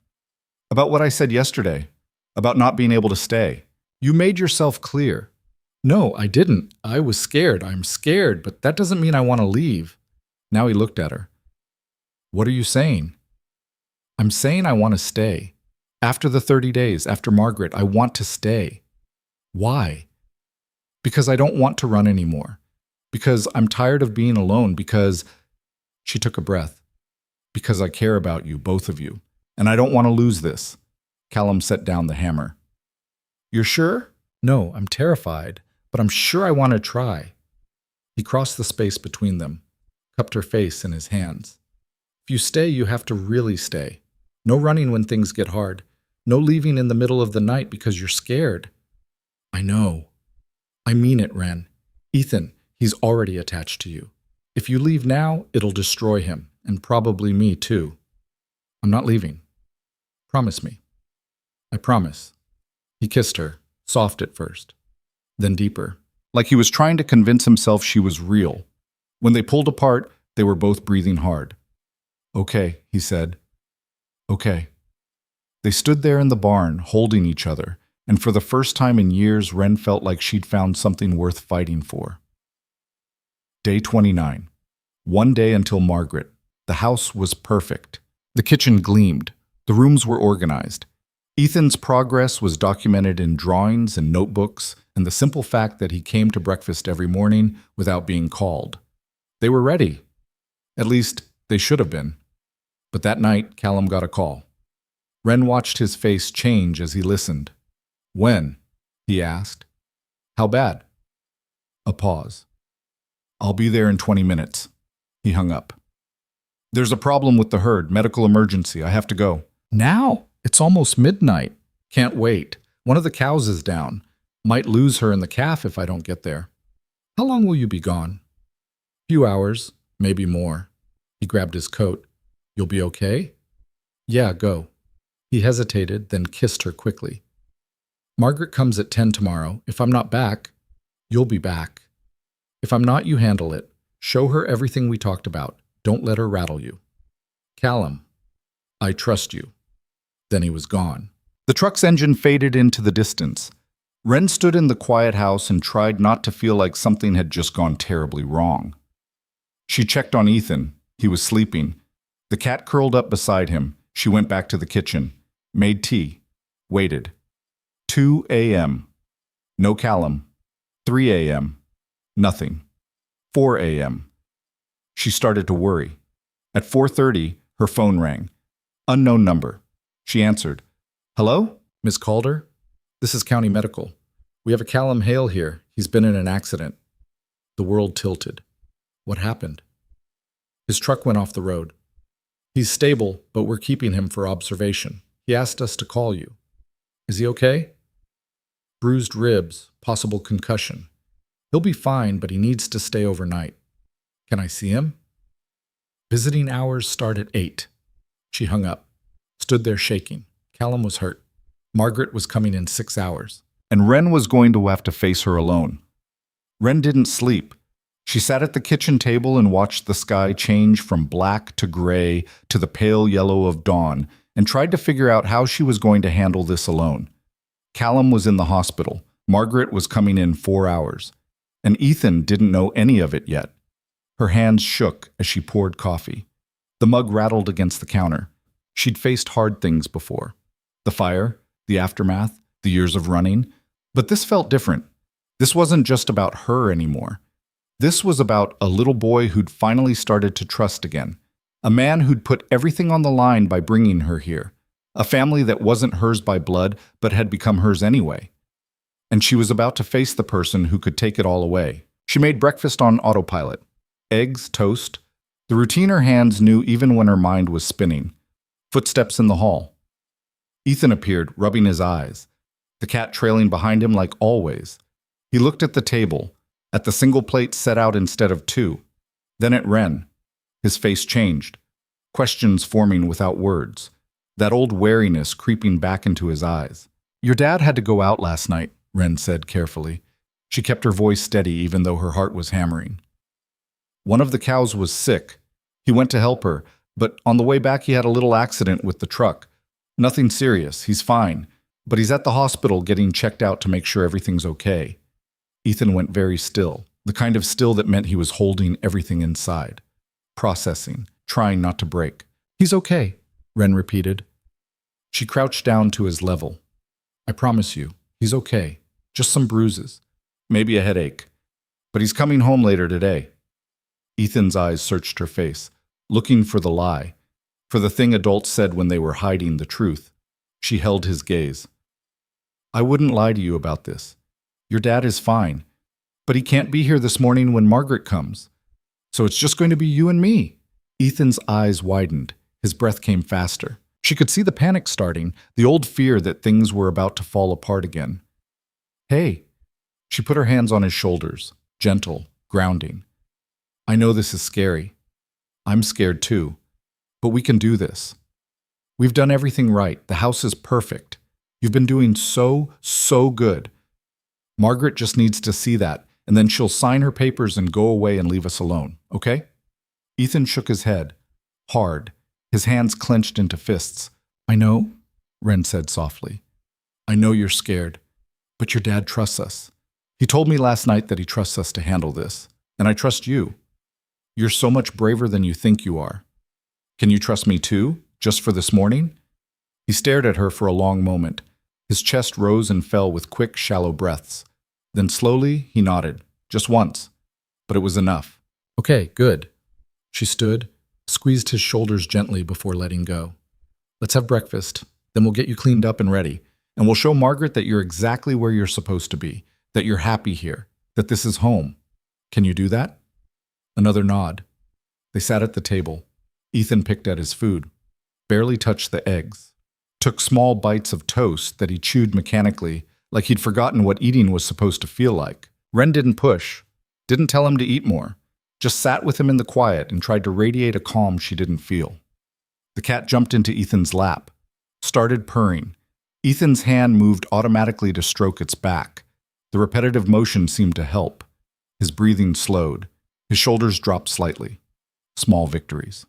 "About what I said yesterday. About not being able to stay. You made yourself clear." "No, I didn't. I was scared. I'm scared, but that doesn't mean I want to leave." Now he looked at her. "What are you saying?" "I'm saying I want to stay. After the 30 days, after Margaret, I want to stay." "Why?" "Because I don't want to run anymore. Because I'm tired of being alone. Because—" She took a breath. "Because I care about you, both of you. And I don't want to lose this." Callum set down the hammer. "You're sure?" "No, I'm terrified, but I'm sure I want to try." He crossed the space between them, cupped her face in his hands. "If you stay, you have to really stay. No running when things get hard. No leaving in the middle of the night because you're scared." "I know. I mean it, Wren. Ethan, he's already attached to you. If you leave now, it'll destroy him, and probably me too. I'm not leaving. Promise me." "I promise." He kissed her, soft at first, then deeper, like he was trying to convince himself she was real. When they pulled apart, they were both breathing hard. "Okay," he said. "Okay." They stood there in the barn, holding each other, and for the first time in years, Wren felt like she'd found something worth fighting for. Day 29. 1 day until Margaret. The house was perfect. The kitchen gleamed. The rooms were organized. Ethan's progress was documented in drawings and notebooks, and the simple fact that he came to breakfast every morning without being called. They were ready. At least, they should have been. But that night, Callum got a call. Wren watched his face change as he listened. "When?" he asked. "How bad?" A pause. "I'll be there in 20 minutes. He hung up. "There's a problem with the herd. Medical emergency. I have to go." "Now? It's almost midnight." "Can't wait. One of the cows is down. Might lose her and the calf if I don't get there." "How long will you be gone?" "Few hours, maybe more." He grabbed his coat. "You'll be okay?" "Yeah, go." He hesitated, then kissed her quickly. "Margaret comes at 10 tomorrow. If I'm not back, you'll be back. If I'm not, you handle it. Show her everything we talked about. Don't let her rattle you." "Callum, I trust you." Then he was gone. The truck's engine faded into the distance. Wren stood in the quiet house and tried not to feel like something had just gone terribly wrong. She checked on Ethan. He was sleeping. The cat curled up beside him. She went back to the kitchen, made tea, waited. 2 a.m. No Callum. 3 a.m. Nothing. 4 a.m. She started to worry. At 4:30, her phone rang. Unknown number. She answered. "Hello? Miss Calder? This is County Medical. We have a Callum Hale here. He's been in an accident." The world tilted. What happened? His truck went off the road. "He's stable, but we're keeping him for observation. He asked us to call you." "Is he okay?" "Bruised ribs, possible concussion. He'll be fine, but he needs to stay overnight." "Can I see him?" "Visiting hours start at 8. She hung up, stood there shaking. Callum was hurt. Margaret was coming in 6 hours. And Wren was going to have to face her alone. Wren didn't sleep. She sat at the kitchen table and watched the sky change from black to gray to the pale yellow of dawn and tried to figure out how she was going to handle this alone. Callum was in the hospital. Margaret was coming in 4 hours. And Ethan didn't know any of it yet. Her hands shook as she poured coffee. The mug rattled against the counter. She'd faced hard things before. The fire, the aftermath, the years of running. But this felt different. This wasn't just about her anymore. This was about a little boy who'd finally started to trust again. A man who'd put everything on the line by bringing her here. A family that wasn't hers by blood, but had become hers anyway. And she was about to face the person who could take it all away. She made breakfast on autopilot. Eggs, toast. The routine her hands knew even when her mind was spinning. Footsteps in the hall. Ethan appeared, rubbing his eyes. The cat trailing behind him like always. He looked at the table, at the single plate set out instead of 2. Then at Wren. His face changed, questions forming without words, that old wariness creeping back into his eyes. Your dad had to go out last night, Wren said carefully. She kept her voice steady even though her heart was hammering. One of the cows was sick. He went to help her, but on the way back he had a little accident with the truck. Nothing serious, he's fine, but he's at the hospital getting checked out to make sure everything's okay. Ethan went very still, the kind of still that meant he was holding everything inside, processing, trying not to break. He's okay, Wren repeated. She crouched down to his level. I promise you, he's okay. Just some bruises. Maybe a headache. But he's coming home later today. Ethan's eyes searched her face, looking for the lie, for the thing adults said when they were hiding the truth. She held his gaze. I wouldn't lie to you about this. Your dad is fine, but he can't be here this morning when Margaret comes. So it's just going to be you and me. Ethan's eyes widened. His breath came faster. She could see the panic starting, the old fear that things were about to fall apart again. Hey. She put her hands on his shoulders, gentle, grounding. I know this is scary. I'm scared too. But we can do this. We've done everything right. The house is perfect. You've been doing so good. Margaret just needs to see that, and then she'll sign her papers and go away and leave us alone, okay? Ethan shook his head, hard, his hands clenched into fists. I know, Wren said softly. I know you're scared, but your dad trusts us. He told me last night that he trusts us to handle this, and I trust you. You're so much braver than you think you are. Can you trust me too, just for this morning? He stared at her for a long moment. His chest rose and fell with quick, shallow breaths. Then slowly, he nodded, just once. But it was enough. Okay, good. She stood, squeezed his shoulders gently before letting go. Let's have breakfast, then we'll get you cleaned up and ready, and we'll show Margaret that you're exactly where you're supposed to be, that you're happy here, that this is home. Can you do that? Another nod. They sat at the table. Ethan picked at his food, barely touched the eggs, took small bites of toast that he chewed mechanically, like he'd forgotten what eating was supposed to feel like. Wren didn't push, didn't tell him to eat more, just sat with him in the quiet and tried to radiate a calm she didn't feel. The cat jumped into Ethan's lap, started purring. Ethan's hand moved automatically to stroke its back. The repetitive motion seemed to help. His breathing slowed. His shoulders dropped slightly. Small victories.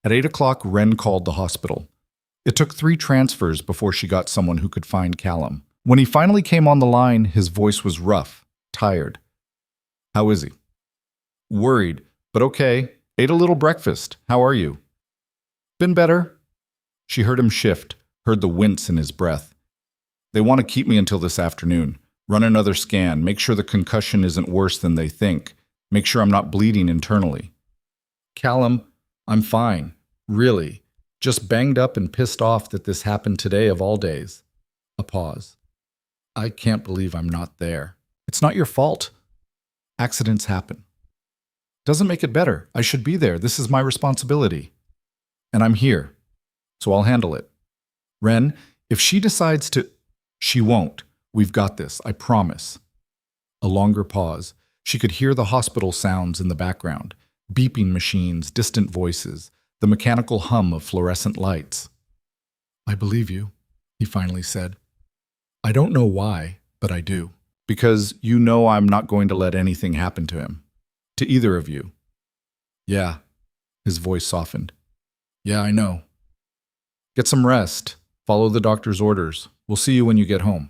At 8 o'clock, Wren called the hospital. It took 3 transfers before she got someone who could find Callum. When he finally came on the line, his voice was rough, tired. How is he? Worried, but okay. Ate a little breakfast. How are you? Been better. She heard him shift, heard the wince in his breath. They want to keep me until this afternoon. Run another scan, make sure the concussion isn't worse than they think. Make sure I'm not bleeding internally. Callum, I'm fine. Really. Just banged up and pissed off that this happened today of all days. A pause. I can't believe I'm not there. It's not your fault. Accidents happen. Doesn't make it better. I should be there. This is my responsibility. And I'm here. So I'll handle it. Wren, if she decides to... She won't. We've got this. I promise. A longer pause. She could hear the hospital sounds in the background. Beeping machines, distant voices, the mechanical hum of fluorescent lights. I believe you, he finally said. I don't know why, but I do. Because you know I'm not going to let anything happen to him. To either of you. Yeah. His voice softened. Yeah, I know. Get some rest. Follow the doctor's orders. We'll see you when you get home.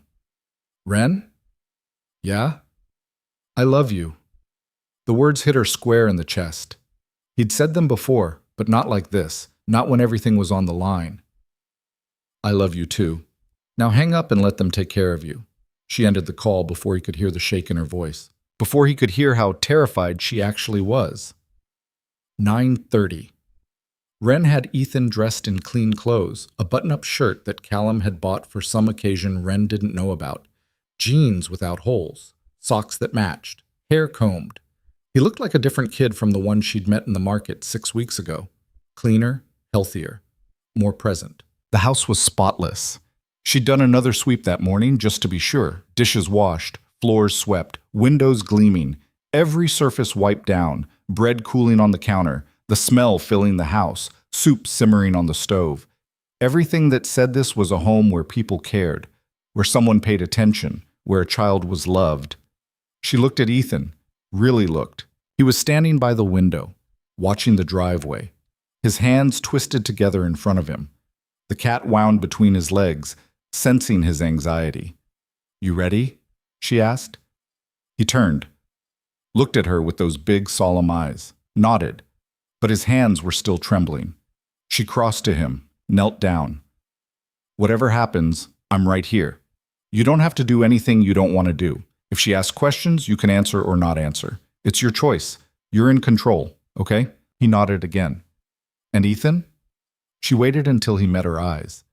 Wren? Yeah? I love you. The words hit her square in the chest. He'd said them before, but not like this, not when everything was on the line. I love you too. Now hang up and let them take care of you. She ended the call before he could hear the shake in her voice, before he could hear how terrified she actually was. 9:30. Wren had Ethan dressed in clean clothes, a button-up shirt that Callum had bought for some occasion Wren didn't know about, jeans without holes, socks that matched, hair combed. He looked like a different kid from the one she'd met in the market 6 weeks ago. Cleaner, healthier, more present. The house was spotless. She'd done another sweep that morning just to be sure. Dishes washed, floors swept, windows gleaming, every surface wiped down, bread cooling on the counter, the smell filling the house, soup simmering on the stove. Everything that said this was a home where people cared, where someone paid attention, where a child was loved. She looked at Ethan, really looked. He was standing by the window, watching the driveway, his hands twisted together in front of him. The cat wound between his legs, sensing his anxiety. "You ready?" she asked. He turned, looked at her with those big, solemn eyes, nodded, but his hands were still trembling. She crossed to him, knelt down. "Whatever happens, I'm right here. You don't have to do anything you don't want to do. If she asks questions, you can answer or not answer. It's your choice. You're in control, okay?" He nodded again. "And Ethan?" She waited until he met her eyes.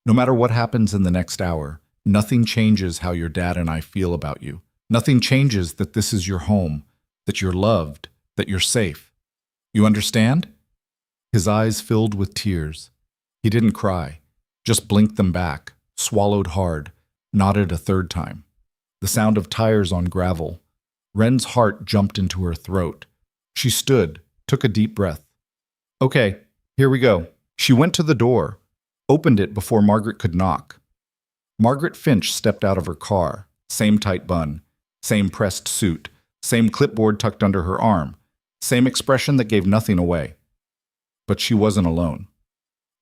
"No matter what happens in the next hour, nothing changes how your dad and I feel about you. Nothing changes that this is your home, that you're loved, that you're safe. You understand?" His eyes filled with tears. He didn't cry, just blinked them back, swallowed hard, nodded a third time. The sound of tires on gravel. Wren's heart jumped into her throat. She stood, took a deep breath. "Okay, here we go." She went to the door, opened it before Margaret could knock. Margaret Finch stepped out of her car, same tight bun, same pressed suit, same clipboard tucked under her arm, same expression that gave nothing away. But she wasn't alone.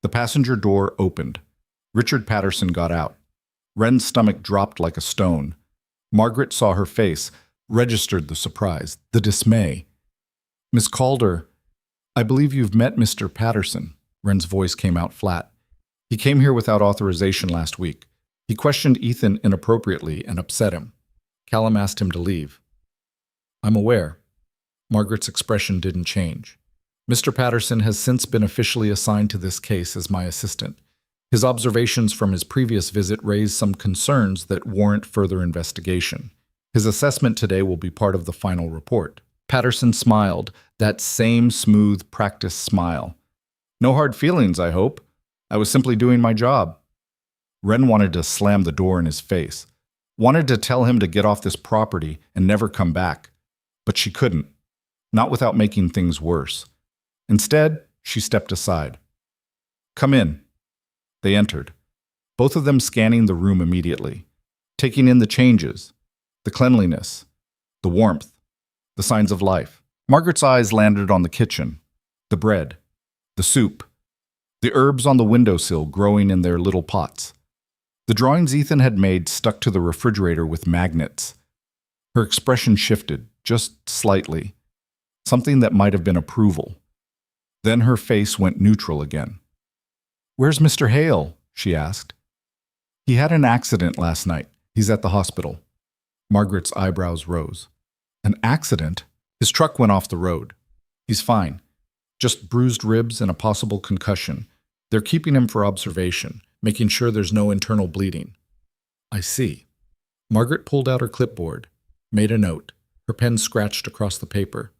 The passenger door opened. Richard Patterson got out. Wren's stomach dropped like a stone. Margaret saw her face, registered the surprise, the dismay. "Miss Calder, I believe you've met Mr. Patterson." Wren's voice came out flat. "He came here without authorization last week. He questioned Ethan inappropriately and upset him. Callum asked him to leave." "I'm aware." Margaret's expression didn't change. "Mr. Patterson has since been officially assigned to this case as my assistant. His observations from his previous visit raise some concerns that warrant further investigation. His assessment today will be part of the final report." Patterson smiled, that same smooth, practiced smile. "No hard feelings, I hope. I was simply doing my job." Wren wanted to slam the door in his face, wanted to tell him to get off this property and never come back. But she couldn't, not without making things worse. Instead, she stepped aside. "Come in." They entered, both of them scanning the room immediately, taking in the changes, the cleanliness, the warmth, the signs of life. Margaret's eyes landed on the kitchen, the bread, the soup, the herbs on the windowsill growing in their little pots. The drawings Ethan had made stuck to the refrigerator with magnets. Her expression shifted, just slightly, something that might have been approval. Then her face went neutral again. "Where's Mr. Hale?" she asked. "He had an accident last night. He's at the hospital." Margaret's eyebrows rose. "An accident?" "His truck went off the road. He's fine. Just bruised ribs and a possible concussion. They're keeping him for observation, making sure there's no internal bleeding." "I see." Margaret pulled out her clipboard, made a note, her pen scratched across the paper.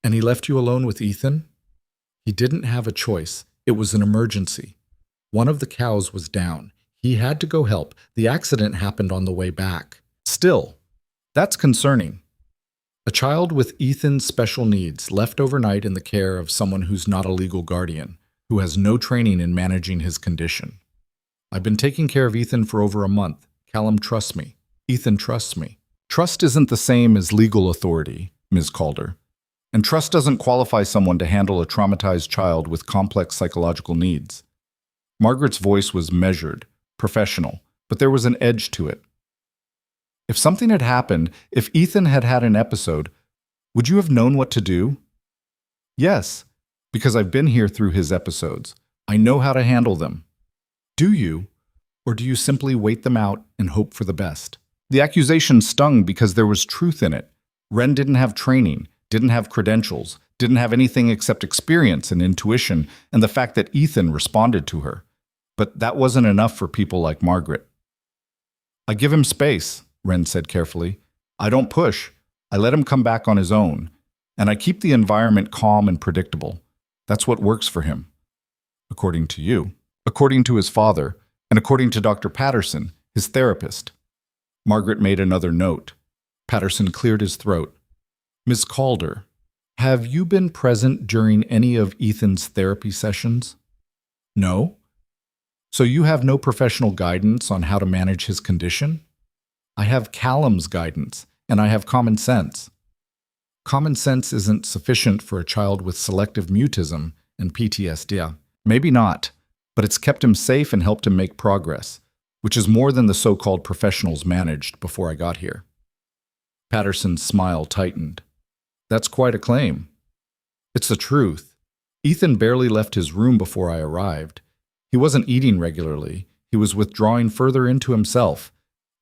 "And he left you alone with Ethan?" "He didn't have a choice. It was an emergency. One of the cows was down. He had to go help. The accident happened on the way back." "Still, that's concerning." "A child with Ethan's special needs left overnight in the care of someone who's not a legal guardian, who has no training in managing his condition. I've been taking care of Ethan for over a month. Callum trusts me. Ethan trusts me." Trust isn't the same as legal authority, Ms. Calder. And trust doesn't qualify someone to handle a traumatized child with complex psychological needs. Margaret's voice was measured, professional, but there was an edge to it. "If something had happened, if Ethan had had an episode, would you have known what to do?" "Yes, because I've been here through his episodes. I know how to handle them." "Do you? Or do you simply wait them out and hope for the best?" The accusation stung because there was truth in it. Wren didn't have training, didn't have credentials, didn't have anything except experience and intuition and the fact that Ethan responded to her. But that wasn't enough for people like Margaret. "I give him space," Wren said carefully. "I don't push. I let him come back on his own. And I keep the environment calm and predictable. That's what works for him. According to you. According to his father. And according to Dr. Patterson, his therapist." Margaret made another note. Patterson cleared his throat. "Miss Calder, Have you been present during any of Ethan's therapy sessions? No? So you have no professional guidance on how to manage his condition? I have Callum's guidance, and I have common sense. Common sense isn't sufficient for a child with selective mutism and PTSD. Maybe not, but it's kept him safe and helped him make progress, which is more than the so-called professionals managed before I got here. Patterson's smile tightened. That's quite a claim. It's the truth. Ethan barely left his room before I arrived. He wasn't eating regularly. He was withdrawing further into himself.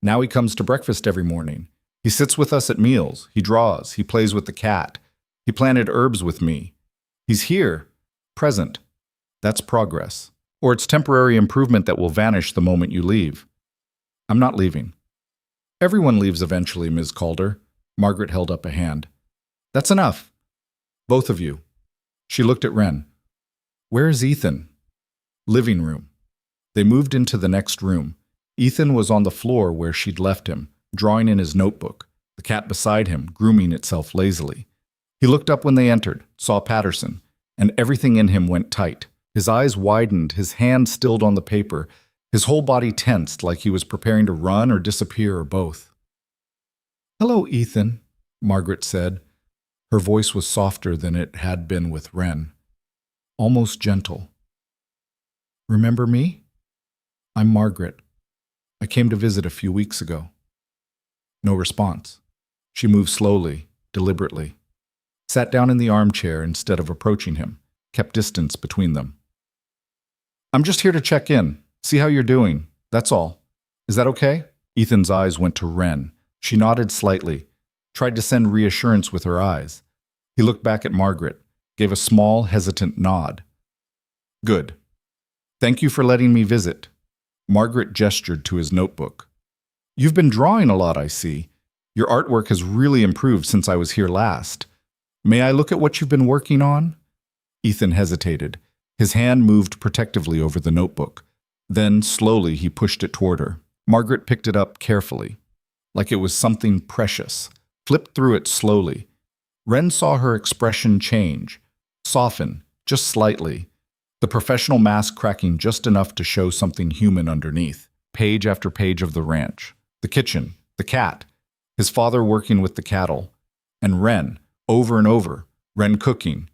Now he comes to breakfast every morning. He sits with us at meals. He draws. He plays with the cat. He planted herbs with me. He's here, present. That's progress. Or it's temporary improvement that will vanish the moment you leave. I'm not leaving. Everyone leaves eventually, Ms. Calder. Margaret held up a hand. That's enough. Both of you. She looked at Wren. Where is Ethan? Living room. They moved into the next room. Ethan was on the floor where she'd left him, drawing in his notebook, the cat beside him, grooming itself lazily. He looked up when they entered, saw Patterson, and everything in him went tight. His eyes widened, his hand stilled on the paper, his whole body tensed like he was preparing to run or disappear or both. Hello, Ethan, Margaret said. Her voice was softer than it had been with Wren, almost gentle. Remember me? I'm Margaret. I came to visit a few weeks ago. No response. She moved slowly, deliberately. Sat down in the armchair instead of approaching him, kept distance between them. I'm just here to check in, see how you're doing, that's all. Is that okay? Ethan's eyes went to Wren. She nodded slightly, tried to send reassurance with her eyes. He looked back at Margaret, gave a small, hesitant nod. Good. Thank you for letting me visit. Margaret gestured to his notebook. You've been drawing a lot, I see. Your artwork has really improved since I was here last. May I look at what you've been working on? Ethan hesitated. His hand moved protectively over the notebook. Then, slowly, he pushed it toward her. Margaret picked it up carefully, like it was something precious, flipped through it slowly. Wren saw her expression change, soften, just slightly, the professional mask cracking just enough to show something human underneath. Page after page of the ranch, the kitchen, the cat, his father working with the cattle, and Wren, over and over, Wren cooking,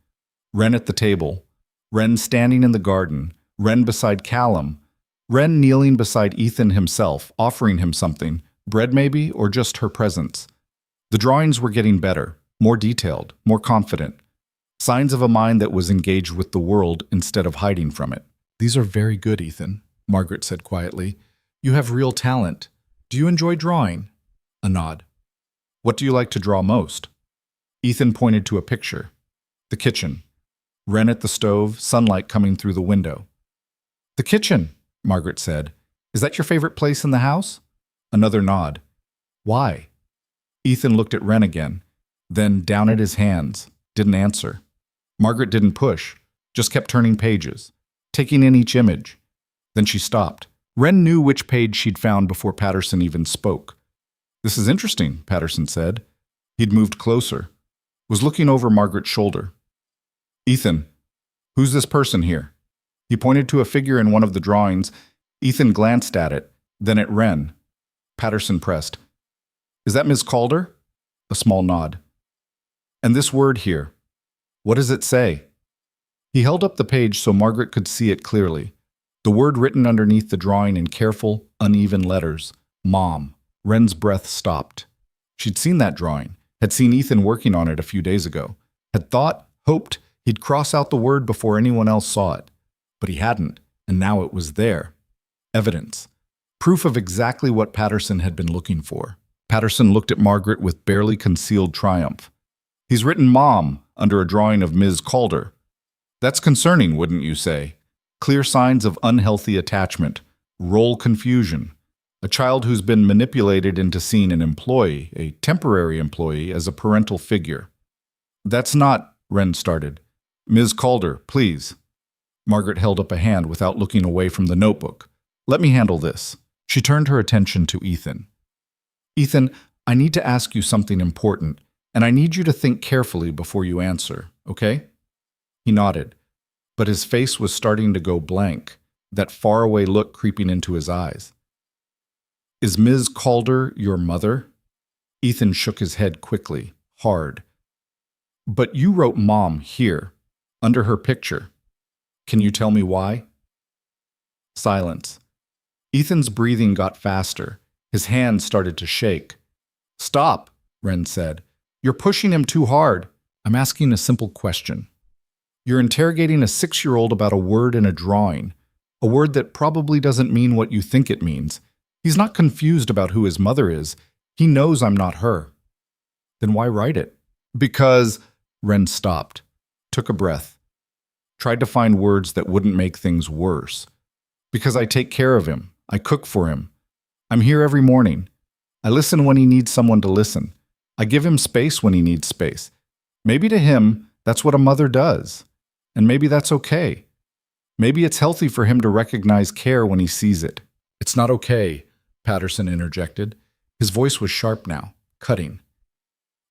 Wren at the table, Wren standing in the garden, Wren beside Callum, Wren kneeling beside Ethan himself, offering him something, bread maybe, or just her presence. The drawings were getting better, more detailed, more confident. Signs of a mind that was engaged with the world instead of hiding from it. These are very good, Ethan, Margaret said quietly. You have real talent. Do you enjoy drawing? A nod. What do you like to draw most? Ethan pointed to a picture. The kitchen. Wren at the stove, sunlight coming through the window. The kitchen, Margaret said. Is that your favorite place in the house? Another nod. Why? Ethan looked at Wren again, then down at his hands, didn't answer. Margaret didn't push, just kept turning pages, taking in each image. Then she stopped. Wren knew which page she'd found before Patterson even spoke. This is interesting, Patterson said. He'd moved closer, was looking over Margaret's shoulder. Ethan, who's this person here? He pointed to a figure in one of the drawings. Ethan glanced at it, then at Wren. Patterson pressed. Is that Ms. Calder? A small nod. And this word here, what does it say? He held up the page so Margaret could see it clearly. The word written underneath the drawing in careful, uneven letters. Mom. Wren's breath stopped. She'd seen that drawing, had seen Ethan working on it a few days ago, had thought, hoped, he'd cross out the word before anyone else saw it. But he hadn't, and now it was there. Evidence. Proof of exactly what Patterson had been looking for. Patterson looked at Margaret with barely concealed triumph. He's written Mom under a drawing of Ms. Calder. That's concerning, wouldn't you say? Clear signs of unhealthy attachment, role confusion. A child who's been manipulated into seeing an employee, a temporary employee, as a parental figure. That's not, Wren started. Ms. Calder, please. Margaret held up a hand without looking away from the notebook. Let me handle this. She turned her attention to Ethan. Ethan, I need to ask you something important, and I need you to think carefully before you answer, okay? He nodded, but his face was starting to go blank, that faraway look creeping into his eyes. Is Ms. Calder your mother? Ethan shook his head quickly, hard. But you wrote Mom here, under her picture. Can you tell me why? Silence. Ethan's breathing got faster. His hands started to shake. Stop, Wren said. You're pushing him too hard. I'm asking a simple question. You're interrogating a 6-year-old about a word in a drawing, a word that probably doesn't mean what you think it means. He's not confused about who his mother is. He knows I'm not her. Then why write it? Because... Wren stopped, took a breath, tried to find words that wouldn't make things worse. Because I take care of him. I cook for him. I'm here every morning. I listen when he needs someone to listen. I give him space when he needs space. Maybe to him, that's what a mother does. And maybe that's okay. Maybe it's healthy for him to recognize care when he sees it. It's not okay, Patterson interjected. His voice was sharp now, cutting.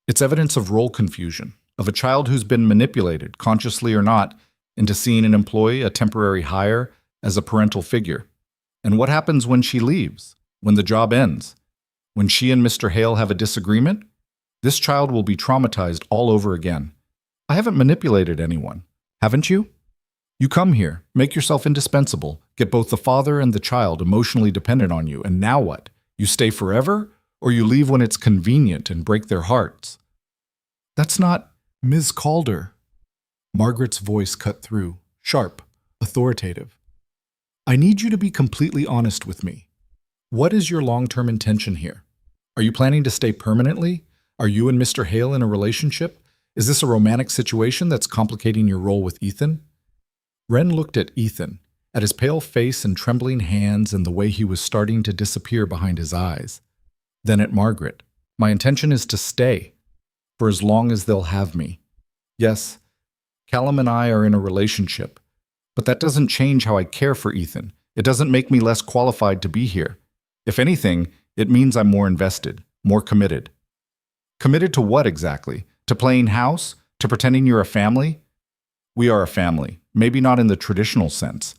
It's evidence of role confusion, of a child who's been manipulated, consciously or not, into seeing an employee, a temporary hire, as a parental figure. And what happens when she leaves, when the job ends? When she and Mr. Hale have a disagreement? This child will be traumatized all over again. I haven't manipulated anyone, haven't you? You come here, make yourself indispensable, get both the father and the child emotionally dependent on you, and now what? You stay forever, or you leave when it's convenient and break their hearts? That's not Ms. Calder. Margaret's voice cut through, sharp, authoritative. I need you to be completely honest with me. What is your long-term intention here? Are you planning to stay permanently? Are you and Mr. Hale in a relationship? Is this a romantic situation that's complicating your role with Ethan? Wren looked at Ethan, at his pale face and trembling hands and the way he was starting to disappear behind his eyes. Then at Margaret. My intention is to stay, for as long as they'll have me. Yes, Callum and I are in a relationship, but that doesn't change how I care for Ethan. It doesn't make me less qualified to be here. If anything, it means I'm more invested, more committed. Committed to what exactly? To playing house? To pretending you're a family? We are a family, maybe not in the traditional sense,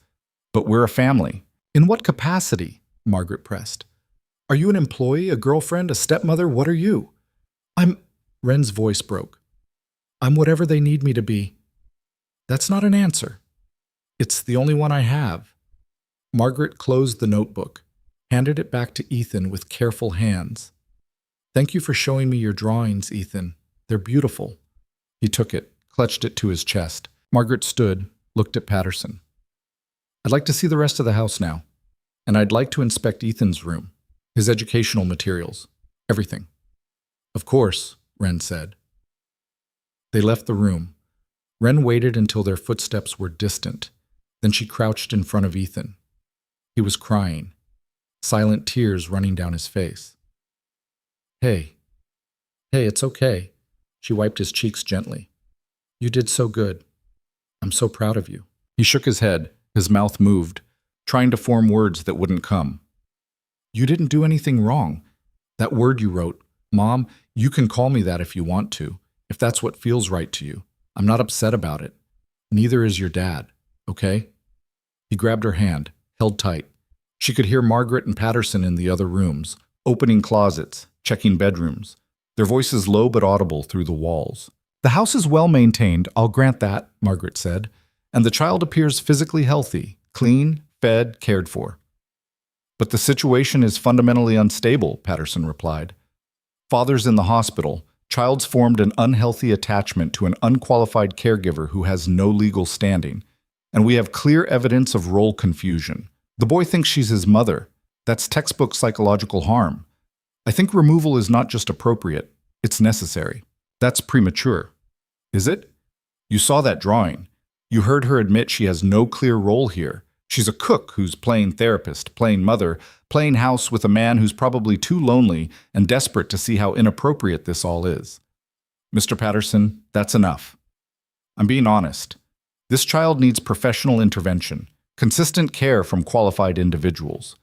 but we're a family. In what capacity? Margaret pressed. Are you an employee, a girlfriend, a stepmother? What are you? Wren's voice broke. I'm whatever they need me to be. That's not an answer. It's the only one I have. Margaret closed the notebook, handed it back to Ethan with careful hands. Thank you for showing me your drawings, Ethan. They're beautiful. He took it, clutched it to his chest. Margaret stood, looked at Patterson. I'd like to see the rest of the house now, and I'd like to inspect Ethan's room, his educational materials, everything. Of course, Wren said. They left the room. Wren waited until their footsteps were distant. Then she crouched in front of Ethan. He was crying, silent tears running down his face. Hey, it's okay. She wiped his cheeks gently. You did so good. I'm so proud of you. He shook his head, his mouth moved, trying to form words that wouldn't come. You didn't do anything wrong. That word you wrote, Mom, you can call me that if you want to, if that's what feels right to you. I'm not upset about it. Neither is your dad, okay? He grabbed her hand, held tight. She could hear Margaret and Patterson in the other rooms, opening closets, checking bedrooms, their voices low but audible through the walls. The house is well maintained, I'll grant that, Margaret said, and the child appears physically healthy, clean, fed, cared for. But the situation is fundamentally unstable, Patterson replied. Father's in the hospital. Child's formed an unhealthy attachment to an unqualified caregiver who has no legal standing. And we have clear evidence of role confusion. The boy thinks she's his mother. That's textbook psychological harm. I think removal is not just appropriate, it's necessary. That's premature. Is it? You saw that drawing. You heard her admit she has no clear role here. She's a cook who's playing therapist, playing mother, playing house with a man who's probably too lonely and desperate to see how inappropriate this all is. Mr. Patterson, that's enough. I'm being honest. This child needs professional intervention, consistent care from qualified individuals.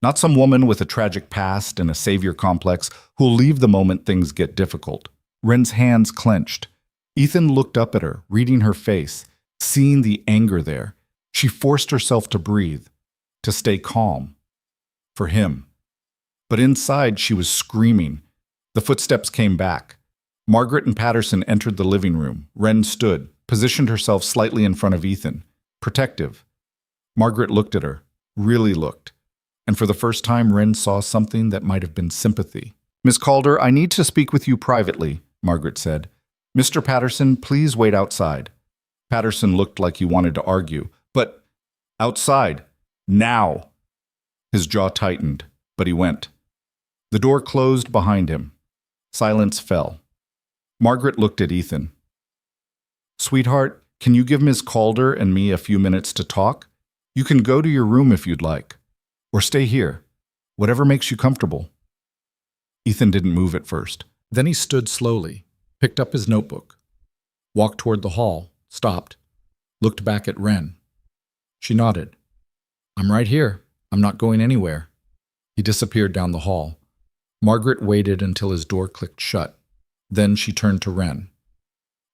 Not some woman with a tragic past and a savior complex who'll leave the moment things get difficult. Wren's hands clenched. Ethan looked up at her, reading her face, seeing the anger there. She forced herself to breathe, to stay calm. For him. But inside, she was screaming. The footsteps came back. Margaret and Patterson entered the living room. Wren stood, positioned herself slightly in front of Ethan, protective. Margaret looked at her, really looked. And for the first time, Wren saw something that might have been sympathy. "Miss Calder, I need to speak with you privately," Margaret said. "Mr. Patterson, please wait outside." Patterson looked like he wanted to argue. "But outside, now." His jaw tightened, but he went. The door closed behind him. Silence fell. Margaret looked at Ethan. "Sweetheart, can you give Miss Calder and me a few minutes to talk? You can go to your room if you'd like. Or stay here. Whatever makes you comfortable." Ethan didn't move at first. Then he stood slowly, picked up his notebook, walked toward the hall, stopped, looked back at Wren. She nodded. "I'm right here. I'm not going anywhere." He disappeared down the hall. Margaret waited until his door clicked shut. Then she turned to Wren.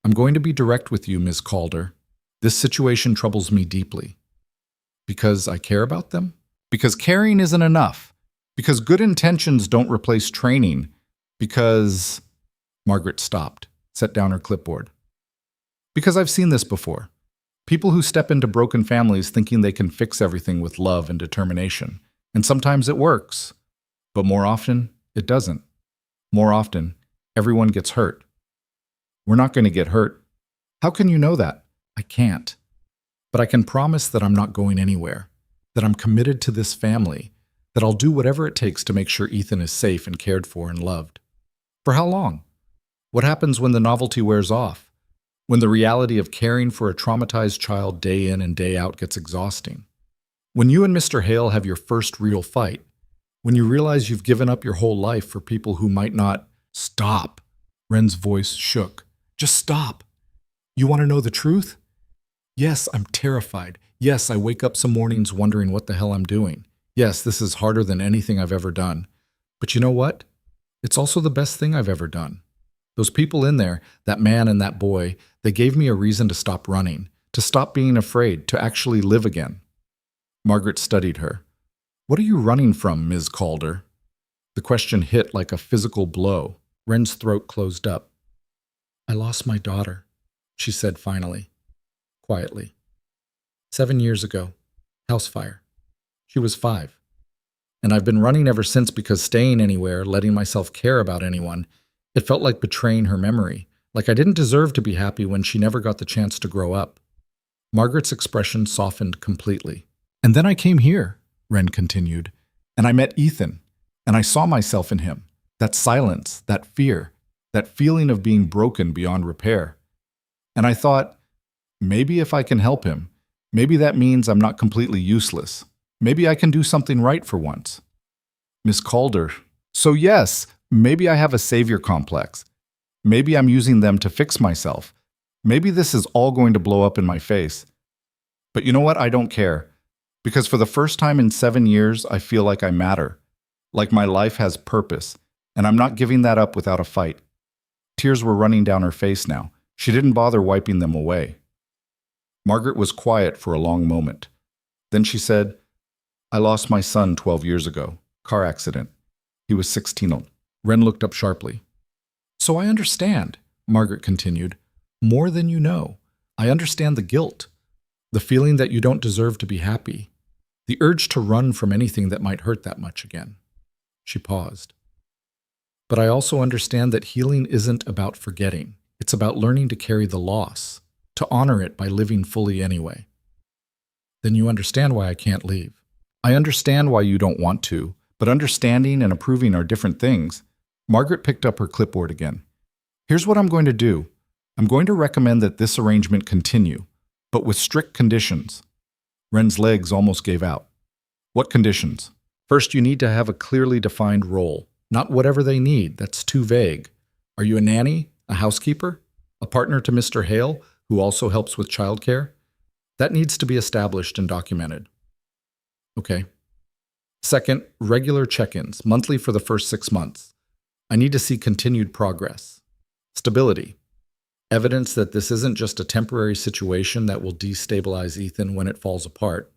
"I'm going to be direct with you, Miss Calder. This situation troubles me deeply. Because I care about them? Because caring isn't enough. Because good intentions don't replace training. Because..." Margaret stopped, set down her clipboard. "Because I've seen this before. People who step into broken families thinking they can fix everything with love and determination. And sometimes it works. But more often, it doesn't. More often, everyone gets hurt. We're not going to get hurt. How can you know that? I can't. But I can promise that I'm not going anywhere. That I'm committed to this family. That I'll do whatever it takes to make sure Ethan is safe and cared for and loved. For how long? What happens when the novelty wears off? When the reality of caring for a traumatized child day in and day out gets exhausting? When you and Mr. Hale have your first real fight? When you realize you've given up your whole life for people who might not... Stop! Wren's voice shook. Just stop. You want to know the truth? Yes, I'm terrified. Yes, I wake up some mornings wondering what the hell I'm doing. Yes, this is harder than anything I've ever done. But you know what? It's also the best thing I've ever done. Those people in there, that man and that boy, they gave me a reason to stop running, to stop being afraid, to actually live again." Margaret studied her. "What are you running from, Ms. Calder?" The question hit like a physical blow. Wren's throat closed up. "I lost my daughter," she said finally, quietly. 7 years ago. House fire. She was 5. And I've been running ever since because staying anywhere, letting myself care about anyone, it felt like betraying her memory, like I didn't deserve to be happy when she never got the chance to grow up." Margaret's expression softened completely. "And then I came here," Wren continued, "and I met Ethan, and I saw myself in him. That silence, that fear, that feeling of being broken beyond repair. And I thought, maybe if I can help him, maybe that means I'm not completely useless. Maybe I can do something right for once." Miss Calder. "So yes, maybe I have a savior complex. Maybe I'm using them to fix myself. Maybe this is all going to blow up in my face. But you know what? I don't care. Because for the first time in 7 years, I feel like I matter. Like my life has purpose. And I'm not giving that up without a fight." Tears were running down her face now. She didn't bother wiping them away. Margaret was quiet for a long moment. Then she said, "I lost my son 12 years ago. Car accident. He was 16. Wren looked up sharply. "So I understand," Margaret continued, "more than you know. I understand the guilt, the feeling that you don't deserve to be happy, the urge to run from anything that might hurt that much again." She paused. "But I also understand that healing isn't about forgetting. It's about learning to carry the loss, to honor it by living fully anyway." "Then you understand why I can't leave." "I understand why you don't want to, but understanding and approving are different things." Margaret picked up her clipboard again. "Here's what I'm going to do. I'm going to recommend that this arrangement continue, but with strict conditions." Wren's legs almost gave out. "What conditions?" "First, you need to have a clearly defined role. Not whatever they need, that's too vague. Are you a nanny? A housekeeper? A partner to Mr. Hale, who also helps with childcare? That needs to be established and documented." "Okay." "Second, regular check-ins, monthly for the first 6 months. I need to see continued progress." Stability. Evidence that this isn't just a temporary situation that will destabilize Ethan when it falls apart.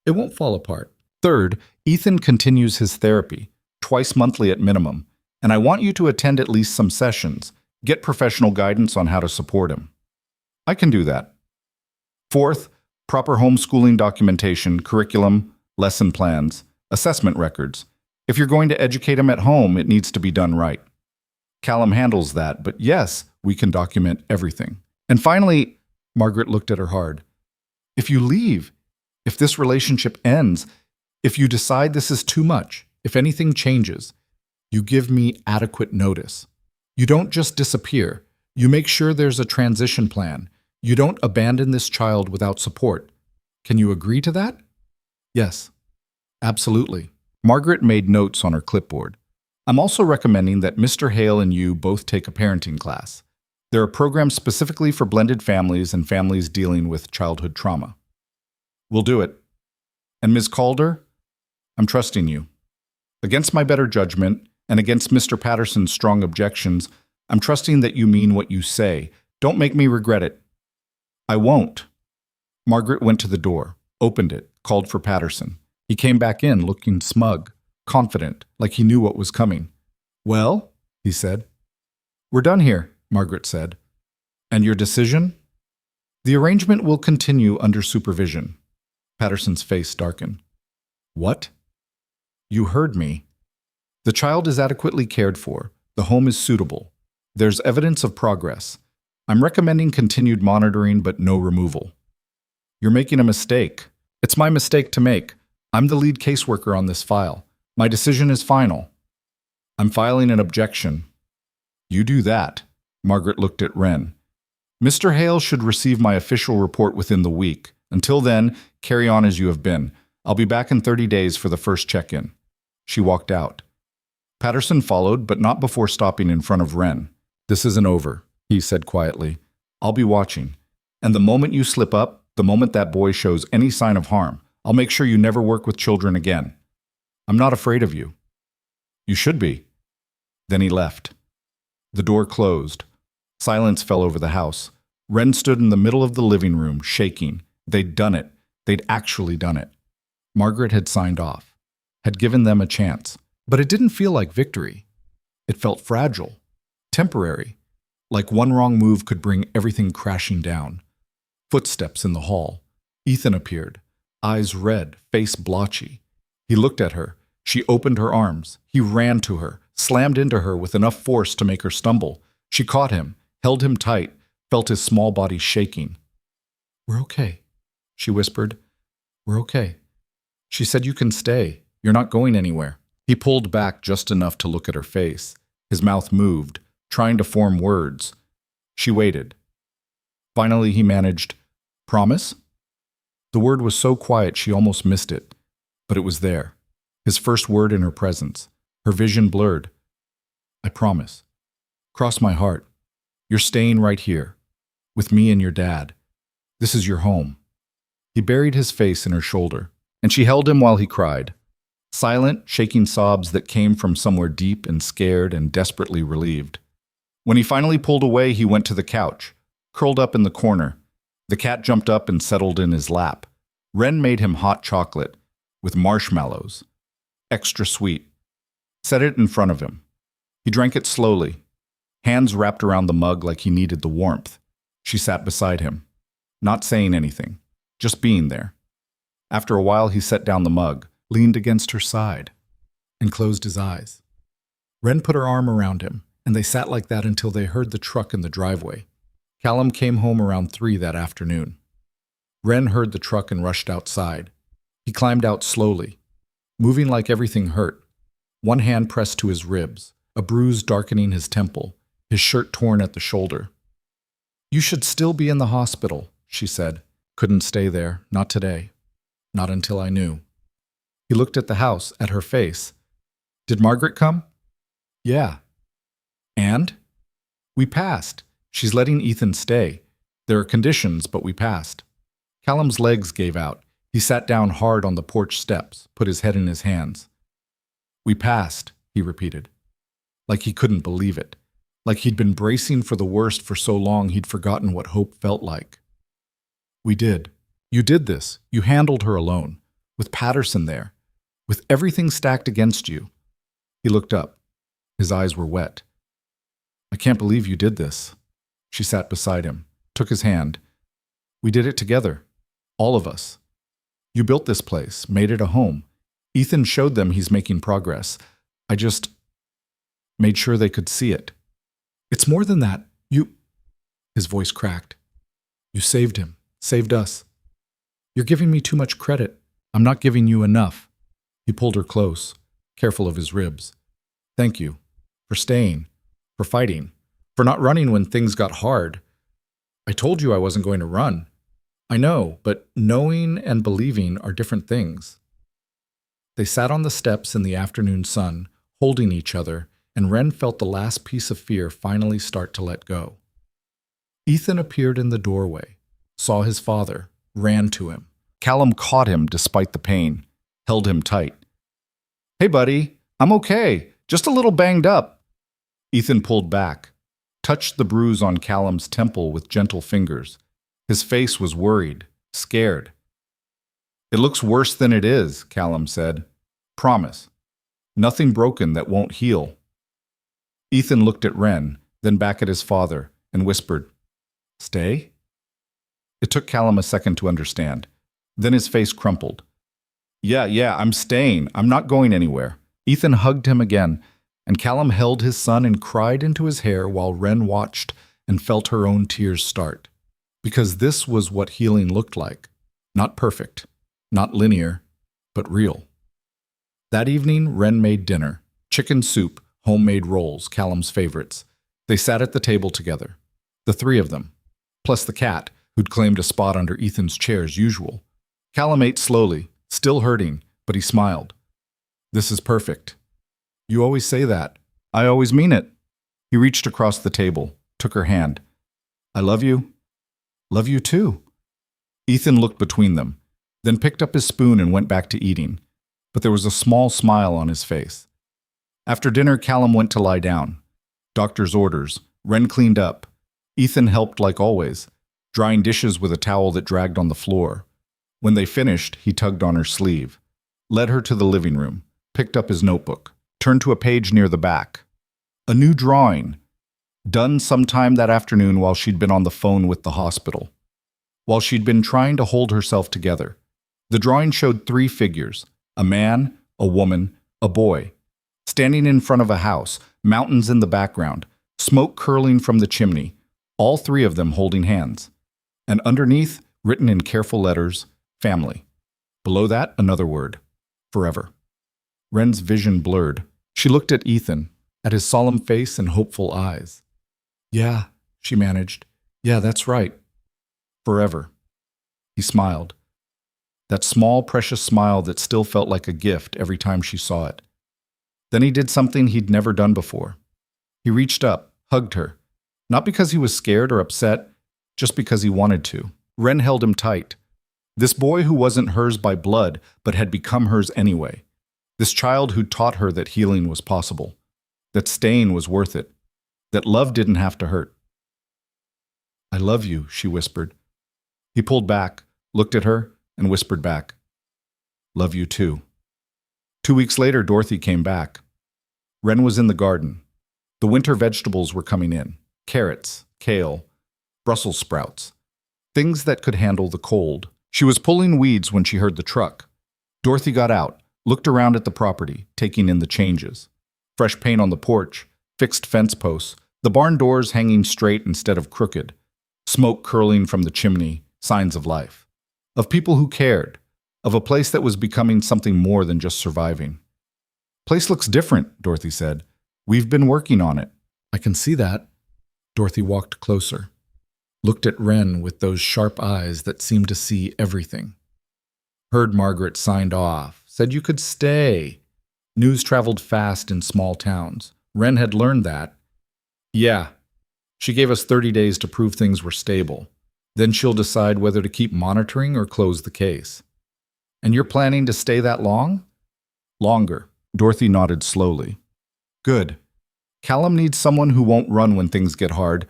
It won't fall apart. Third, Ethan continues his therapy, twice monthly at minimum, and I want you to attend at least some sessions, get professional guidance on how to support him. I can do that. Fourth, proper homeschooling documentation, curriculum, lesson plans, assessment records. If you're going to educate him at home, it needs to be done right. Callum handles that, but yes, we can document everything. And finally, Margaret looked at her hard. If you leave, if this relationship ends, if you decide this is too much, if anything changes, you give me adequate notice. You don't just disappear. You make sure there's a transition plan. You don't abandon this child without support. Can you agree to that? Yes, absolutely. Margaret made notes on her clipboard. I'm also recommending that Mr. Hale and you both take a parenting class. There are programs specifically for blended families and families dealing with childhood trauma. We'll do it. And Ms. Calder, I'm trusting you. Against my better judgment, and against Mr. Patterson's strong objections, I'm trusting that you mean what you say. Don't make me regret it. I won't. Margaret went to the door, opened it, called for Patterson. He came back in, looking smug, confident, like he knew what was coming. Well, he said. We're done here, Margaret said. And your decision? The arrangement will continue under supervision. Patterson's face darkened. What? You heard me. The child is adequately cared for. The home is suitable. There's evidence of progress. I'm recommending continued monitoring, but no removal. You're making a mistake. It's my mistake to make. I'm the lead caseworker on this file. My decision is final. I'm filing an objection. You do that. Margaret looked at Wren. Mr. Hale should receive my official report within the week. Until then, carry on as you have been. I'll be back in 30 days for the first check-in. She walked out. Patterson followed, but not before stopping in front of Wren. This isn't over, he said quietly. I'll be watching. And the moment you slip up, the moment that boy shows any sign of harm, I'll make sure you never work with children again. I'm not afraid of you. You should be. Then he left. The door closed. Silence fell over the house. Wren stood in the middle of the living room, shaking. They'd done it. They'd actually done it. Margaret had signed off, had given them a chance. But it didn't feel like victory. It felt fragile, temporary, like one wrong move could bring everything crashing down. Footsteps in the hall. Ethan appeared, eyes red, face blotchy. He looked at her. She opened her arms. He ran to her, slammed into her with enough force to make her stumble. She caught him, held him tight, felt his small body shaking. We're okay, she whispered. We're okay. She said, you can stay. You're not going anywhere. He pulled back just enough to look at her face. His mouth moved, trying to form words. She waited. Finally, he managed, Promise? The word was so quiet she almost missed it, but it was there. His first word in her presence. Her vision blurred. I promise. Cross my heart. You're staying right here, with me and your dad. This is your home. He buried his face in her shoulder, and she held him while he cried. Silent, shaking sobs that came from somewhere deep and scared and desperately relieved. When he finally pulled away, he went to the couch, curled up in the corner. The cat jumped up and settled in his lap. Wren made him hot chocolate with marshmallows, extra sweet. Set it in front of him. He drank it slowly, hands wrapped around the mug like he needed the warmth. She sat beside him, not saying anything, just being there. After a while, he set down the mug, leaned against her side, and closed his eyes. Wren put her arm around him, and they sat like that until they heard the truck in the driveway. Callum came home around 3 that afternoon. Wren heard the truck and rushed outside. He climbed out slowly, moving like everything hurt. One hand pressed to his ribs, a bruise darkening his temple, his shirt torn at the shoulder. You should still be in the hospital, she said. Couldn't stay there, not today. Not until I knew. He looked at the house, at her face. Did Margaret come? Yeah. And? We passed. She's letting Ethan stay. There are conditions, but we passed. Callum's legs gave out. He sat down hard on the porch steps, put his head in his hands. We passed, he repeated, like he couldn't believe it. like he'd been bracing for the worst for so long he'd forgotten what hope felt like. We did. You did this. You handled her alone, with Patterson there, with everything stacked against you. He looked up. His eyes were wet. I can't believe you did this. She sat beside him, took his hand. We did it together. All of us. You built this place, made it a home. Ethan showed them he's making progress. I just made sure they could see it. It's more than that. His voice cracked. You saved him, saved us. You're giving me too much credit. I'm not giving you enough. He pulled her close, careful of his ribs. Thank you. For staying. For fighting. For not running when things got hard. I told you I wasn't going to run. I know, but knowing and believing are different things. They sat on the steps in the afternoon sun, holding each other, and Wren felt the last piece of fear finally start to let go. Ethan appeared in the doorway, saw his father, ran to him. Callum caught him despite the pain, held him tight. Hey, buddy, I'm okay, just a little banged up. Ethan pulled back, touched the bruise on Callum's temple with gentle fingers. His face was worried, scared. It looks worse than it is, Callum said. Promise. Nothing broken that won't heal. Ethan looked at Wren, then back at his father, and whispered, Stay? It took Callum a second to understand. Then his face crumpled. Yeah, I'm staying. I'm not going anywhere. Ethan hugged him again, and Callum held his son and cried into his hair while Wren watched and felt her own tears start. Because this was what healing looked like. Not perfect, not linear, but real. That evening, Wren made dinner. Chicken soup, homemade rolls, Callum's favorites. They sat at the table together. The three of them. Plus the cat, who'd claimed a spot under Ethan's chair as usual. Callum ate slowly, still hurting, but he smiled. This is perfect. You always say that. I always mean it. He reached across the table, took her hand. I love you. Love you too. Ethan looked between them, then picked up his spoon and went back to eating, but there was a small smile on his face. After dinner, Callum went to lie down. Doctor's orders. Wren cleaned up. Ethan helped like always, drying dishes with a towel that dragged on the floor. When they finished, he tugged on her sleeve, led her to the living room, picked up his notebook, turned to a page near the back. A new drawing, done sometime that afternoon while she'd been on the phone with the hospital. While she'd been trying to hold herself together. The drawing showed three figures, a man, a woman, a boy, standing in front of a house, mountains in the background, smoke curling from the chimney, all three of them holding hands. And underneath, written in careful letters, family. Below that, another word, forever. Wren's vision blurred. She looked at Ethan, at his solemn face and hopeful eyes. Yeah, she managed. Yeah, that's right. Forever. He smiled. That small, precious smile that still felt like a gift every time she saw it. Then he did something he'd never done before. He reached up, hugged her. Not because he was scared or upset, just because he wanted to. Wren held him tight. This boy who wasn't hers by blood, but had become hers anyway. This child who taught her that healing was possible. That staying was worth it. That love didn't have to hurt. I love you, she whispered. He pulled back, looked at her, and whispered back. Love you too. 2 weeks later, Dorothy came back. Wren was in the garden. The winter vegetables were coming in. Carrots, kale, Brussels sprouts. Things that could handle the cold. She was pulling weeds when she heard the truck. Dorothy got out, looked around at the property, taking in the changes. Fresh paint on the porch, fixed fence posts, the barn doors hanging straight instead of crooked, smoke curling from the chimney, signs of life. Of people who cared, of a place that was becoming something more than just surviving. Place looks different, Dorothy said. We've been working on it. I can see that. Dorothy walked closer, looked at Wren with those sharp eyes that seemed to see everything. Heard Margaret signed off, said you could stay. News traveled fast in small towns. Wren had learned that. Yeah. She gave us 30 days to prove things were stable. Then she'll decide whether to keep monitoring or close the case. And you're planning to stay that long? Longer. Dorothy nodded slowly. Good. Callum needs someone who won't run when things get hard.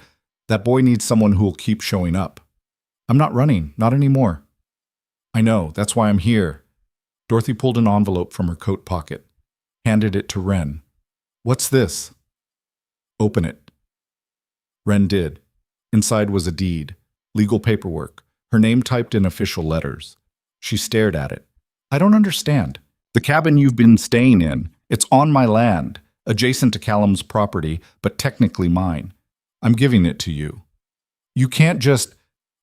That boy needs someone who will keep showing up. I'm not running, not anymore. I know, that's why I'm here. Dorothy pulled an envelope from her coat pocket, handed it to Wren. What's this? Open it. Wren did. Inside was a deed, legal paperwork, her name typed in official letters. She stared at it. I don't understand. The cabin you've been staying in, it's on my land, adjacent to Callum's property, but technically mine. I'm giving it to you. You can't just,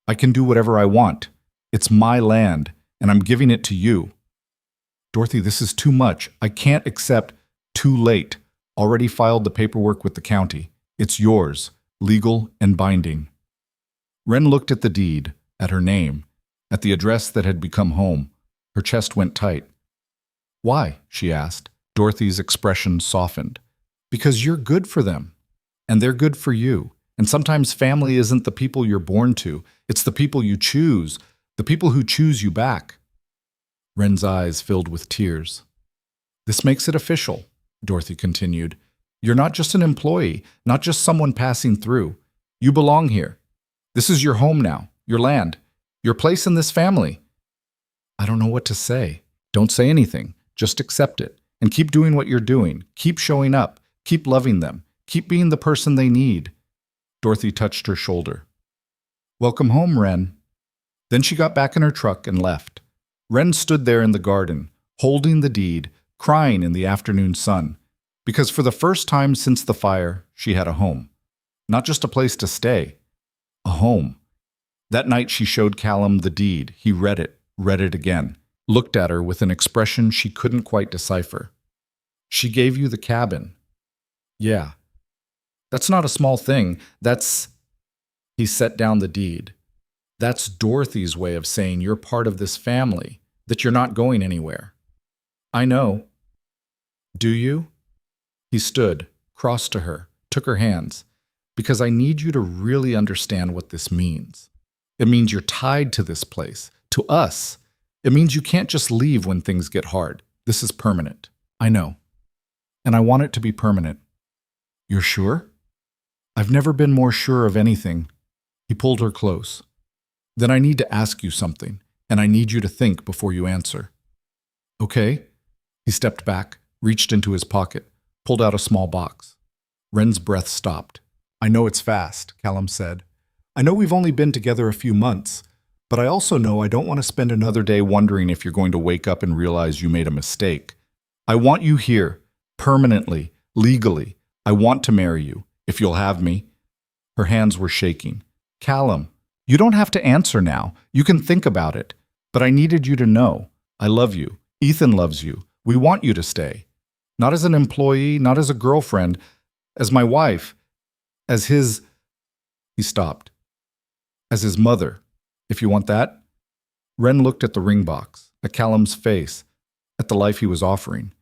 I can do whatever I want. It's my land, and I'm giving it to you. Dorothy, this is too much. I can't accept. Too late. Already filed the paperwork with the county. It's yours, legal and binding. Wren looked at the deed, at her name, at the address that had become home. Her chest went tight. Why? She asked. Dorothy's expression softened. Because you're good for them, and they're good for you. And sometimes family isn't the people you're born to. It's the people you choose, the people who choose you back. Wren's eyes filled with tears. This makes it official, Dorothy continued. You're not just an employee, not just someone passing through. You belong here. This is your home now, your land, your place in this family. I don't know what to say. Don't say anything. Just accept it. And keep doing what you're doing. Keep showing up. Keep loving them. Keep being the person they need. Dorothy touched her shoulder. Welcome home, Wren. Then she got back in her truck and left. Wren stood there in the garden, holding the deed, crying in the afternoon sun, because for the first time since the fire, she had a home. Not just a place to stay, a home. That night she showed Callum the deed. He read it again, looked at her with an expression she couldn't quite decipher. She gave you the cabin. Yeah. That's not a small thing. He set down the deed. That's Dorothy's way of saying you're part of this family, that you're not going anywhere. I know. Do you? He stood, crossed to her, took her hands. Because I need you to really understand what this means. It means you're tied to this place, to us. It means you can't just leave when things get hard. This is permanent. I know. And I want it to be permanent. You're sure? I've never been more sure of anything. He pulled her close. Then I need to ask you something, and I need you to think before you answer. Okay? He stepped back, reached into his pocket, pulled out a small box. Wren's breath stopped. I know it's fast, Callum said. I know we've only been together a few months, but I also know I don't want to spend another day wondering if you're going to wake up and realize you made a mistake. I want you here, permanently, legally. I want to marry you, if you'll have me. Her hands were shaking. Callum, you don't have to answer now. You can think about it. But I needed you to know. I love you. Ethan loves you. We want you to stay. Not as an employee, not as a girlfriend, as my wife, as his... He stopped. As his mother, if you want that. Wren looked at the ring box, at Callum's face, at the life he was offering.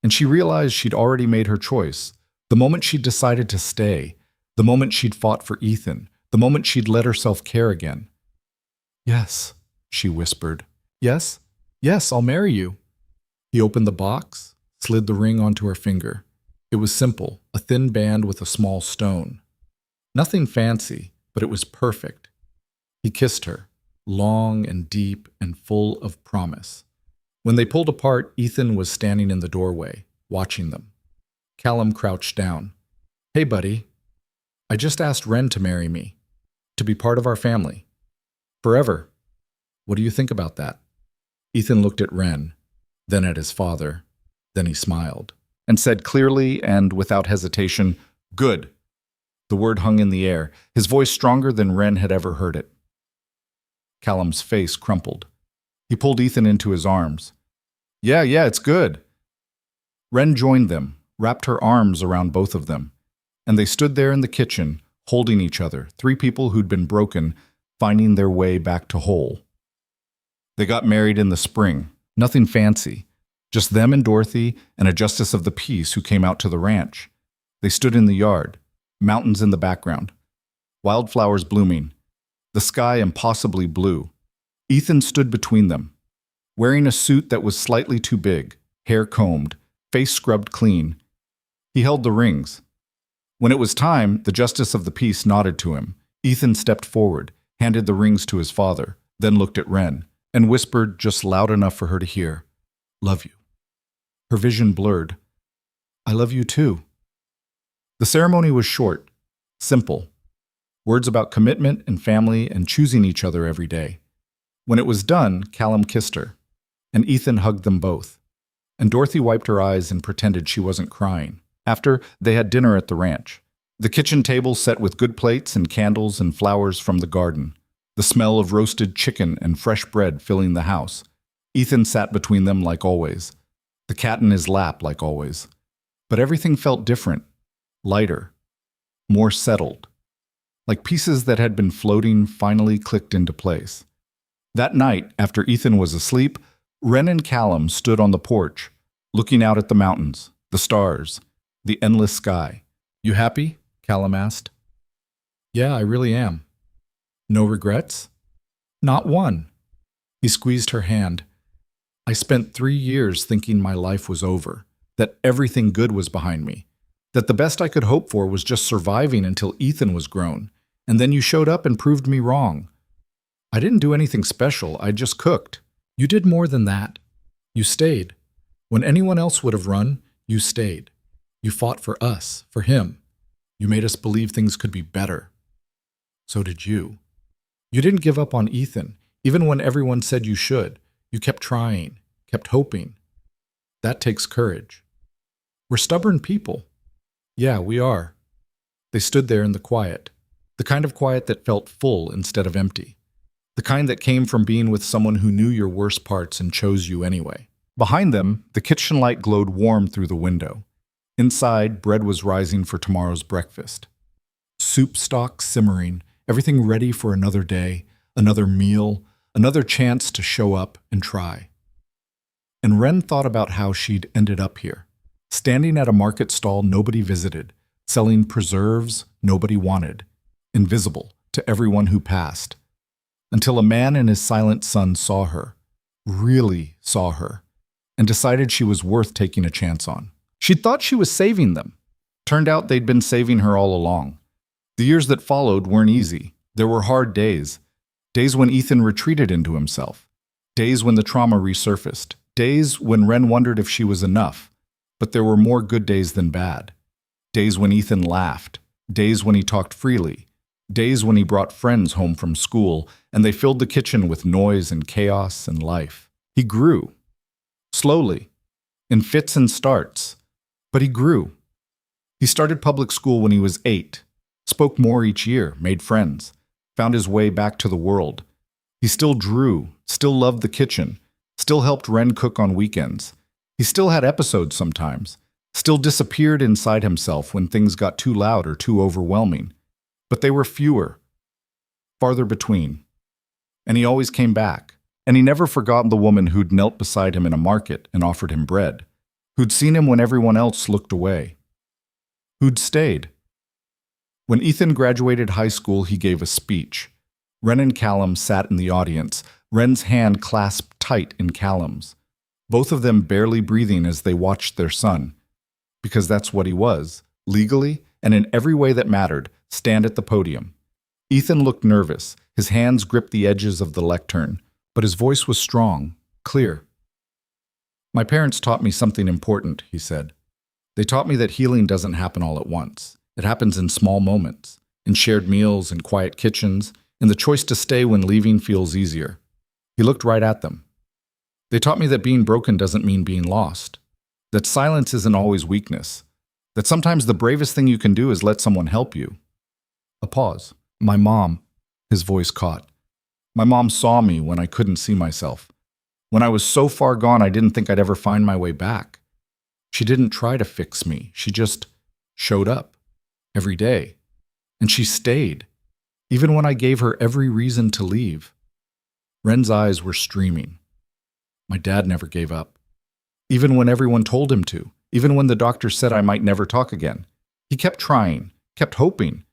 And she realized she'd already made her choice. The moment she'd decided to stay, the moment she'd fought for Ethan, the moment she'd let herself care again. Yes, she whispered. Yes, I'll marry you. He opened the box, slid the ring onto her finger. It was simple, a thin band with a small stone. Nothing fancy, but it was perfect. He kissed her, long and deep and full of promise. When they pulled apart, Ethan was standing in the doorway, watching them. Callum crouched down. Hey, buddy. I just asked Wren to marry me, to be part of our family. Forever. What do you think about that? Ethan looked at Wren, then at his father. Then he smiled, and said clearly and without hesitation, Good. The word hung in the air, his voice stronger than Wren had ever heard it. Callum's face crumpled. He pulled Ethan into his arms. Yeah, it's good. Wren joined them, wrapped her arms around both of them, and they stood there in the kitchen, holding each other, three people who'd been broken, finding their way back to whole. They got married in the spring, nothing fancy, just them and Dorothy and a justice of the peace who came out to the ranch. They stood in the yard, mountains in the background, wildflowers blooming, the sky impossibly blue. Ethan stood between them, wearing a suit that was slightly too big, hair combed, face scrubbed clean. He held the rings, When it was time, the justice of the peace nodded to him. Ethan stepped forward, handed the rings to his father, then looked at Wren, and whispered just loud enough for her to hear, "Love you." Her vision blurred. "I love you too." The ceremony was short, simple. Words about commitment and family and choosing each other every day. When it was done, Callum kissed her, and Ethan hugged them both. And Dorothy wiped her eyes and pretended she wasn't crying. After, they had dinner at the ranch. The kitchen table set with good plates and candles and flowers from the garden. The smell of roasted chicken and fresh bread filling the house. Ethan sat between them like always. The cat in his lap like always. But everything felt different, lighter, more settled. Like pieces that had been floating finally clicked into place. That night, after Ethan was asleep, Wren and Callum stood on the porch, looking out at the mountains, the stars, the endless sky. "You happy?" Callum asked. "Yeah, I really am." "No regrets?" "Not one." He squeezed her hand. "I spent 3 years thinking my life was over, that everything good was behind me, that the best I could hope for was just surviving until Ethan was grown, and then you showed up and proved me wrong. I didn't do anything special, I just cooked. You did more than that. You stayed. When anyone else would have run, you stayed. You fought for us, for him. You made us believe things could be better. So did you. You didn't give up on Ethan, even when everyone said you should. You kept trying, kept hoping. That takes courage. We're stubborn people." "Yeah, we are." They stood there in the quiet, the kind of quiet that felt full instead of empty, the kind that came from being with someone who knew your worst parts and chose you anyway. Behind them, the kitchen light glowed warm through the window. Inside, bread was rising for tomorrow's breakfast. Soup stock simmering, everything ready for another day, another meal, another chance to show up and try. And Wren thought about how she'd ended up here, standing at a market stall nobody visited, selling preserves nobody wanted, invisible to everyone who passed. Until a man and his silent son saw her, really saw her, and decided she was worth taking a chance on. She'd thought she was saving them. Turned out they'd been saving her all along. The years that followed weren't easy. There were hard days. Days when Ethan retreated into himself. Days when the trauma resurfaced. Days when Wren wondered if she was enough. But there were more good days than bad. Days when Ethan laughed. Days when he talked freely. Days when he brought friends home from school, and they filled the kitchen with noise and chaos and life. He grew. Slowly. In fits and starts. But he grew. He started public school when he was 8, spoke more each year, made friends, found his way back to the world. He still drew, still loved the kitchen, still helped Wren cook on weekends. He still had episodes sometimes, still disappeared inside himself when things got too loud or too overwhelming. But they were fewer, farther between. And he always came back. And he never forgot the woman who'd knelt beside him in a market and offered him bread, who'd seen him when everyone else looked away, who'd stayed. When Ethan graduated high school, he gave a speech. Wren and Callum sat in the audience, Wren's hand clasped tight in Callum's, both of them barely breathing as they watched their son. Because that's what he was, legally and in every way that mattered, stand at the podium. Ethan looked nervous, his hands gripped the edges of the lectern, but his voice was strong, clear. "My parents taught me something important," he said. "They taught me that healing doesn't happen all at once. It happens in small moments, in shared meals, in quiet kitchens, in the choice to stay when leaving feels easier." He looked right at them. "They taught me that being broken doesn't mean being lost, that silence isn't always weakness, that sometimes the bravest thing you can do is let someone help you." A pause. "My mom," his voice caught. "My mom saw me when I couldn't see myself. When I was so far gone I didn't think I'd ever find my way back. She didn't try to fix me. She just showed up. Every day. And she stayed. Even when I gave her every reason to leave." Wren's eyes were streaming. "My dad never gave up. Even when everyone told him to. Even when the doctor said I might never talk again. He kept trying. Kept hoping.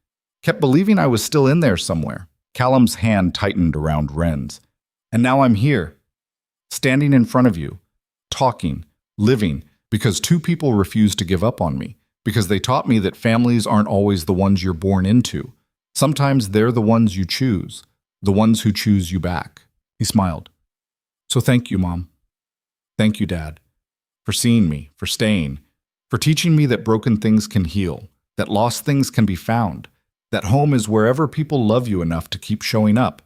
Kept believing I was still in there somewhere." Callum's hand tightened around Wren's. "And now I'm here. Standing in front of you. Talking. Living. Because 2 people refused to give up on me. because they taught me that families aren't always the ones you're born into. Sometimes they're the ones you choose, the ones who choose you back. He smiled. So thank you, Mom. Thank you, Dad, for seeing me, for staying, for teaching me that broken things can heal, that lost things can be found, that home is wherever people love you enough to keep showing up.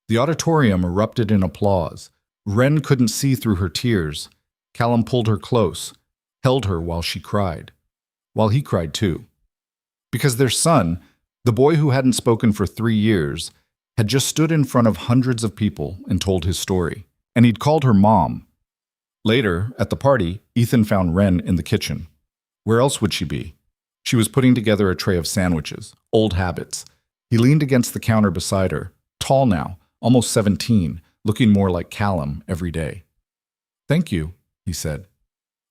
The auditorium erupted in applause. Wren couldn't see through her tears. Callum pulled her close, held her while she cried, while he cried too. Because their son, the boy who hadn't spoken for 3 years, had just stood in front of hundreds of people and told his story. And he'd called her Mom. Later, at the party, Ethan found Wren in the kitchen. Where else would she be? She was putting together a tray of sandwiches, old habits. He leaned against the counter beside her, tall now, almost 17, looking more like Callum every day. Thank you, he said.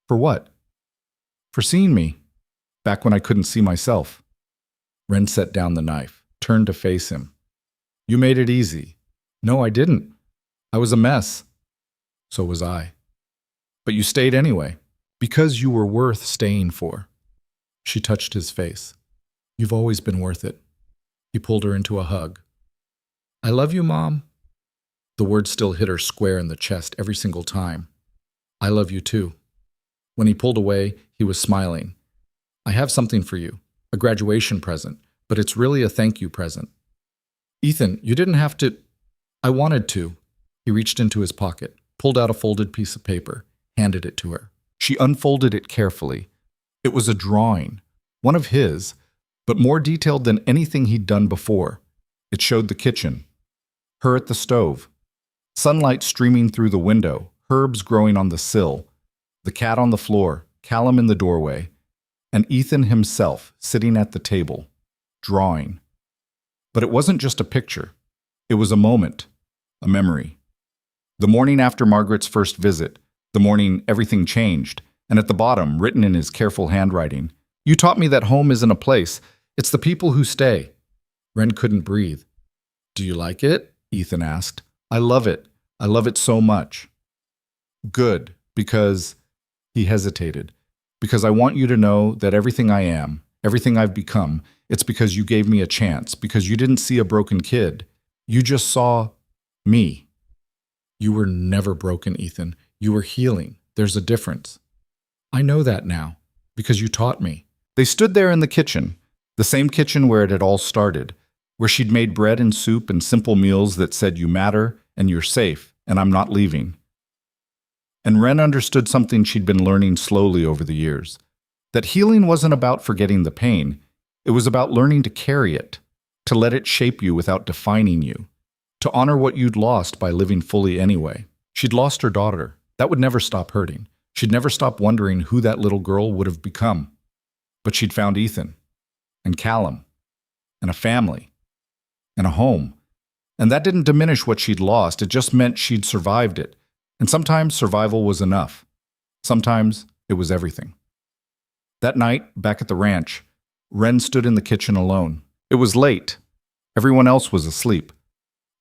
For what? For seeing me, back when I couldn't see myself. Wren set down the knife, turned to face him. You made it easy. No, I didn't. I was a mess. So was I. But you stayed anyway, because you were worth staying for. She touched his face. You've always been worth it. He pulled her into a hug. I love you, Mom. The word still hit her square in the chest every single time. I love you too. When he pulled away, he was smiling. I have something for you, a graduation present, but it's really a thank you present. Ethan, you didn't have to. I wanted to. He reached into his pocket, pulled out a folded piece of paper, handed it to her. She unfolded it carefully. It was a drawing, one of his, but more detailed than anything he'd done before. It showed the kitchen, her at the stove, sunlight streaming through the window, herbs growing on the sill, the cat on the floor, Callum in the doorway, and Ethan himself sitting at the table, drawing. But it wasn't just a picture. It was a moment, a memory. The morning after Margaret's first visit, the morning everything changed, and at the bottom, written in his careful handwriting, you taught me that home isn't a place, it's the people who stay. Wren couldn't breathe. Do you like it? Ethan asked. I love it. I love it so much. Good, because he hesitated. Because I want you to know that everything I am, everything I've become, it's because you gave me a chance, because you didn't see a broken kid. You just saw me. You were never broken, Ethan. You were healing. There's a difference. I know that now, because you taught me. They stood there in the kitchen, the same kitchen where it had all started, where she'd made bread and soup and simple meals that said you matter and you're safe and I'm not leaving. And Wren understood something she'd been learning slowly over the years, that healing wasn't about forgetting the pain, it was about learning to carry it, to let it shape you without defining you, to honor what you'd lost by living fully anyway. She'd lost her daughter. That would never stop hurting. She'd never stop wondering who that little girl would have become. But she'd found Ethan, and Callum, and a family, and a home. And that didn't diminish what she'd lost, it just meant she'd survived it. And sometimes survival was enough. Sometimes it was everything. That night, back at the ranch, Wren stood in the kitchen alone. It was late. Everyone else was asleep.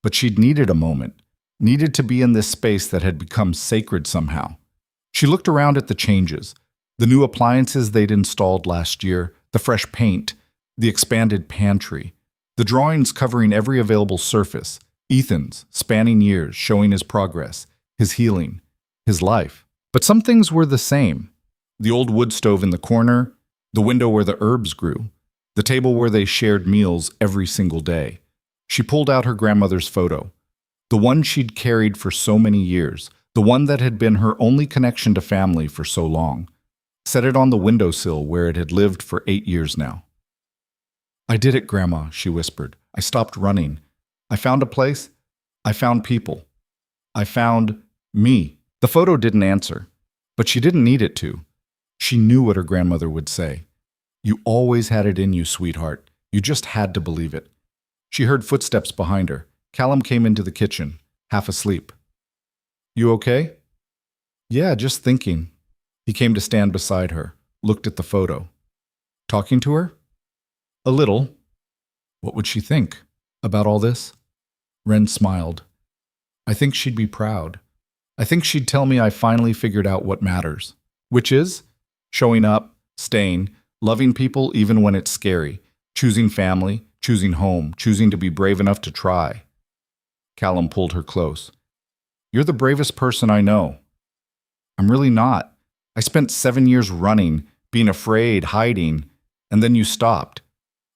But she'd needed a moment, needed to be in this space that had become sacred somehow. She looked around at the changes, the new appliances they'd installed last year, the fresh paint, the expanded pantry, the drawings covering every available surface, Ethan's, spanning years, showing his progress, his healing, his life. But some things were the same. The old wood stove in the corner, the window where the herbs grew, the table where they shared meals every single day. She pulled out her grandmother's photo, the one she'd carried for so many years, the one that had been her only connection to family for so long. Set it on the windowsill where it had lived for 8 years now. I did it, Grandma, she whispered. I stopped running. I found a place. I found people. I found me. The photo didn't answer, but she didn't need it to. She knew what her grandmother would say. You always had it in you, sweetheart. You just had to believe it. She heard footsteps behind her. Callum came into the kitchen, half asleep. You okay? Yeah, just thinking. He came to stand beside her, looked at the photo. Talking to her? A little. What would she think about all this? Wren smiled. I think she'd be proud. I think she'd tell me I finally figured out what matters, which is showing up, staying, Loving people even when it's scary. Choosing family, choosing home, choosing to be brave enough to try. Callum pulled her close. You're the bravest person I know. I'm really not. I spent 7 years running, being afraid, hiding, and then you stopped.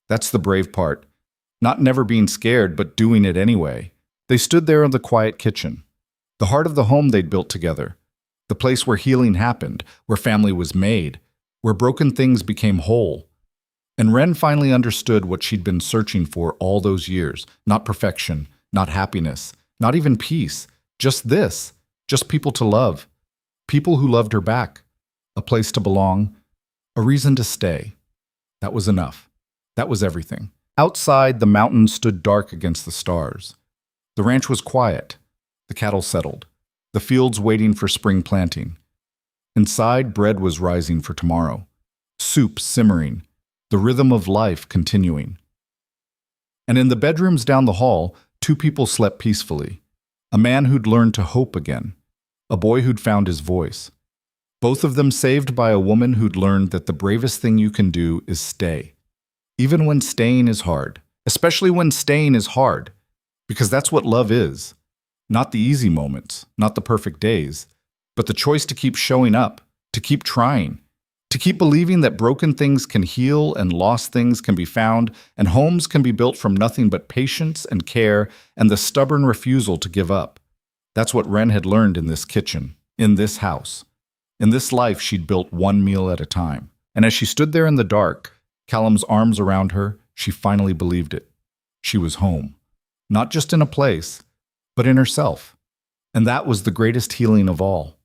That's the brave part. Not never being scared, but doing it anyway. They stood there in the quiet kitchen, the heart of the home they'd built together, the place where healing happened, where family was made, where broken things became whole. And Wren finally understood what she'd been searching for all those years. Not perfection, not happiness, not even peace. Just this. Just people to love. People who loved her back. A place to belong. A reason to stay. That was enough. That was everything. Outside, the mountains stood dark against the stars. The ranch was quiet. The cattle settled. The fields waiting for spring planting. Inside, bread was rising for tomorrow. Soup simmering. The rhythm of life continuing. And in the bedrooms down the hall, 2 people slept peacefully. A man who'd learned to hope again. A boy who'd found his voice. Both of them saved by a woman who'd learned that the bravest thing you can do is stay. Even when staying is hard. Especially when staying is hard. Because that's what love is. Not the easy moments, not the perfect days, but the choice to keep showing up, to keep trying, to keep believing that broken things can heal and lost things can be found and homes can be built from nothing but patience and care and the stubborn refusal to give up. That's what Wren had learned in this kitchen, in this house. In this life she'd built one meal at a time. And as she stood there in the dark, Callum's arms around her, she finally believed it. She was home. Not just in a place, but in herself. And that was the greatest healing of all.